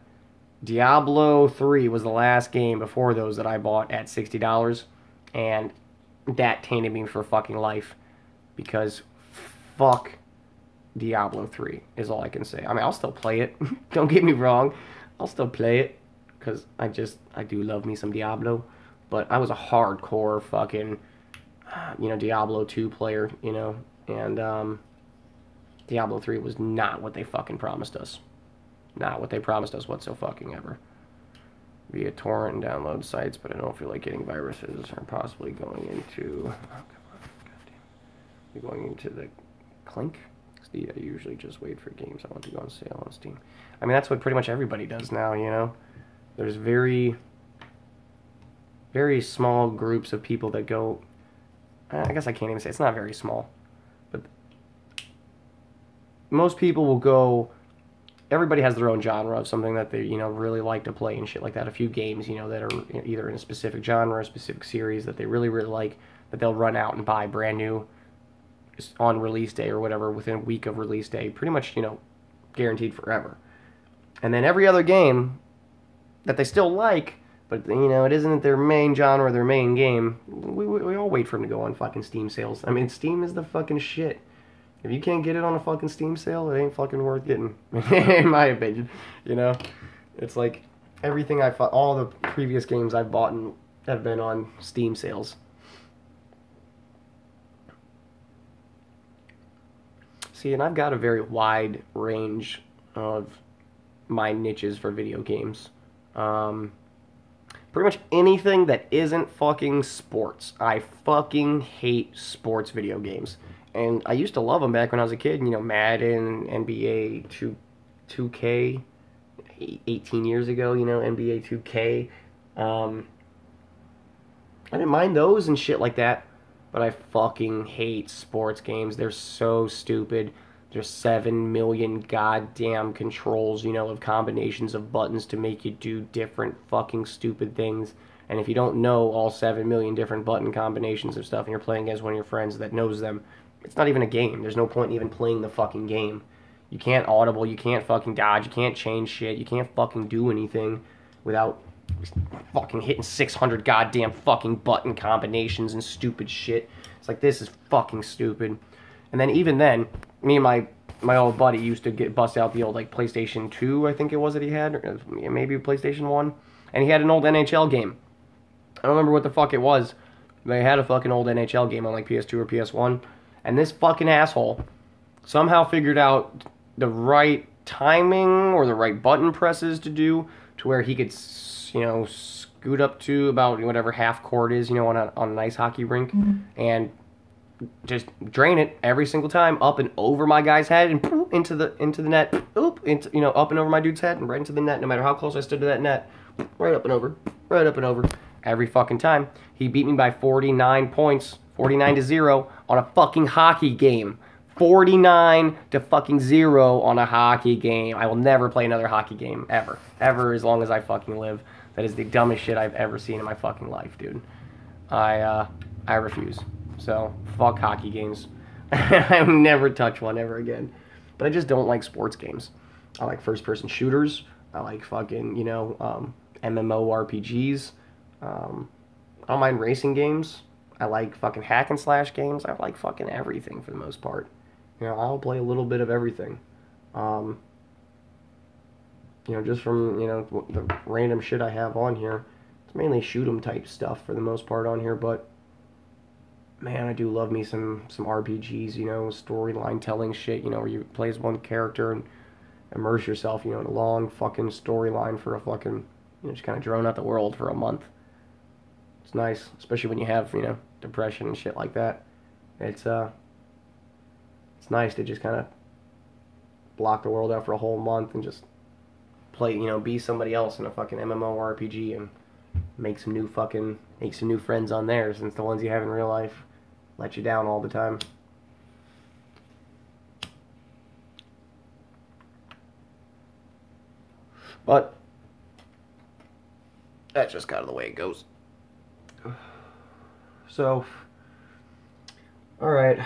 Diablo 3 was the last game before those that I bought at $60, and that tainted me for fucking life, because fuck Diablo 3 is all I can say. I mean, I'll still play it. Don't get me wrong. I'll still play it, because I do love me some Diablo, but I was a hardcore fucking... you know, Diablo 2 player, you know, and Diablo 3 was not what they fucking promised us. Not what they promised us whatsoever. Via torrent and download sites, but I don't feel like getting viruses or possibly going into... going into the Clink. See, I usually just wait for games I want to go on sale on Steam. I mean, that's what pretty much everybody does now, you know. There's very small groups of people that go... I guess I can't even say, it's not very small, but most people will go, everybody has their own genre of something that they, you know, really like to play and shit like that. A few games, you know, that are either in a specific genre, a specific series that they really like, that they'll run out and buy brand new on release day or whatever, within a week of release day, pretty much, you know, guaranteed forever. And then every other game that they still like, but, you know, it isn't their main genre, their main game, we all wait for them to go on fucking Steam sales. I mean, Steam is the fucking shit. If you can't get it on a fucking Steam sale, it ain't fucking worth getting, in my opinion, you know? It's like, everything all the previous games I've bought have been on Steam sales. See, and I've got a very wide range of my niches for video games. Pretty much anything that isn't fucking sports. I fucking hate sports video games. And I used to love them back when I was a kid. You know, Madden, NBA 2K, 18 years ago, you know, NBA 2K. I didn't mind those and shit like that. But I fucking hate sports games. They're so stupid. There's 7 million goddamn controls, you know, of combinations of buttons to make you do different fucking stupid things. And if you don't know all 7 million different button combinations of stuff and you're playing against one of your friends that knows them, it's not even a game. There's no point in even playing the fucking game. You can't audible, you can't fucking dodge, you can't change shit, you can't fucking do anything without fucking hitting 600 goddamn fucking button combinations and stupid shit. It's like, this is fucking stupid. And then even then, me and my old buddy used to bust out the old, like, PlayStation 2, I think it was that he had, or maybe PlayStation 1, and he had an old NHL game. I don't remember what the fuck it was. They had a fucking old NHL game on, like, PS2 or PS1, and this fucking asshole somehow figured out the right timing or the right button presses to do to where he could, you know, scoot up to about whatever half court is, you know, on an ice hockey rink, and just drain it every single time up and over my guy's head and poof, into the net, you know, up and over my dude's head and right into the net. No matter how close I stood to that net, right up and over, every fucking time. He beat me by 49 points, 49-0 on a fucking hockey game. 49 to fucking 0 on a hockey game. I will never play another hockey game ever, as long as I fucking live. That is the dumbest shit I've ever seen in my fucking life, dude. I refuse. So, fuck hockey games. I'll never touch one ever again. but I just don't like sports games. I like first-person shooters. I like fucking, you know, MMORPGs. I don't mind racing games. I like fucking hack and slash games. I like fucking everything for the most part. You know, I'll play a little bit of everything. Um, you know, just from, you know, the random shit I have on here. It's mainly shoot 'em type stuff for the most part on here, but man, I do love me some RPGs, you know, storyline telling shit, you know, where you play as one character and immerse yourself, you know, in a long fucking storyline for a fucking, you know, just kind of drone out the world for a month. It's nice, especially when you have, you know, depression and shit like that. It's nice to just kind of block the world out for a whole month and just play, you know, be somebody else in a fucking MMORPG and make some new friends on there, since the ones you have in real life let you down all the time. But that's just kind of the way it goes. So, alright.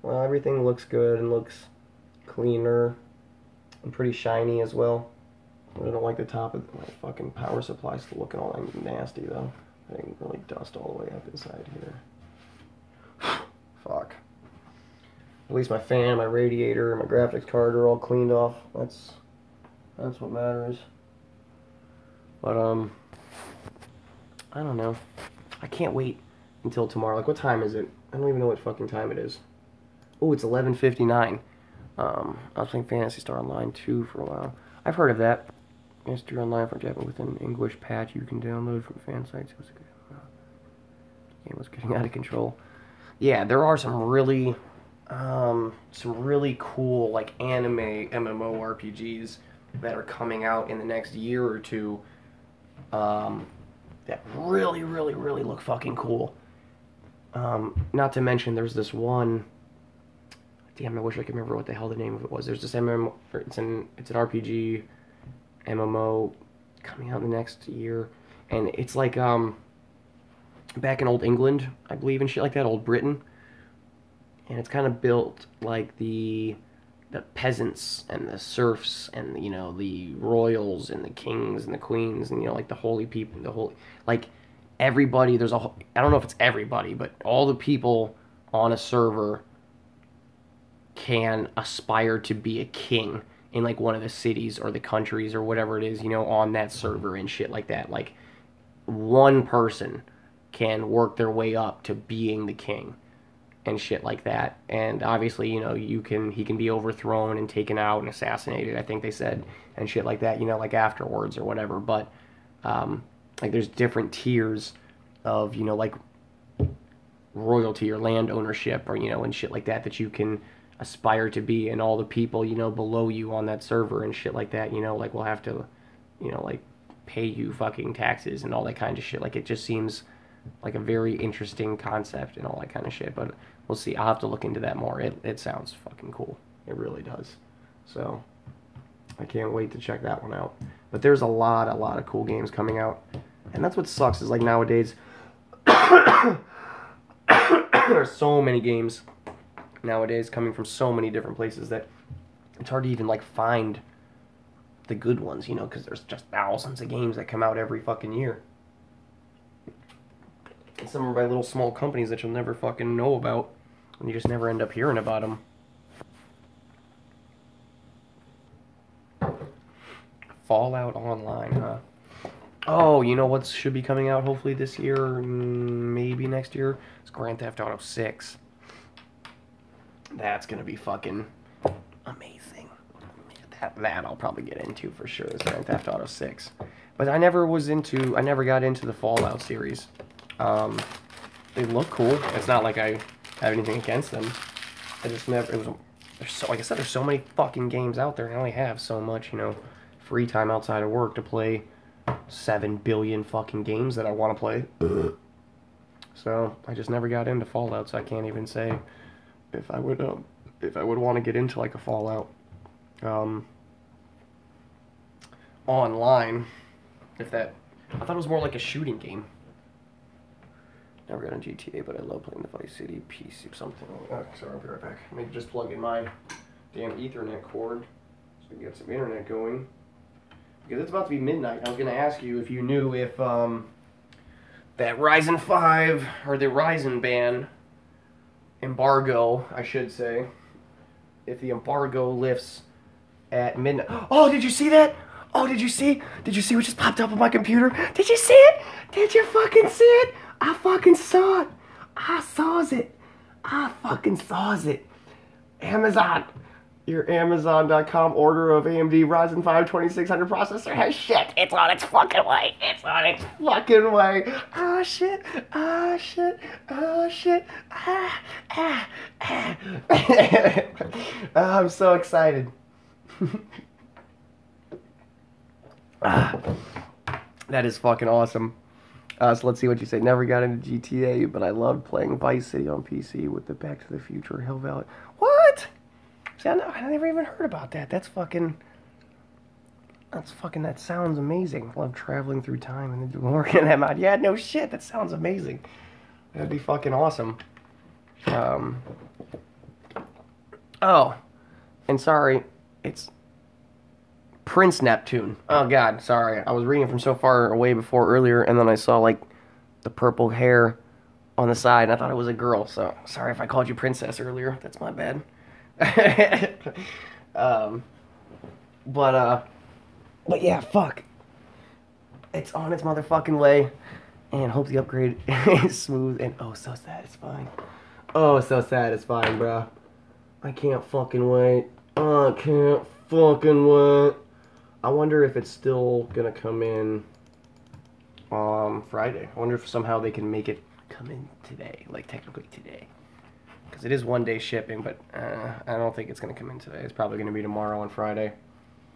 Well, everything looks good and looks cleaner and pretty shiny as well. I don't like the top of my fucking power supply still looking all nasty though. I think really dust all the way up inside here. Fuck. At least my fan, my radiator, and my graphics card are all cleaned off. That's what matters. But I don't know. I can't wait until tomorrow. Like, what time is it? I don't even know what fucking time it is. Oh, it's 11:59. I was playing Phantasy Star Online 2 for a while. I've heard of that. History Online for Japan with an English patch you can download from fan sites. It was good. The game was getting out of control. Yeah, there are some really cool like anime MMORPGs that are coming out in the next year or two. That really look fucking cool. Not to mention, there's this one. Damn, I wish I could remember what the hell the name of it was. There's this MMO. It's an RPG MMO coming out in the next year, and it's like back in old England, I believe, and shit like that, old Britain, and it's kind of built like the peasants and the serfs and, you know, the royals and the kings and the queens and, you know, like the holy people, like everybody. There's I don't know if it's everybody, but all the people on a server can aspire to be a king in like one of the cities or the countries or whatever it is, you know, on that server and shit like that. Like, one person can work their way up to being the king and shit like that. And obviously, you know, he can be overthrown and taken out and assassinated, I think they said, and shit like that, you know, like afterwards or whatever. But like, there's different tiers of, you know, like royalty or land ownership or, you know, and shit like that you can aspire to be, and all the people, you know, below you on that server and shit like that, you know, like, will have to, you know, like, pay you fucking taxes and all that kind of shit. Like, it just seems like a very interesting concept and all that kind of shit. But we'll see. I'll have to look into that more. It sounds fucking cool. It really does. So I can't wait to check that one out. But there's a lot of cool games coming out, and that's what sucks, is like nowadays there's so many games nowadays coming from so many different places that it's hard to even like find the good ones, you know, because there's just thousands of games that come out every fucking year. And some are by little small companies that you'll never fucking know about, and you just never end up hearing about them. Fallout Online, huh? Oh, you know what should be coming out hopefully this year, or maybe next year? It's Grand Theft Auto 6. That's gonna be fucking amazing. That I'll probably get into for sure, is Grand Theft Auto 6. But I never got into the Fallout series. They look cool. It's not like I have anything against them. I just never, like I said, there's so many fucking games out there, and I only have so much, you know, free time outside of work to play 7 billion fucking games that I want to play. So I just never got into Fallout, so I can't even say if I would want to get into like a Fallout online. I thought it was more like a shooting game. Never got on GTA, but I love playing the Vice City PC or something. Oh, sorry, I'll be right back. Let me just plug in my damn Ethernet cord so we can get some internet going. Because it's about to be midnight. I was going to ask you if you knew if that Ryzen 5 or the Ryzen ban embargo, I should say, if the embargo lifts at midnight. Oh, did you see that? Oh, did you see? Did you see what just popped up on my computer? Did you see it? Did you fucking see it? I fucking saw it. I saws it. I fucking saws it. Amazon. Your Amazon.com order of AMD Ryzen 5 2600 processor has shit. It's on its fucking way. It's on its fucking way. Oh shit. Oh shit. Oh shit. I'm so excited. That is fucking awesome. So let's see what you say. Never got into GTA, but I loved playing Vice City on PC with the Back to the Future Hell Valley. What? See, I never even heard about that. That sounds amazing. I love traveling through time and then working in that mod. Yeah, no shit. That sounds amazing. That'd be fucking awesome. Oh, and sorry, it's Prince Neptune. Oh god, sorry. I was reading from so far away before earlier, and then I saw like the purple hair on the side, and I thought it was a girl. So sorry if I called you princess earlier. That's my bad. But yeah, fuck. It's on its motherfucking way, and hope the upgrade is smooth and oh so satisfying. Oh, so satisfying, bro. I can't fucking wait. I can't fucking wait. I wonder if it's still gonna come in Friday. I wonder if somehow they can make it come in today, like technically today. Because it is 1 day shipping, but I don't think it's gonna come in today. It's probably gonna be tomorrow on Friday.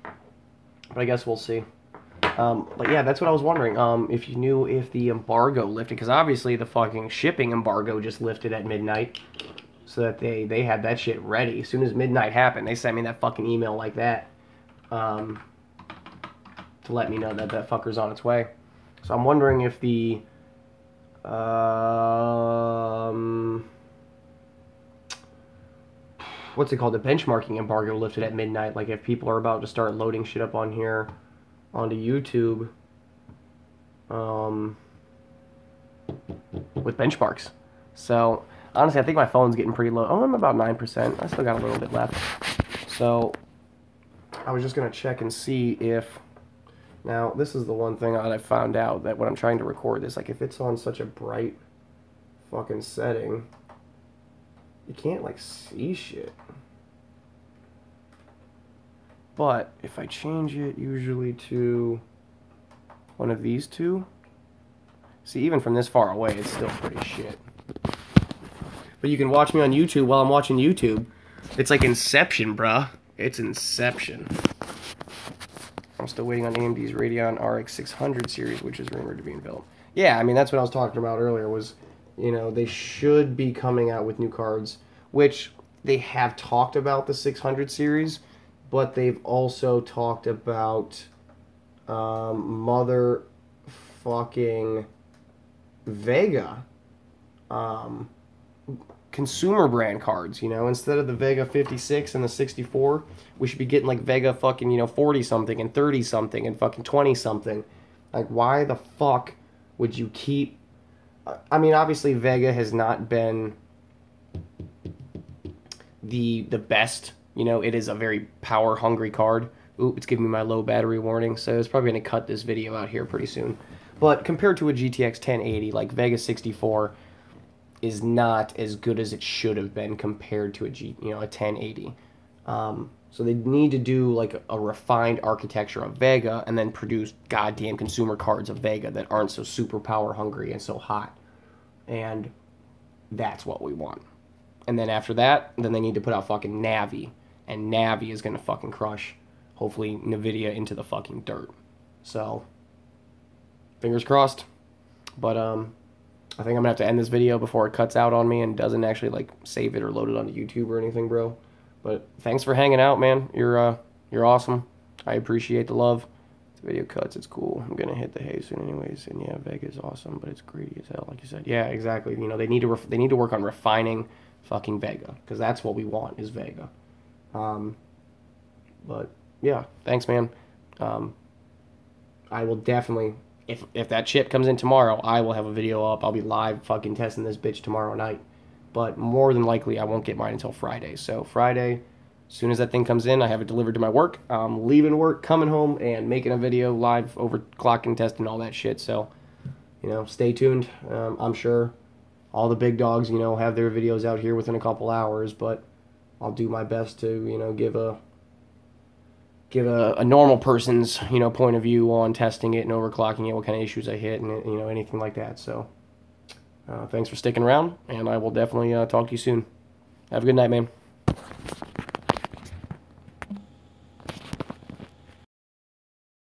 But I guess we'll see. But yeah, that's what I was wondering. If you knew if the embargo lifted, because obviously the fucking shipping embargo just lifted at midnight. So that they had that shit ready. As soon as midnight happened, they sent me that fucking email like that. To let me know that that fucker's on its way. So I'm wondering if the what's it called? The benchmarking embargo lifted at midnight. Like if people are about to start loading shit up on here onto YouTube with benchmarks. So honestly, I think my phone's getting pretty low. Oh, I'm about 9%. I still got a little bit left. So I was just going to check and see if... Now, this is the one thing that I found out, that when I'm trying to record this, like if it's on such a bright fucking setting, you can't like see shit. But if I change it usually to one of these two, see, even from this far away, it's still pretty shit. But you can watch me on YouTube while I'm watching YouTube. It's like Inception, bruh. It's Inception. I'm still waiting on AMD's Radeon RX 600 series, which is rumored to be built. Yeah, I mean, that's what I was talking about earlier, was, you know, they should be coming out with new cards, which they have talked about the 600 series, but they've also talked about motherfucking Vega consumer brand cards, you know, instead of the Vega 56 and the 64, we should be getting like Vega fucking, you know, 40 something and 30 something and fucking 20 something. Like, why the fuck would you keep... I mean, obviously Vega has not been the best, you know, it is a very power hungry card. Ooh, it's giving me my low battery warning, so it's probably going to cut this video out here pretty soon. But compared to a GTX 1080, like Vega 64 is not as good as it should have been compared to a 1080. So they need to do like a refined architecture of Vega and then produce goddamn consumer cards of Vega that aren't so super power hungry and so hot. And that's what we want. And then after that, then they need to put out fucking Navi. And Navi is gonna fucking crush, hopefully, NVIDIA into the fucking dirt. So, fingers crossed. But, I think I'm gonna have to end this video before it cuts out on me and doesn't actually like save it or load it onto YouTube or anything, bro. But thanks for hanging out, man. You're awesome. I appreciate the love. If the video cuts, it's cool. I'm gonna hit the hay soon, anyways. And yeah, Vega's awesome, but it's greedy as hell, like you said. Yeah, exactly. You know, they need to work on refining fucking Vega, because that's what we want is Vega. But yeah, thanks, man. I will definitely, if that chip comes in tomorrow, I will have a video up. I'll be live fucking testing this bitch tomorrow night. But more than likely, I won't get mine until Friday. So Friday, as soon as that thing comes in, I have it delivered to my work. I'm leaving work, coming home, and making a video live, overclocking, testing, all that shit. So, stay tuned. I'm sure all the big dogs, have their videos out here within a couple hours. But I'll do my best to, give a normal person's, point of view on testing it and overclocking it, what kind of issues I hit, and, anything like that. So, thanks for sticking around, and I will definitely talk to you soon. Have a good night, man.